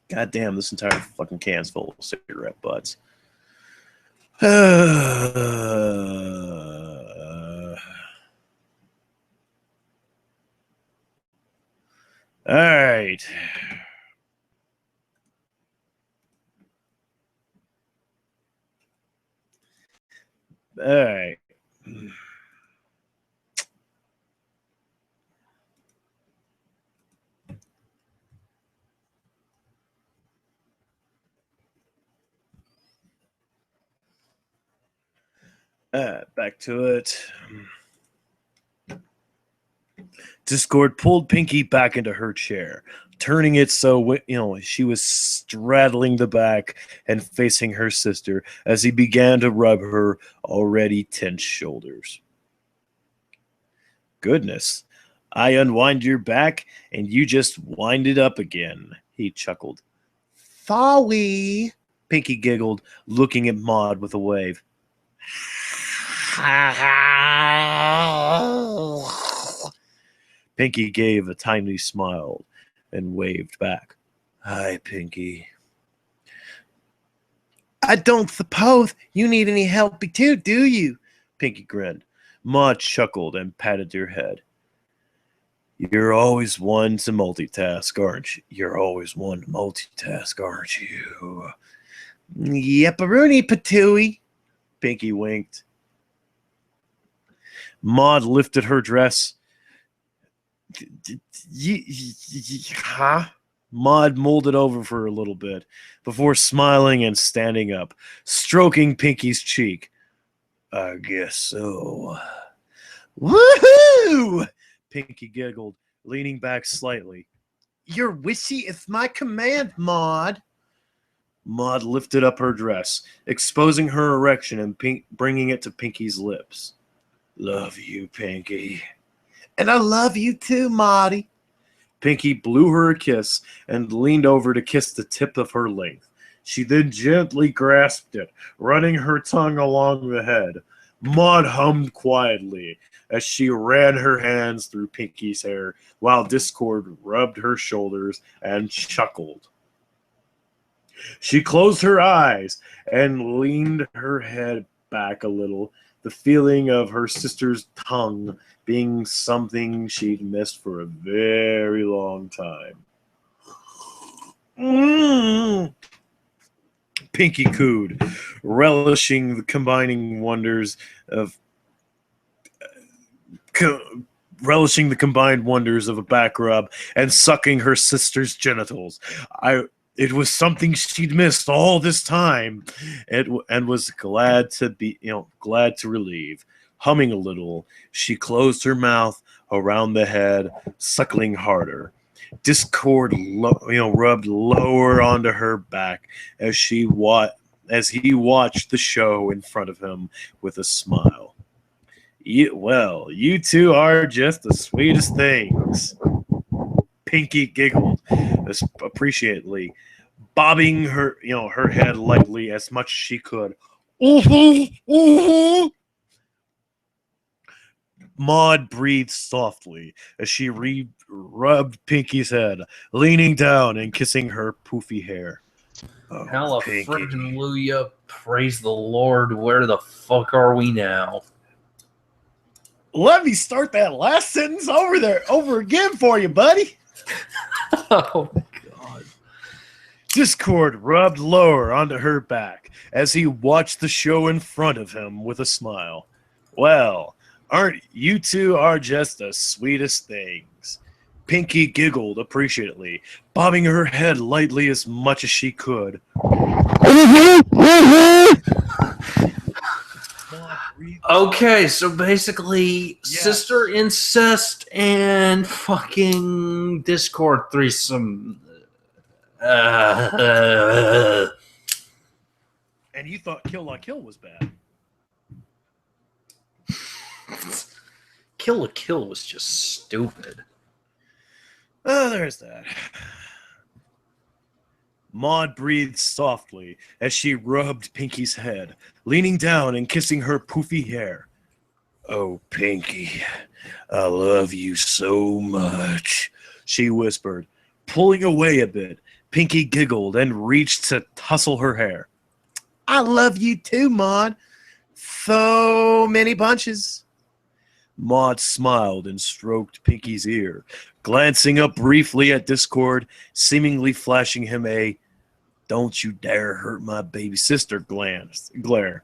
God damn! This entire fucking can's full of cigarette butts. All right. All right. Back to it. Discord pulled Pinky back into her chair, turning it so she was straddling the back and facing her sister as he began to rub her already tense shoulders. Goodness, I unwind your back and you just wind it up again, he chuckled. Sorry, Pinky giggled, looking at Maud with a wave. Pinky gave a tiny smile and waved back. Hi, Pinky. I don't suppose you need any help too, do you? Pinky grinned. Maud chuckled and patted her head. You're always one to multitask, aren't you? You're always one to multitask, aren't you? Yepperoonie patooey. Pinky winked. Maud lifted her dress. Huh? Maud mulled it over for a little bit before smiling and standing up, stroking Pinky's cheek. I guess so. Woohoo! Pinky giggled, leaning back slightly. Your wishy is my command, Maud. Maud lifted up her dress, exposing her erection and bringing it to Pinky's lips. Love you, Pinky. And I love you too, Maudie. Pinky blew her a kiss and leaned over to kiss the tip of her length. She then gently grasped it, running her tongue along the head. Maud hummed quietly as she ran her hands through Pinky's hair while Discord rubbed her shoulders and chuckled. She closed her eyes and leaned her head back a little, the feeling of her sister's tongue being something she'd missed for a very long time. Pinky cooed, relishing the combined wonders of a back rub and sucking her sister's genitals. It was something she'd missed all this time, and was glad to relieve. Humming a little, she closed her mouth around the head, suckling harder. Discord, rubbed lower onto her back as he watched the show in front of him with a smile. You two are just the sweetest things. Pinky giggled appreciatively, bobbing her head lightly as much as she could. Maud breathed softly as she rubbed Pinky's head, leaning down and kissing her poofy hair. Hallelujah, praise the Lord. Where the fuck are we now? Let me start that last sentence over again for you, buddy. Oh my god. Discord rubbed lower onto her back as he watched the show in front of him with a smile. Well, aren't you two are just the sweetest things? Pinky giggled appreciatively, bobbing her head lightly as much as she could. Okay, so basically, Yes. sister incest and fucking Discord threesome. And you thought Kill La Kill was bad. Kill la Kill was just stupid. Oh, there's that. Maud breathed softly as she rubbed Pinky's head, leaning down and kissing her poofy hair. Oh, Pinky, I love you so much, she whispered. Pulling away a bit, Pinky giggled and reached to tussle her hair. I love you too, Maud. So many bunches. Maud smiled and stroked Pinky's ear, glancing up briefly at Discord, seemingly flashing him a "Don't you dare hurt my baby sister" glare.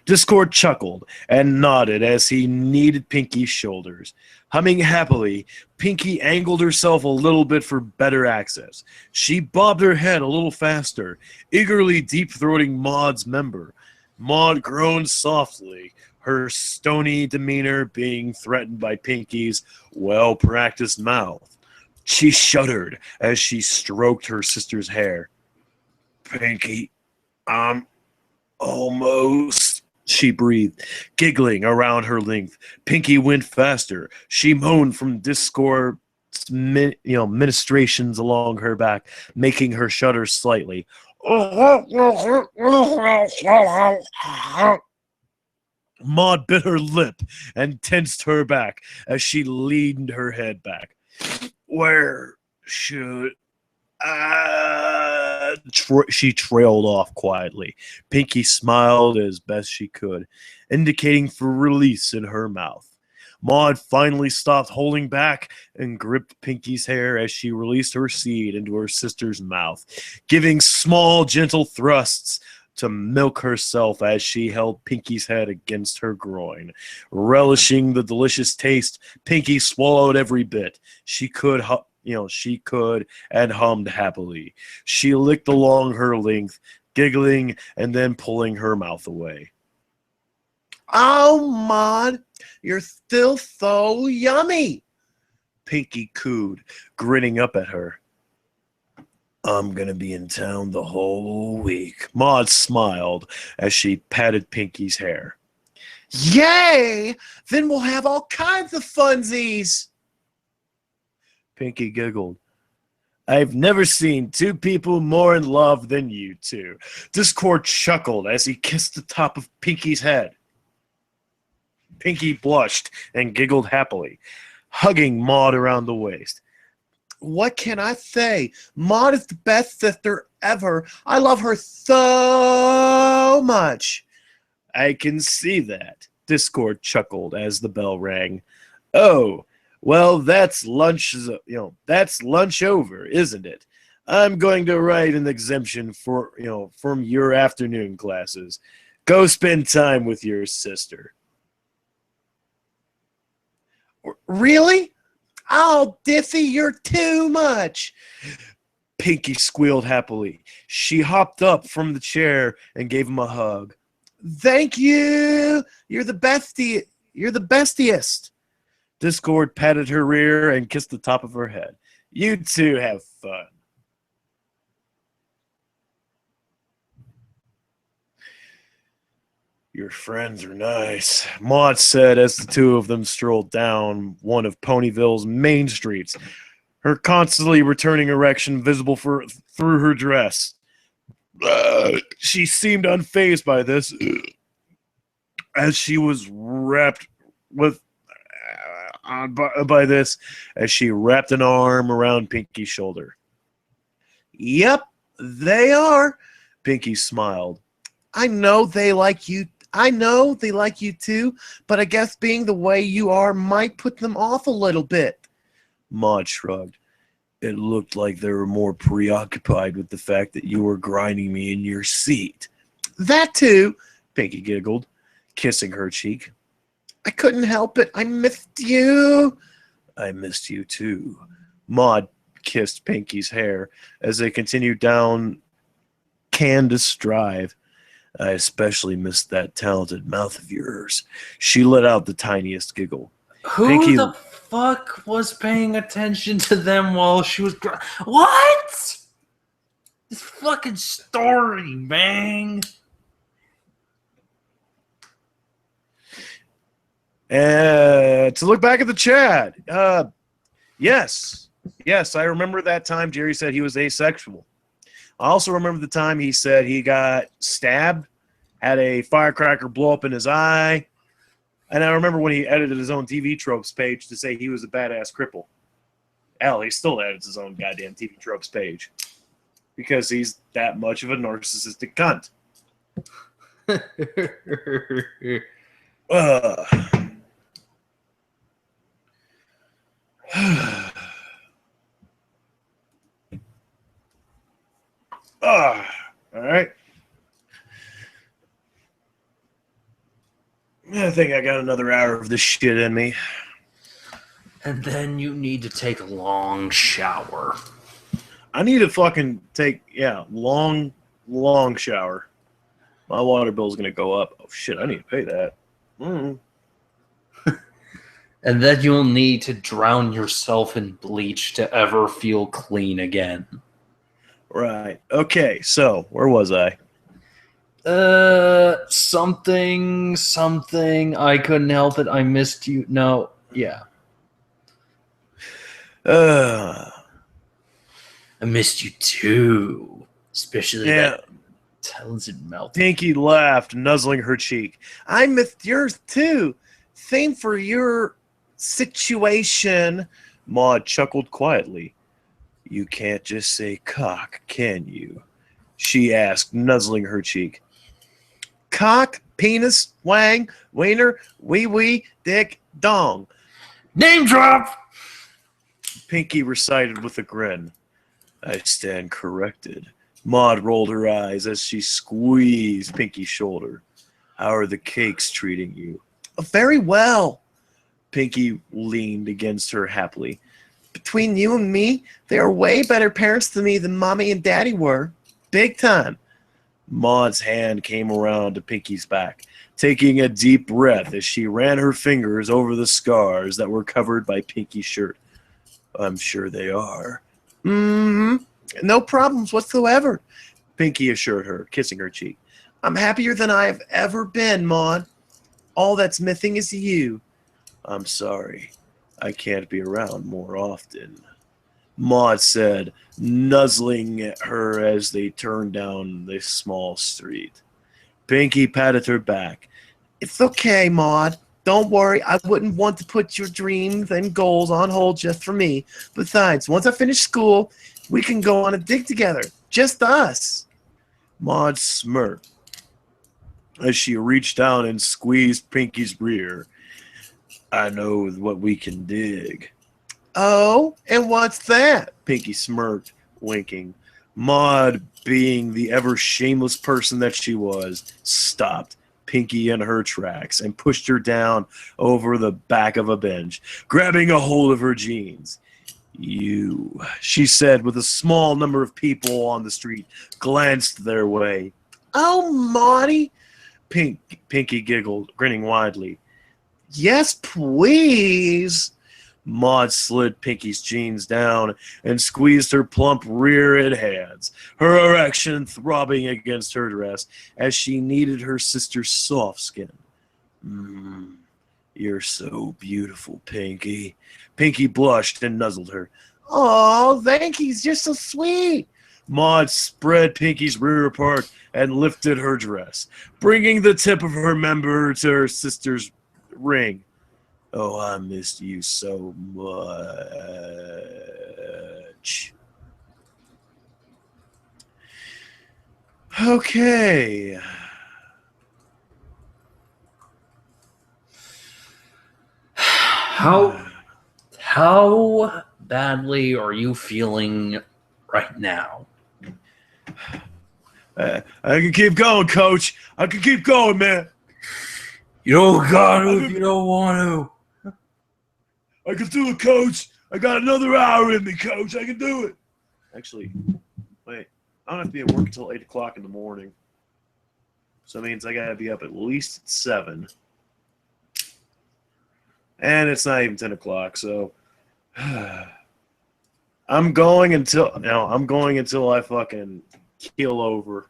Discord chuckled and nodded as he kneaded Pinky's shoulders. Humming happily, Pinky angled herself a little bit for better access. She bobbed her head a little faster, eagerly deep-throating Maud's member. Maud groaned softly, her stony demeanor being threatened by Pinky's well-practiced mouth. She shuddered as she stroked her sister's hair. Pinky, almost, she breathed, giggling around her length. Pinky went faster. She moaned from discord, ministrations along her back, making her shudder slightly. Maud bit her lip and tensed her back as she leaned her head back. Where should she trailed off quietly. Pinky smiled as best she could, indicating for release in her mouth. Maud finally stopped holding back and gripped Pinky's hair as she released her seed into her sister's mouth, giving small, gentle thrusts to milk herself as she held Pinky's head against her groin. Relishing the delicious taste, Pinky swallowed every bit she could and hummed happily. She licked along her length, giggling and then pulling her mouth away. Oh, Maud, you're still so yummy, Pinky cooed, grinning up at her. I'm gonna be in town the whole week. Maud smiled as she patted Pinky's hair. Yay! Then we'll have all kinds of funsies. Pinky giggled. I've never seen two people more in love than you two. Discord chuckled as he kissed the top of Pinky's head. Pinky blushed and giggled happily, hugging Maud around the waist. What can I say? Maud is the best sister ever. I love her so much. I can see that, Discord chuckled as the bell rang. Oh, well, that's lunch over, isn't it? I'm going to write an exemption from your afternoon classes. Go spend time with your sister. Really? Oh, Diffie, you're too much. Pinky squealed happily. She hopped up from the chair and gave him a hug. Thank you. You're the bestie. You're the bestiest. Discord patted her rear and kissed the top of her head. You two have fun. Your friends are nice, Maud said as the two of them strolled down one of Ponyville's main streets, her constantly returning erection visible through her dress. She seemed unfazed by this, as she was wrapped with by this, as she wrapped an arm around Pinky's shoulder. Yep, they are. Pinky smiled. I know they like you too, but I guess being the way you are might put them off a little bit. Maud shrugged. It looked like they were more preoccupied with the fact that you were grinding me in your seat. That too, Pinky giggled, kissing her cheek. I couldn't help it. I missed you. I missed you too. Maud kissed Pinky's hair as they continued down Candace Drive. I especially missed that talented mouth of yours. She let out the tiniest giggle. Who the fuck was paying attention to them while she was... What? This fucking story, man. To look back at the chat. Yes, I remember that time Jerry said he was asexual. I also remember the time he said he got stabbed, had a firecracker blow up in his eye, and I remember when he edited his own TV tropes page to say he was a badass cripple. Hell, he still edits his own goddamn TV tropes page because he's that much of a narcissistic cunt. All right. I think I got another hour of this shit in me. And then you need to take a long shower. I need to fucking take, long shower. My water bill's going to go up. Oh, shit, I need to pay that. Mm. And then you'll need to drown yourself in bleach to ever feel clean again. Right. Okay, so where was I? Something, I couldn't help it. I missed you. No, yeah. Uh, I missed you too. Especially yeah. that talented mouth. Pinky laughed, nuzzling her cheek. I missed yours too. Same for your situation. Maud chuckled quietly. You can't just say cock, can you? She asked, nuzzling her cheek. Cock, penis, wang, wiener, wee wee, dick, dong. Name drop! Pinky recited with a grin. I stand corrected. Maud rolled her eyes as she squeezed Pinky's shoulder. How are the cakes treating you? Very well. Pinky leaned against her happily. Between you and me, they are way better parents to me than Mommy and Daddy were. Big time. Maud's hand came around to Pinky's back, taking a deep breath as she ran her fingers over the scars that were covered by Pinky's shirt. I'm sure they are. Mm-hmm. No problems whatsoever, Pinky assured her, kissing her cheek. I'm happier than I have ever been, Maud. All that's missing is you. I'm sorry. I can't be around more often, Maud said, nuzzling at her as they turned down the small street. Pinky patted her back. It's okay, Maud. Don't worry. I wouldn't want to put your dreams and goals on hold just for me. Besides, once I finish school, we can go on a dig together. Just us. Maud smirked as she reached down and squeezed Pinky's rear. I know what we can dig. Oh, and what's that? Pinky smirked, winking. Maud, being the ever shameless person that she was, stopped Pinky in her tracks and pushed her down over the back of a bench, grabbing a hold of her jeans. You, she said, with a small number of people on the street glanced their way. Oh, Maudie, Pinky giggled, grinning widely. Yes, please. Maud slid Pinky's jeans down and squeezed her plump rear in hands, her erection throbbing against her dress as she kneaded her sister's soft skin. You're so beautiful, Pinky. Pinky blushed and nuzzled her. Oh, thank you. You're so sweet. Maud spread Pinky's rear apart and lifted her dress, bringing the tip of her member to her sister's ring. Oh, I missed you so much. Okay. How badly are you feeling right now? I can keep going, Coach. I can keep going, man. You don't got to if you don't want to. I can do it, Coach. I got another hour in me, Coach. I can do it. Actually, wait. I don't have to be at work until 8 o'clock in the morning. So that means I got to be up at least at 7. And it's not even 10 o'clock, so I'm going until I fucking keel over.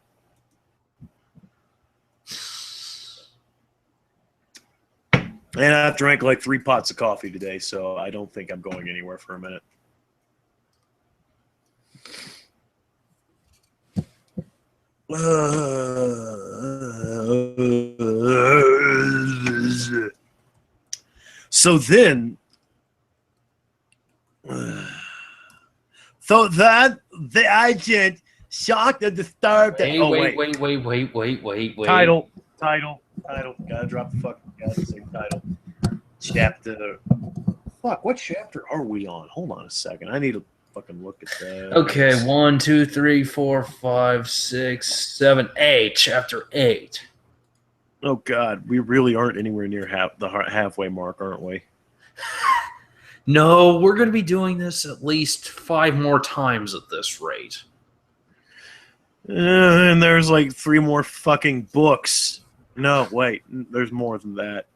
And I've drank like 3 pots of coffee today, so I don't think I'm going anywhere for a minute. So then, so that the agent shocked and disturbed. Wait. Title. Gotta drop the fucking goddamn title. Chapter. Fuck, what chapter are we on? Hold on a second. I need to fucking look at that. Okay, 1, 2, 3, 4, 5, 6, 7, 8. Chapter 8. Oh God, we really aren't anywhere near the halfway mark, aren't we? No, we're going to be doing this at least 5 more times at this rate. And there's like 3 more fucking books. No, wait, there's more than that.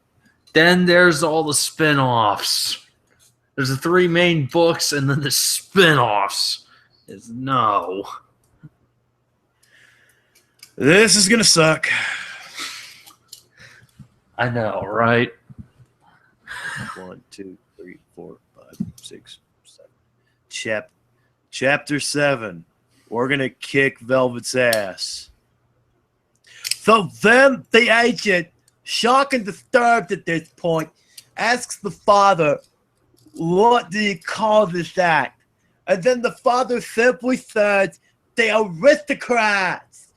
Then there's all the spin-offs. There's the 3 main books and then the spin-offs. Is no. This is gonna suck. I know, right? 1, 2, 3, 4, 5, 6, 7. Chapter 7. We're gonna kick Velvet's ass. So then the agent, shocked and disturbed at this point, asks the father, "What do you call this act?" And then the father simply says, "The aristocrats."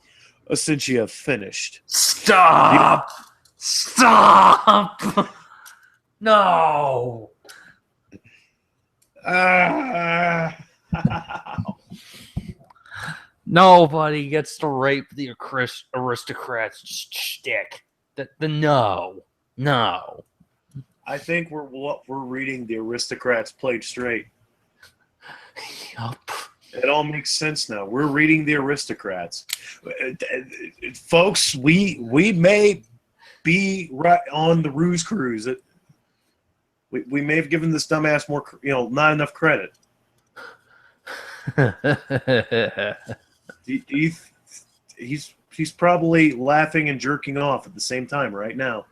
Essentia finished. Stop! Stop! No! Nobody gets to rape the aristocrats. Just shtick. The no. No. I think we're reading the aristocrats played straight. Yup. It all makes sense now. We're reading the aristocrats, folks. We may be right on the ruse cruise. We may have given this dumbass more, not enough credit. He's probably laughing and jerking off at the same time right now.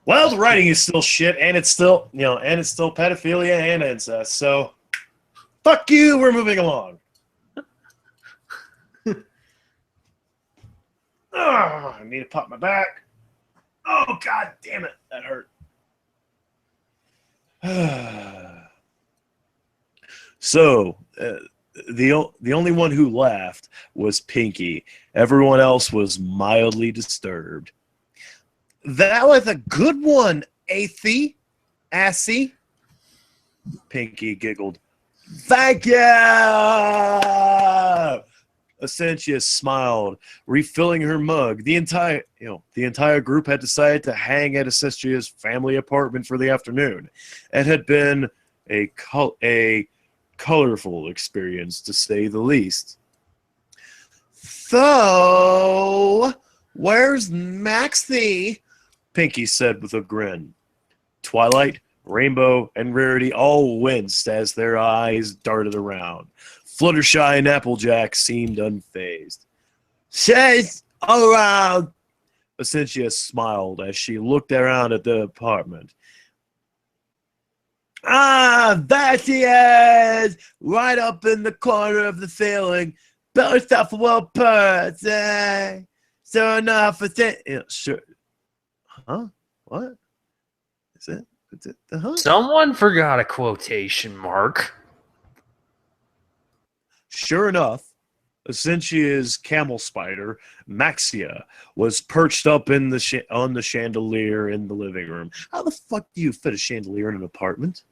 Well, the writing is still shit, and it's still pedophilia and incest. So, fuck you. We're moving along. I need to pop my back. Oh, god damn it. That hurt. So, the only one who laughed was Pinky. Everyone else was mildly disturbed. That was a good one, Assy. Pinky giggled. Thank you! Essentia smiled, refilling her mug. The entire group had decided to hang at Essentia's family apartment for the afternoon. It had been a colorful experience, to say the least. So, where's Maxie? Pinky said with a grin. Twilight, Rainbow, and Rarity all winced as their eyes darted around. Fluttershy and Applejack seemed unfazed. She's around! Essentia smiled as she looked around at the apartment. Ah, there she is! Right up in the corner of the ceiling. Built herself a little purse, eh? Sure enough, sure. Huh? What? Is it? Huh? Someone forgot a quotation mark. Sure enough, Essentia's camel spider, Maxia, was perched up in on the chandelier in the living room. How the fuck do you fit a chandelier in an apartment?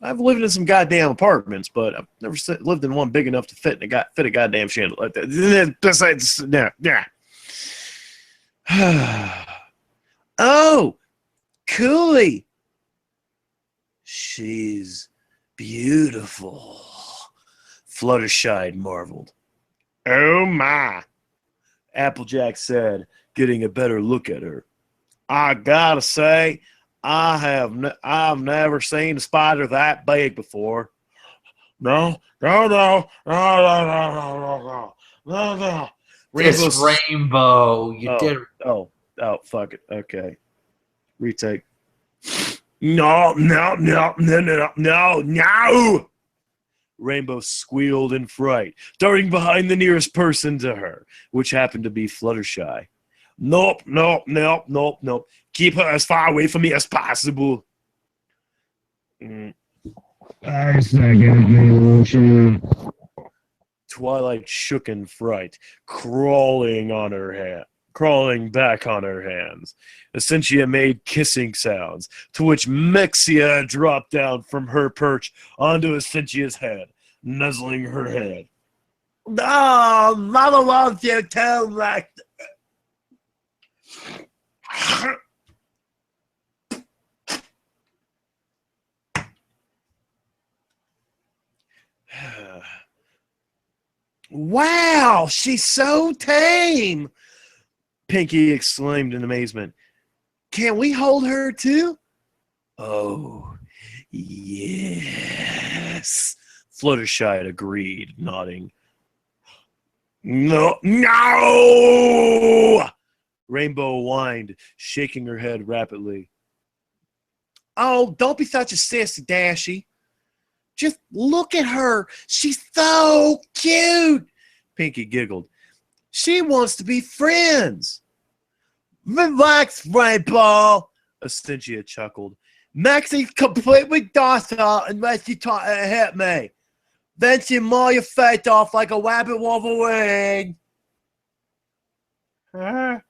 I've lived in some goddamn apartments, but I've never lived in one big enough to fit a goddamn chandelier. Besides, yeah. Oh, Cooley. She's beautiful. Fluttershy marveled. Oh my, Applejack said, getting a better look at her. I gotta say, I've never seen a spider that big before. No. It's Rainbow. You did. Oh, fuck it. Okay. Retake. No. Rainbow squealed in fright, darting behind the nearest person to her, which happened to be Fluttershy. Nope. Keep her as far away from me as possible. I second motion. Twilight shook in fright, crawling back on her hands. Essentia made kissing sounds, to which Mexia dropped down from her perch onto Essentia's head, nuzzling her head. Oh, Mama loves you too much. Wow, she's so tame! Pinky exclaimed in amazement. Can we hold her too? Oh, yes. Fluttershy agreed, nodding. No, no! Rainbow whined, shaking her head rapidly. Oh, don't be such a sissy, Dashy. Just look at her. She's so cute. Pinky giggled. She wants to be friends. Relax, Rainbow, Essentia chuckled. Maxie's completely docile unless you try to hit me. Then she maw your face off like a rabbit Wolverine. Huh?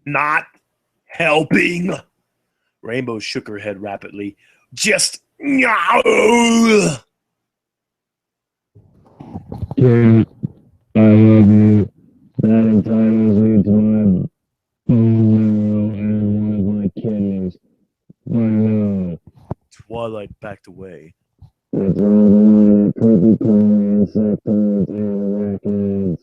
Not helping. Rainbow shook her head rapidly. Just no. Kate, I love you. That entitles me to my bone marrow and one of my kidneys. But no, Twilight backed away. it's all the way creepy crawly insectoids and arachnids.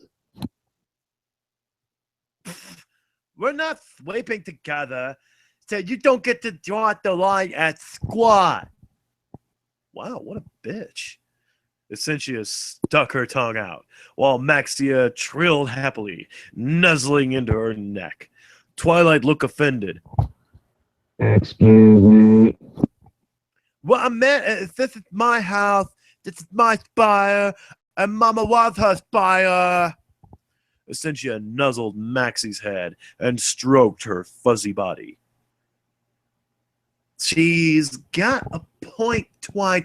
We're not sleeping together, so you don't get to draw the line at squat. Wow, what a bitch. Essentia stuck her tongue out, while Maxia trilled happily, nuzzling into her neck. Twilight looked offended. Excuse me. What I meant is this is my house, this is my spire, and Mama was her spire. Essentia nuzzled Maxie's head and stroked her fuzzy body. She's got a point, Twi.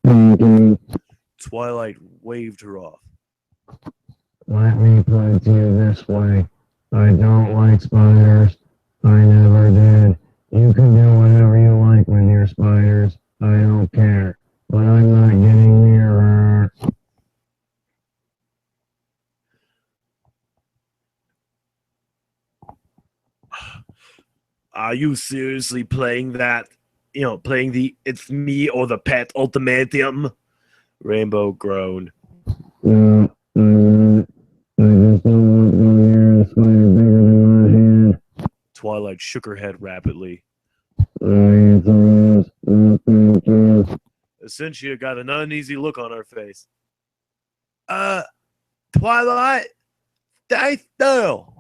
Pinky. Twilight waved her off. Let me put it to you this way. I don't like spiders. I never did. You can do whatever you like with your spiders. I don't care. But I'm not getting near her. Are you seriously playing that? Playing the it's me or the pet ultimatum? Rainbow groaned. No, I'm not. I just don't want to go near a spider bigger than my hand. Twilight shook her head rapidly. Thank you. Essentia got an uneasy look on her face. Twilight, stay still.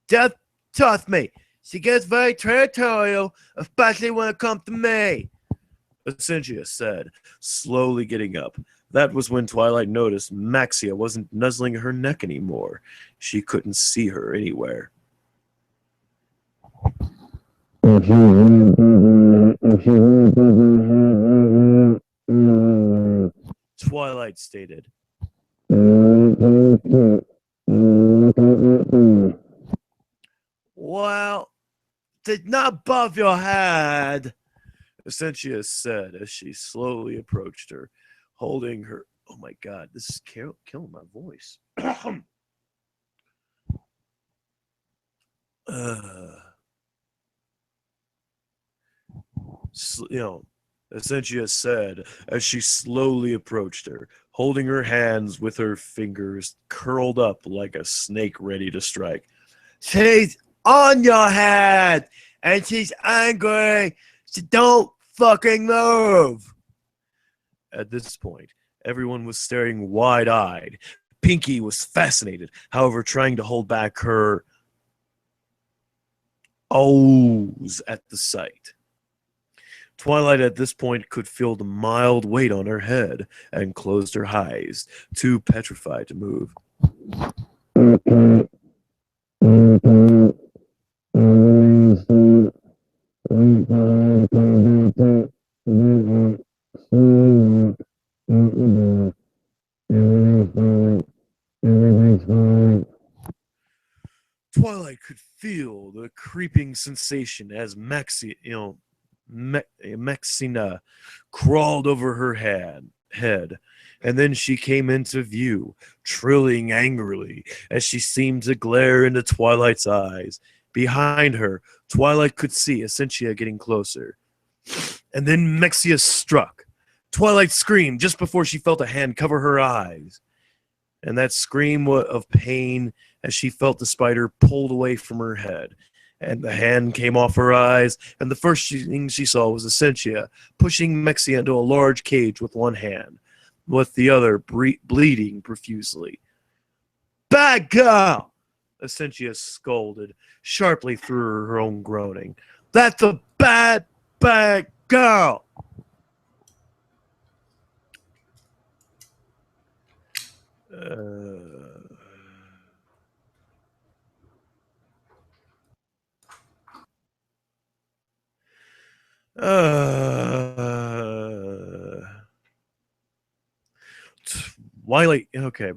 Just trust me. She gets very territorial, especially when it comes to me. Essentia said, slowly getting up. That was when Twilight noticed Maxia wasn't nuzzling her neck anymore. She couldn't see her anywhere. Twilight stated. Well, it's not above your head, Essentia said as she slowly approached her, holding her. Oh my God, this is killing my voice. Essentia said as she slowly approached her, holding her hands with her fingers curled up like a snake ready to strike. She's on your head, and she's angry. So don't fucking move. At this point, everyone was staring wide-eyed. Pinky was fascinated, however, trying to hold back her ohs at the sight. Twilight at this point could feel the mild weight on her head and closed her eyes, too petrified to move. Everything's fine. Twilight could feel the creeping sensation as Maxina crawled over her head, and then she came into view, trilling angrily as she seemed to glare into Twilight's eyes. Behind her, Twilight could see Essentia getting closer. And then Mexia struck. Twilight screamed just before she felt a hand cover her eyes. And that scream of pain as she felt the spider pulled away from her head. And the hand came off her eyes, and the first thing she saw was Essentia pushing Mexia into a large cage with one hand, with the other bleeding profusely. Bad girl! Essentia scolded, sharply through her own groaning. That's a bad girl! Wiley, okay.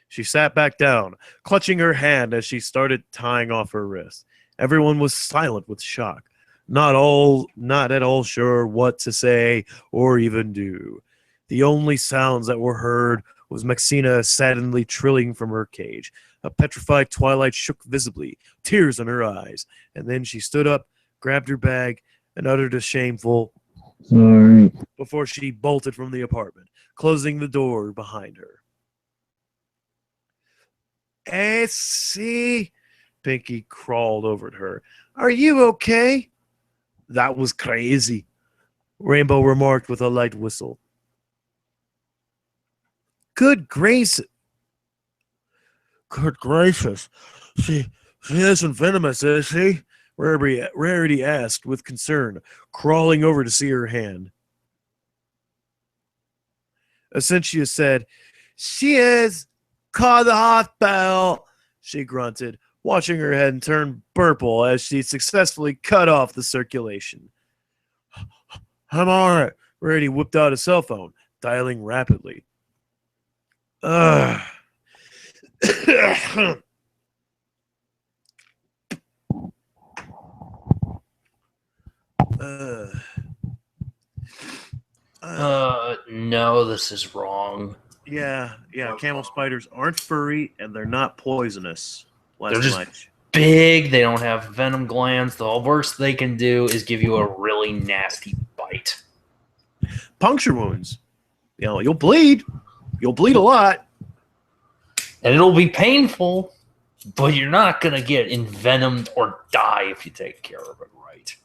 She sat back down, clutching her hand as she started tying off her wrist. Everyone was silent with shock, not at all sure what to say or even do. The only sounds that were heard was Maxina saddeningly trilling from her cage. A petrified Twilight shook visibly, tears in her eyes, and then she stood up, grabbed her bag, and uttered a shameful Sorry. before she bolted from the apartment, closing the door behind her. See? Pinky crawled over to her. Are you okay? That was crazy, Rainbow remarked with a light whistle. Good gracious. She isn't venomous, is she? Rarity asked with concern, crawling over to see her hand. Essentia said, She is. Call the hospital, she grunted, watching her head turn purple as she successfully cut off the circulation. I'm all right. Rarity whipped out a cell phone, dialing rapidly. No, this is wrong. Yeah. Camel spiders aren't furry and they're not poisonous. They're just big. They don't have venom glands. The worst they can do is give you a really nasty bite. Puncture wounds. You'll bleed. You'll bleed a lot. And it'll be painful, but you're not going to get envenomed or die if you take care of it right.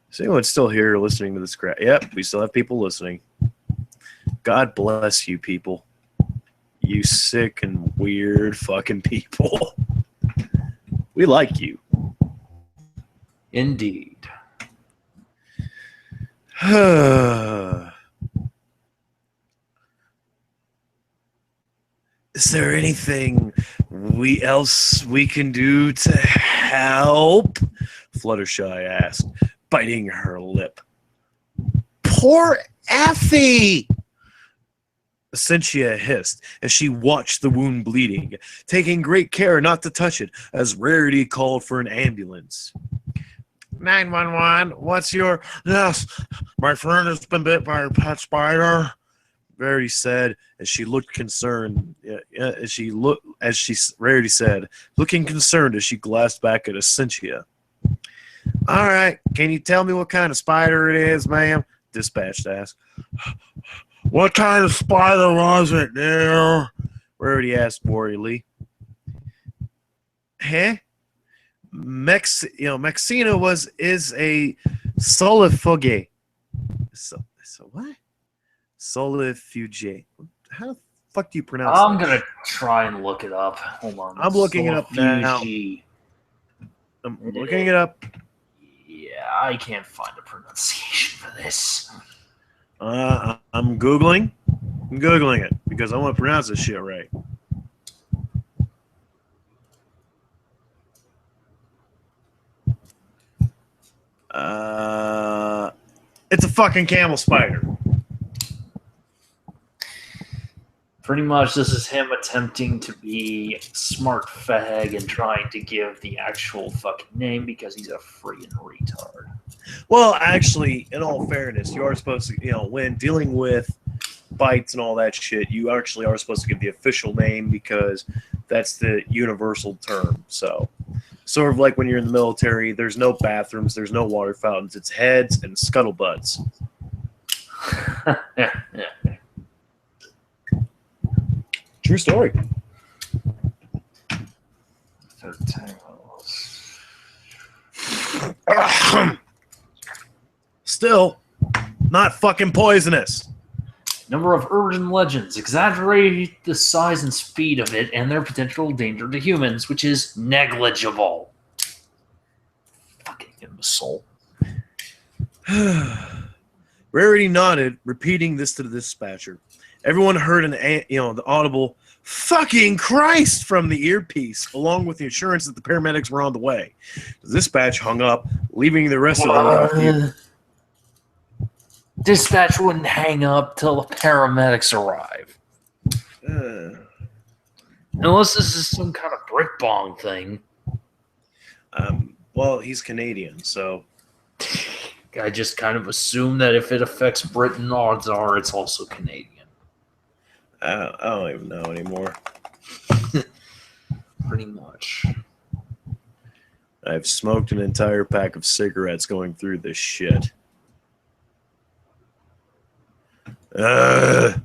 Is anyone still here listening to this crap? Yep, we still have people listening. God bless you people. You sick and weird fucking people. We like you. Indeed. Is there anything else we can do to help? Fluttershy asked, biting her lip. Poor Effie! Essentia hissed as she watched the wound bleeding, taking great care not to touch it as Rarity called for an ambulance. 911, what's your... Yes, my friend has been bit by a pet spider, Rarity said as she looked concerned. Rarity said, looking concerned as she glanced back at Essentia. All right, can you tell me what kind of spider it is, ma'am? Dispatched asked. What kind of spider was it, dear? Rarity asked worriedly. Huh? Maxina is a solifuge. So what? Solifuge. How the fuck do you pronounce that? I'm gonna try and look it up. Hold on. I'm looking it up now. I'm looking it up. Yeah, I can't find a pronunciation for this. I'm Googling. I'm Googling it because I want to pronounce this shit right. It's a fucking camel spider. Pretty much, this is him attempting to be smart fag and trying to give the actual fucking name because he's a freaking retard. Well, actually, in all fairness, you are supposed to, when dealing with bites and all that shit, you actually are supposed to give the official name because that's the universal term. So, sort of like when you're in the military, there's no bathrooms, there's no water fountains, it's heads and scuttlebutts. Yeah, yeah. True story. Still, not fucking poisonous. Number of urban legends exaggerate the size and speed of it and their potential danger to humans, which is negligible. Fucking imbecile. Rarity nodded, repeating this to the dispatcher. Everyone heard the audible "fucking Christ" from the earpiece, along with the assurance that the paramedics were on the way. The dispatch hung up, leaving the rest of them confused. Dispatch wouldn't hang up till the paramedics arrive. Unless this is some kind of brick bong thing. Well, he's Canadian, so I just kind of assume that if it affects Britain, odds are it's also Canadian. I don't even know anymore. Pretty much. I've smoked an entire pack of cigarettes going through this shit. Am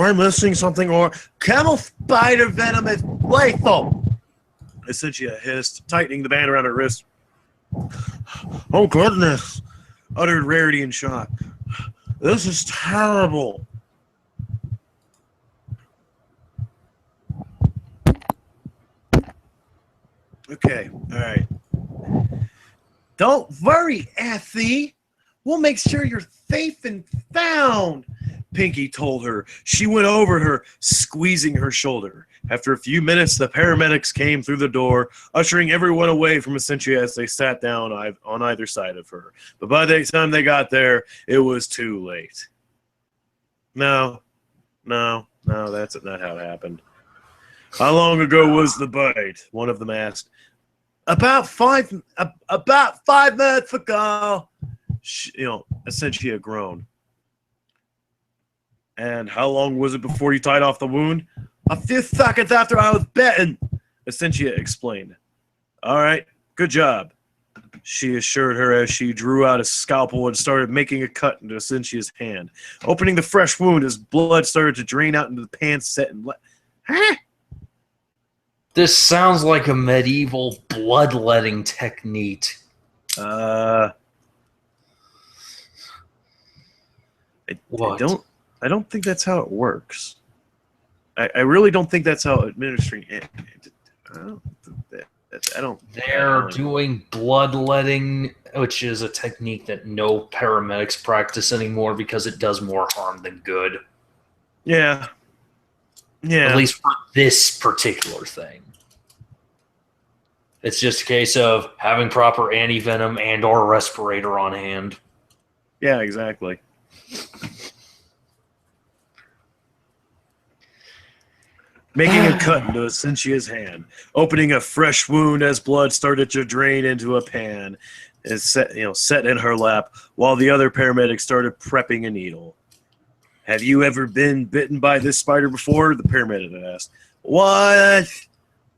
I missing something? Or camel spider venom is lethal. Essentia hissed, tightening the band around her wrist. Oh goodness, uttered Rarity in shock. This is terrible. Okay, all right. Don't worry, Effie. We'll make sure you're safe and sound, Pinky told her. She went over to her, squeezing her shoulder. After a few minutes, the paramedics came through the door, ushering everyone away from Essentia as they sat down on either side of her. But by the time they got there, it was too late. No, that's not how it happened. How long ago was the bite? One of them asked. About 5 minutes ago. Essentia groaned. And how long was it before you tied off the wound? A few seconds after I was bitten, Essentia explained. All right, good job, she assured her as she drew out a scalpel and started making a cut into Essentia's hand, opening the fresh wound as blood started to drain out into the pan set and Huh? This sounds like a medieval bloodletting technique. I don't think that's how it works. I really don't think that's how administering it. They're doing bloodletting, which is a technique that no paramedics practice anymore because it does more harm than good. Yeah. At least for this particular thing. It's just a case of having proper anti-venom and or respirator on hand. Yeah, exactly. Making a cut into Essentia's hand, opening a fresh wound as blood started to drain into a pan, and set in her lap, while the other paramedic started prepping a needle. Have you ever been bitten by this spider before? The paramedic asked. What?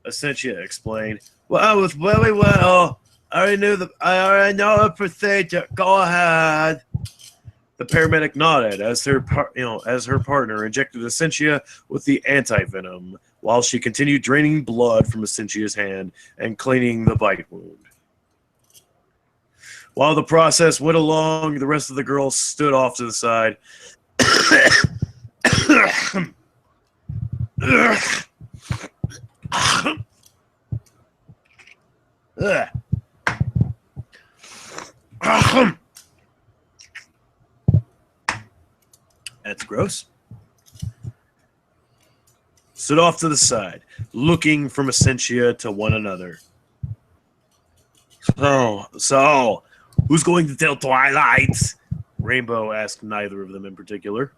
Essentia explained. Well, I was very well. I already know the procedure. Go ahead. The paramedic nodded as her partner injected Essentia with the anti-venom, while she continued draining blood from Essentia's hand and cleaning the bite wound. While the process went along, the rest of the girls stood off to the side. That's gross. Stood off to the side, looking from Essentia to one another. So, who's going to tell Twilight? Rainbow asked neither of them in particular.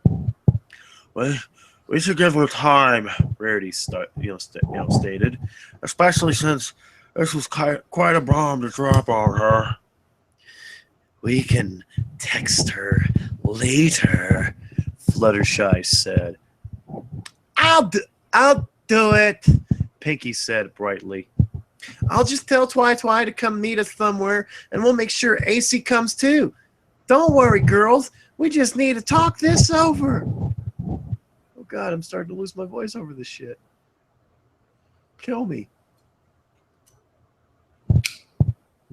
We should give her time, Rarity stated, especially since this was quite a bomb to drop on her. We can text her later, Fluttershy said. I'll do it, Pinky said brightly. I'll just tell Twi to come meet us somewhere, and we'll make sure AC comes too. Don't worry, girls. We just need to talk this over. Oh, God, I'm starting to lose my voice over this shit. Kill me.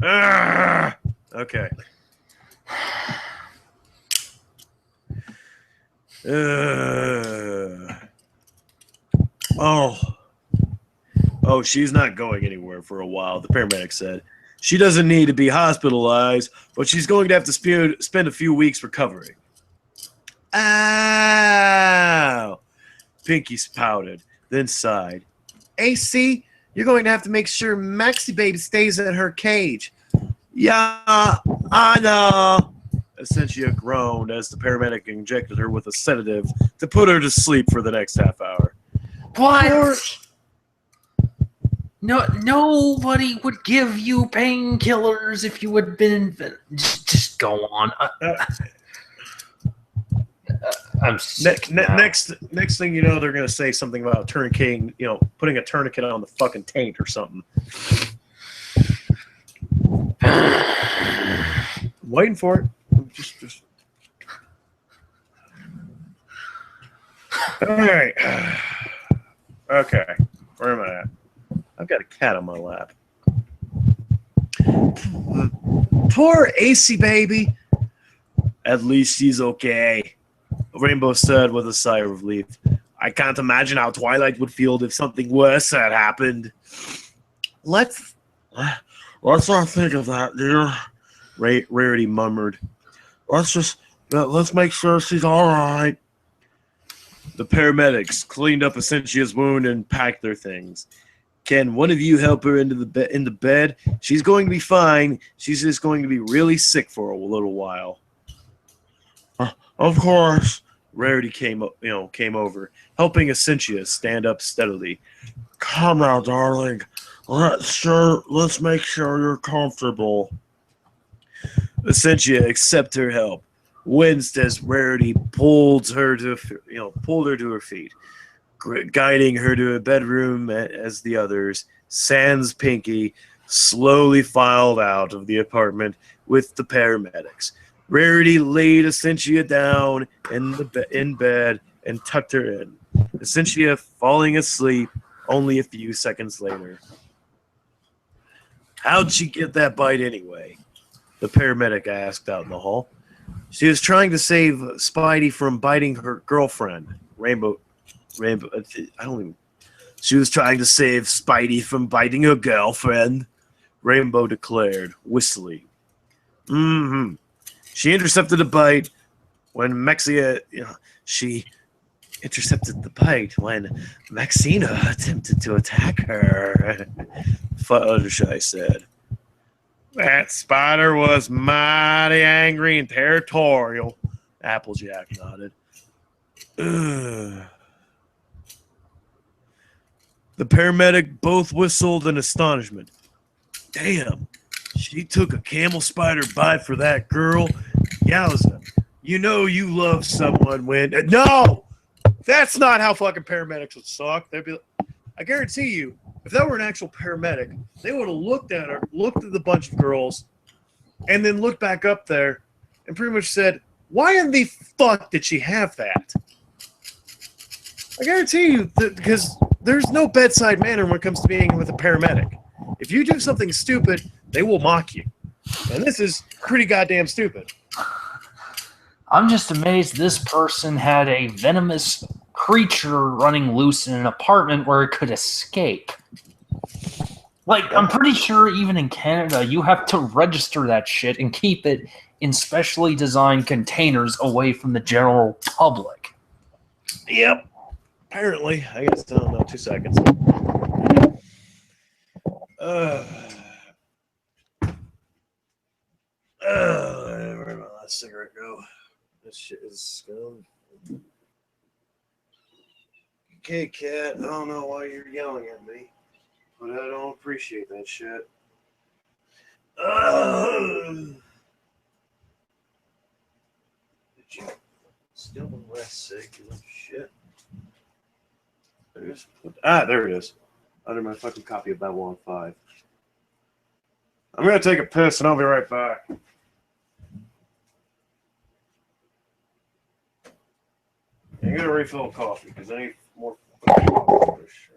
Okay. Oh, she's not going anywhere for a while, the paramedic said. She doesn't need to be hospitalized, but she's going to have to spend a few weeks recovering. Ow! Pinky pouted, then sighed. AC, you're going to have to make sure Maxie Baby stays in her cage. Yeah, I know. Essentia groaned as the paramedic injected her with a sedative to put her to sleep for the next half hour. What? No, nobody would give you painkillers if you had been. Just go on. I'm sick now. Next thing you know, they're gonna say something about tourniqueting. Putting a tourniquet on the fucking taint or something. I'm waiting for it. Just. All right. Okay. Where am I at? I've got a cat on my lap. Poor AC Baby. At least she's okay, Rainbow said with a sigh of relief. I can't imagine how Twilight would feel if something worse had happened. Let's not think of that, dear, Rarity murmured. Let's make sure she's all right. The paramedics cleaned up Essentia's wound and packed their things. Can one of you help her into the bed? She's going to be fine. She's just going to be really sick for a little while. Of course. Rarity came over, helping Essentia stand up steadily. Come now, darling. Let's make sure you're comfortable. Essentia accepted her help, winced as Rarity pulled her to her feet, guiding her to a bedroom as the others, sans Pinky, slowly filed out of the apartment with the paramedics. Rarity laid Essentia down in bed and tucked her in. Essentia falling asleep only a few seconds later. How'd she get that bite anyway? The paramedic asked out in the hall. She was trying to save Spidey from biting her girlfriend. She was trying to save Spidey from biting her girlfriend, Rainbow declared, whistling. Mm-hmm. She intercepted the bite when she intercepted the bite when Maxina attempted to attack her, Fluttershy said. That spider was mighty angry and territorial, Applejack nodded. Ugh. The paramedic both whistled in astonishment. Damn, she took a camel spider bite for that girl. Yowza. You know you love someone when... No! That's not how fucking paramedics would suck. They'd be... I guarantee you, if that were an actual paramedic, they would have looked at her, looked at the bunch of girls, and then looked back up there and pretty much said, why in the fuck did she have that? I guarantee you, because there's no bedside manner when it comes to being with a paramedic. If you do something stupid, they will mock you. And this is pretty goddamn stupid. I'm just amazed this person had a venomous creature running loose in an apartment where it could escape. Like, I'm pretty sure even in Canada, you have to register that shit and keep it in specially designed containers away from the general public. Yep. Apparently. I guess, I don't know, 2 seconds. Where did my last cigarette go? This shit is gone. Okay, cat, I don't know why you're yelling at me, but I don't appreciate that shit. Did you still in West sick, you little shit? There it is. There it is. Under my fucking copy of Babylon 5. I'm gonna take a piss and I'll be right back. I'm gonna refill coffee because I need more fucking coffee for this shit.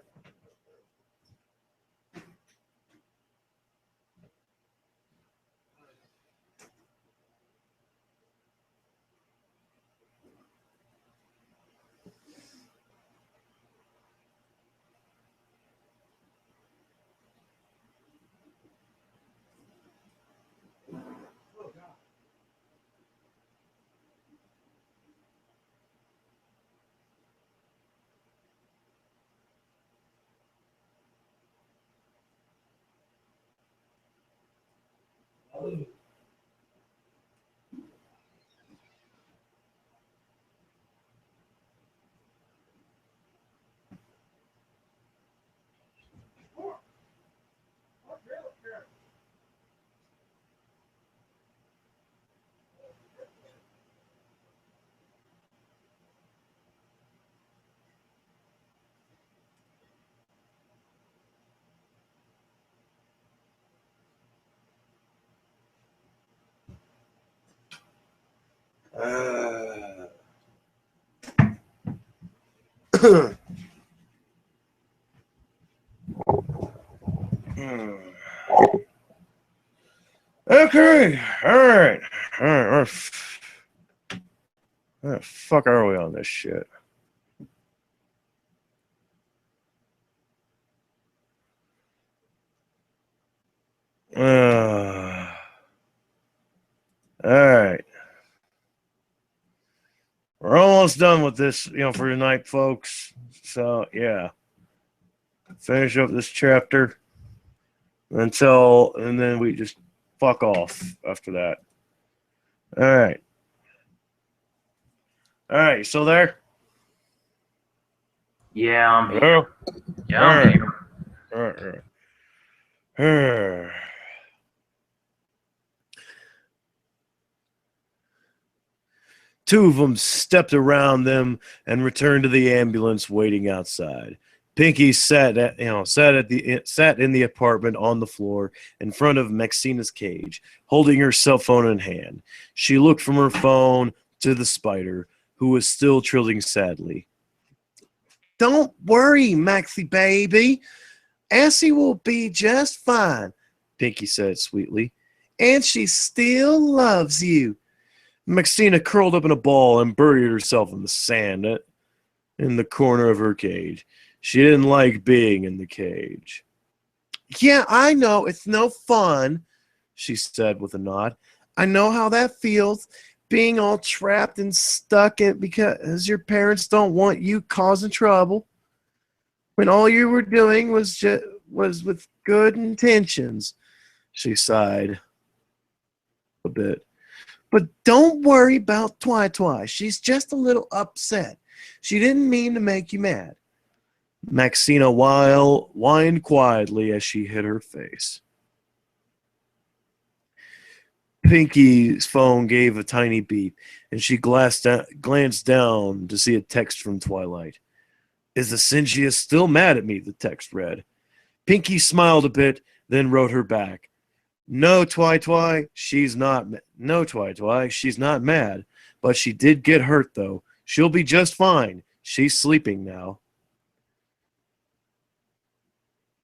Okay, all right. Where the fuck are we on this shit? All right. We're almost done with this, for tonight, folks. So, yeah. Finish up this chapter and then we just fuck off after that. All right. All right, you still there? Yeah, I'm here. Hello? Yeah, I'm here. All right. Two of them stepped around them and returned to the ambulance waiting outside. Pinky sat in the apartment on the floor in front of Maxina's cage, holding her cell phone in hand. She looked from her phone to the spider, who was still trilling sadly. Don't worry, Maxie baby. Essie will be just fine, Pinky said sweetly. And she still loves you. Maxina curled up in a ball and buried herself in the sand in the corner of her cage. She didn't like being in the cage. Yeah, I know, it's no fun, she said with a nod. I know how that feels, being all trapped and stuck in because your parents don't want you causing trouble, when all you were doing was with good intentions, she sighed a bit. But don't worry about Twi. She's just a little upset. She didn't mean to make you mad. Maxina whined quietly as she hid her face. Pinky's phone gave a tiny beep, and she glanced down to see a text from Twilight. Is the Cinchia still mad at me? The text read. Pinky smiled a bit, then wrote her back. No, Twi, she's not. No, Twi, she's not mad, but she did get hurt though. She'll be just fine. She's sleeping now.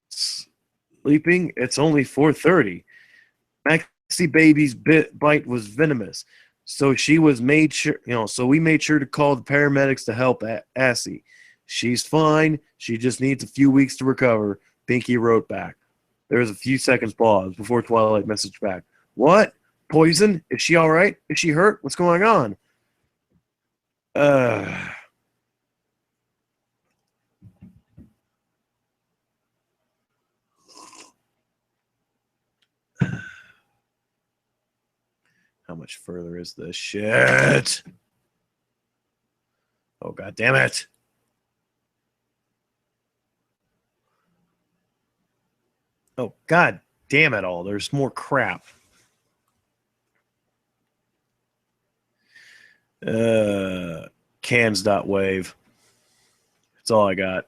Sleeping? It's only 4:30. Maxie baby's bite was venomous, so we made sure to call the paramedics to help Assie. She's fine. She just needs a few weeks to recover. Pinky wrote back. There was a few seconds pause before Twilight messaged back. What? Poison? Is she all right? Is she hurt? What's going on? How much further is this shit? Oh, God damn it. Oh, god damn it all. There's more crap. Cans.wave. That's all I got.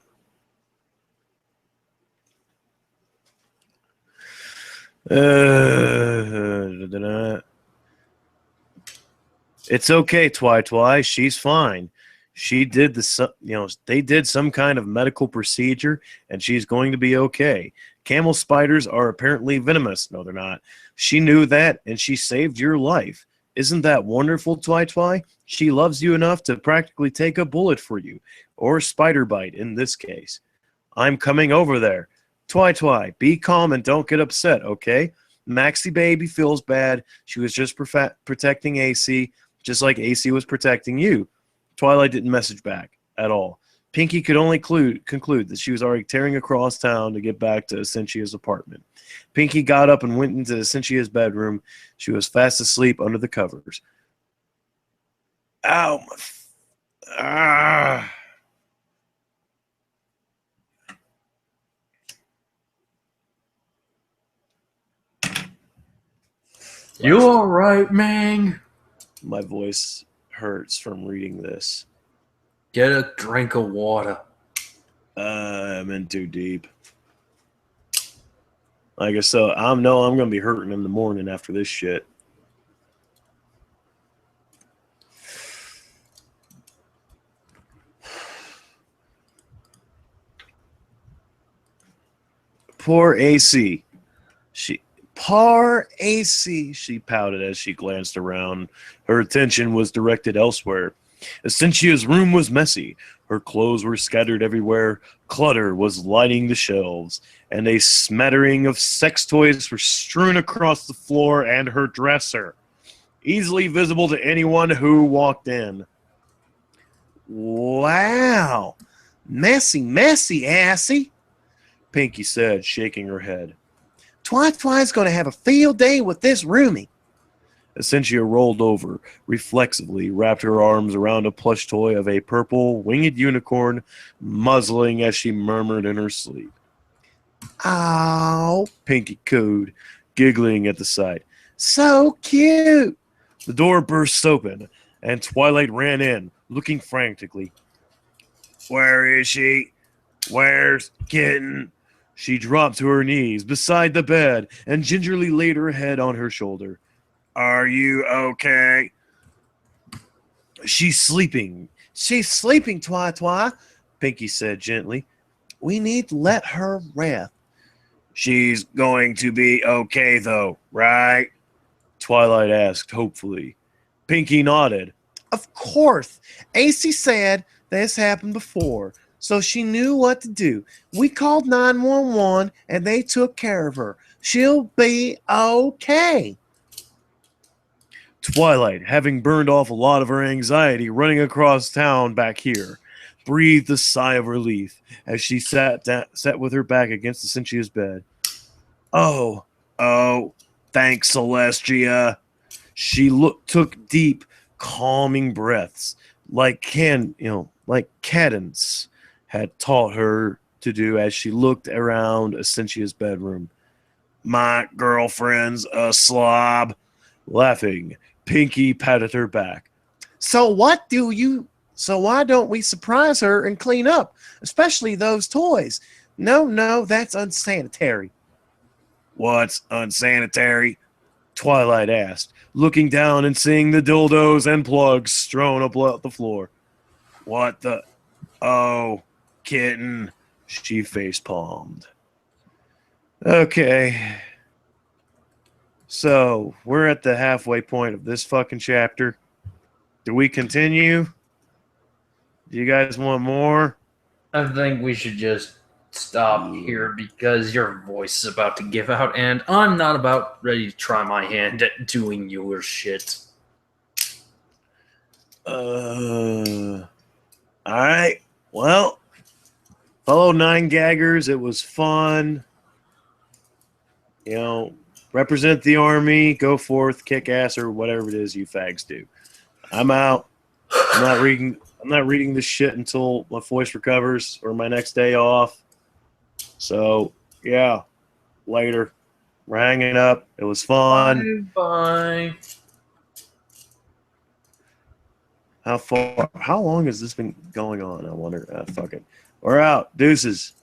It's okay, Twy. She's fine. She did they did some kind of medical procedure, and she's going to be okay. Camel spiders are apparently venomous. No, they're not. She knew that, and she saved your life. Isn't that wonderful, Twy? She loves you enough to practically take a bullet for you, or spider bite in this case. I'm coming over there. Twy, be calm and don't get upset, okay? Maxie baby feels bad. She was just protecting AC, just like AC was protecting you. Twilight didn't message back at all. Pinky could only conclude that she was already tearing across town to get back to Cynthia's apartment. Pinky got up and went into Cynthia's bedroom. She was fast asleep under the covers. Ow. You all right, Mang? My voice hurts from reading this. Get a drink of water. I'm in too deep. Like I said, I'm going to be hurting in the morning after this shit. Poor AC. She pouted as she glanced around. Her attention was directed elsewhere. Essentia's room was messy. Her clothes were scattered everywhere. Clutter was lining the shelves, and a smattering of sex toys were strewn across the floor and her dresser, easily visible to anyone who walked in. Wow. Messy, assy, Pinky said, shaking her head. Twy's going to have a field day with this roomie. Essentia rolled over, reflexively wrapped her arms around a plush toy of a purple winged unicorn, muzzling as she murmured in her sleep. Ow, Pinky cooed, giggling at the sight. So cute! The door burst open, and Twilight ran in, looking frantically. Where is she? Where's Kitten? She dropped to her knees beside the bed and gingerly laid her head on her shoulder. Are you okay? She's sleeping. She's sleeping, Twy, Pinky said gently. We need to let her rest. She's going to be okay, though, right? Twilight asked hopefully. Pinky nodded. Of course. AC said this happened before, so she knew what to do. We called 911, and they took care of her. She'll be okay. Twilight, having burned off a lot of her anxiety running across town back here, breathed a sigh of relief as she sat with her back against Essentia's bed. Oh, thanks, Celestia. She took deep, calming breaths, like Cadence had taught her to do as she looked around Essentia's bedroom. My girlfriend's a slob. Laughing, Pinky patted her back. So why don't we surprise her and clean up, especially those toys? No, that's unsanitary. What's unsanitary? Twilight asked, looking down and seeing the dildos and plugs strewn about the floor. What the? Oh, Kitten, she face-palmed. Okay. So, we're at the halfway point of this fucking chapter. Do we continue? Do you guys want more? I think we should just stop here because your voice is about to give out, and I'm not about ready to try my hand at doing your shit. Alright. Well, fellow 9-gaggers, it was fun. Represent the army, go forth, kick ass, or whatever it is you fags do. I'm out. I'm not reading this shit until my voice recovers or my next day off. So, yeah. Later. We're hanging up. It was fun. Bye. How long has this been going on? I wonder. Fuck it. We're out. Deuces.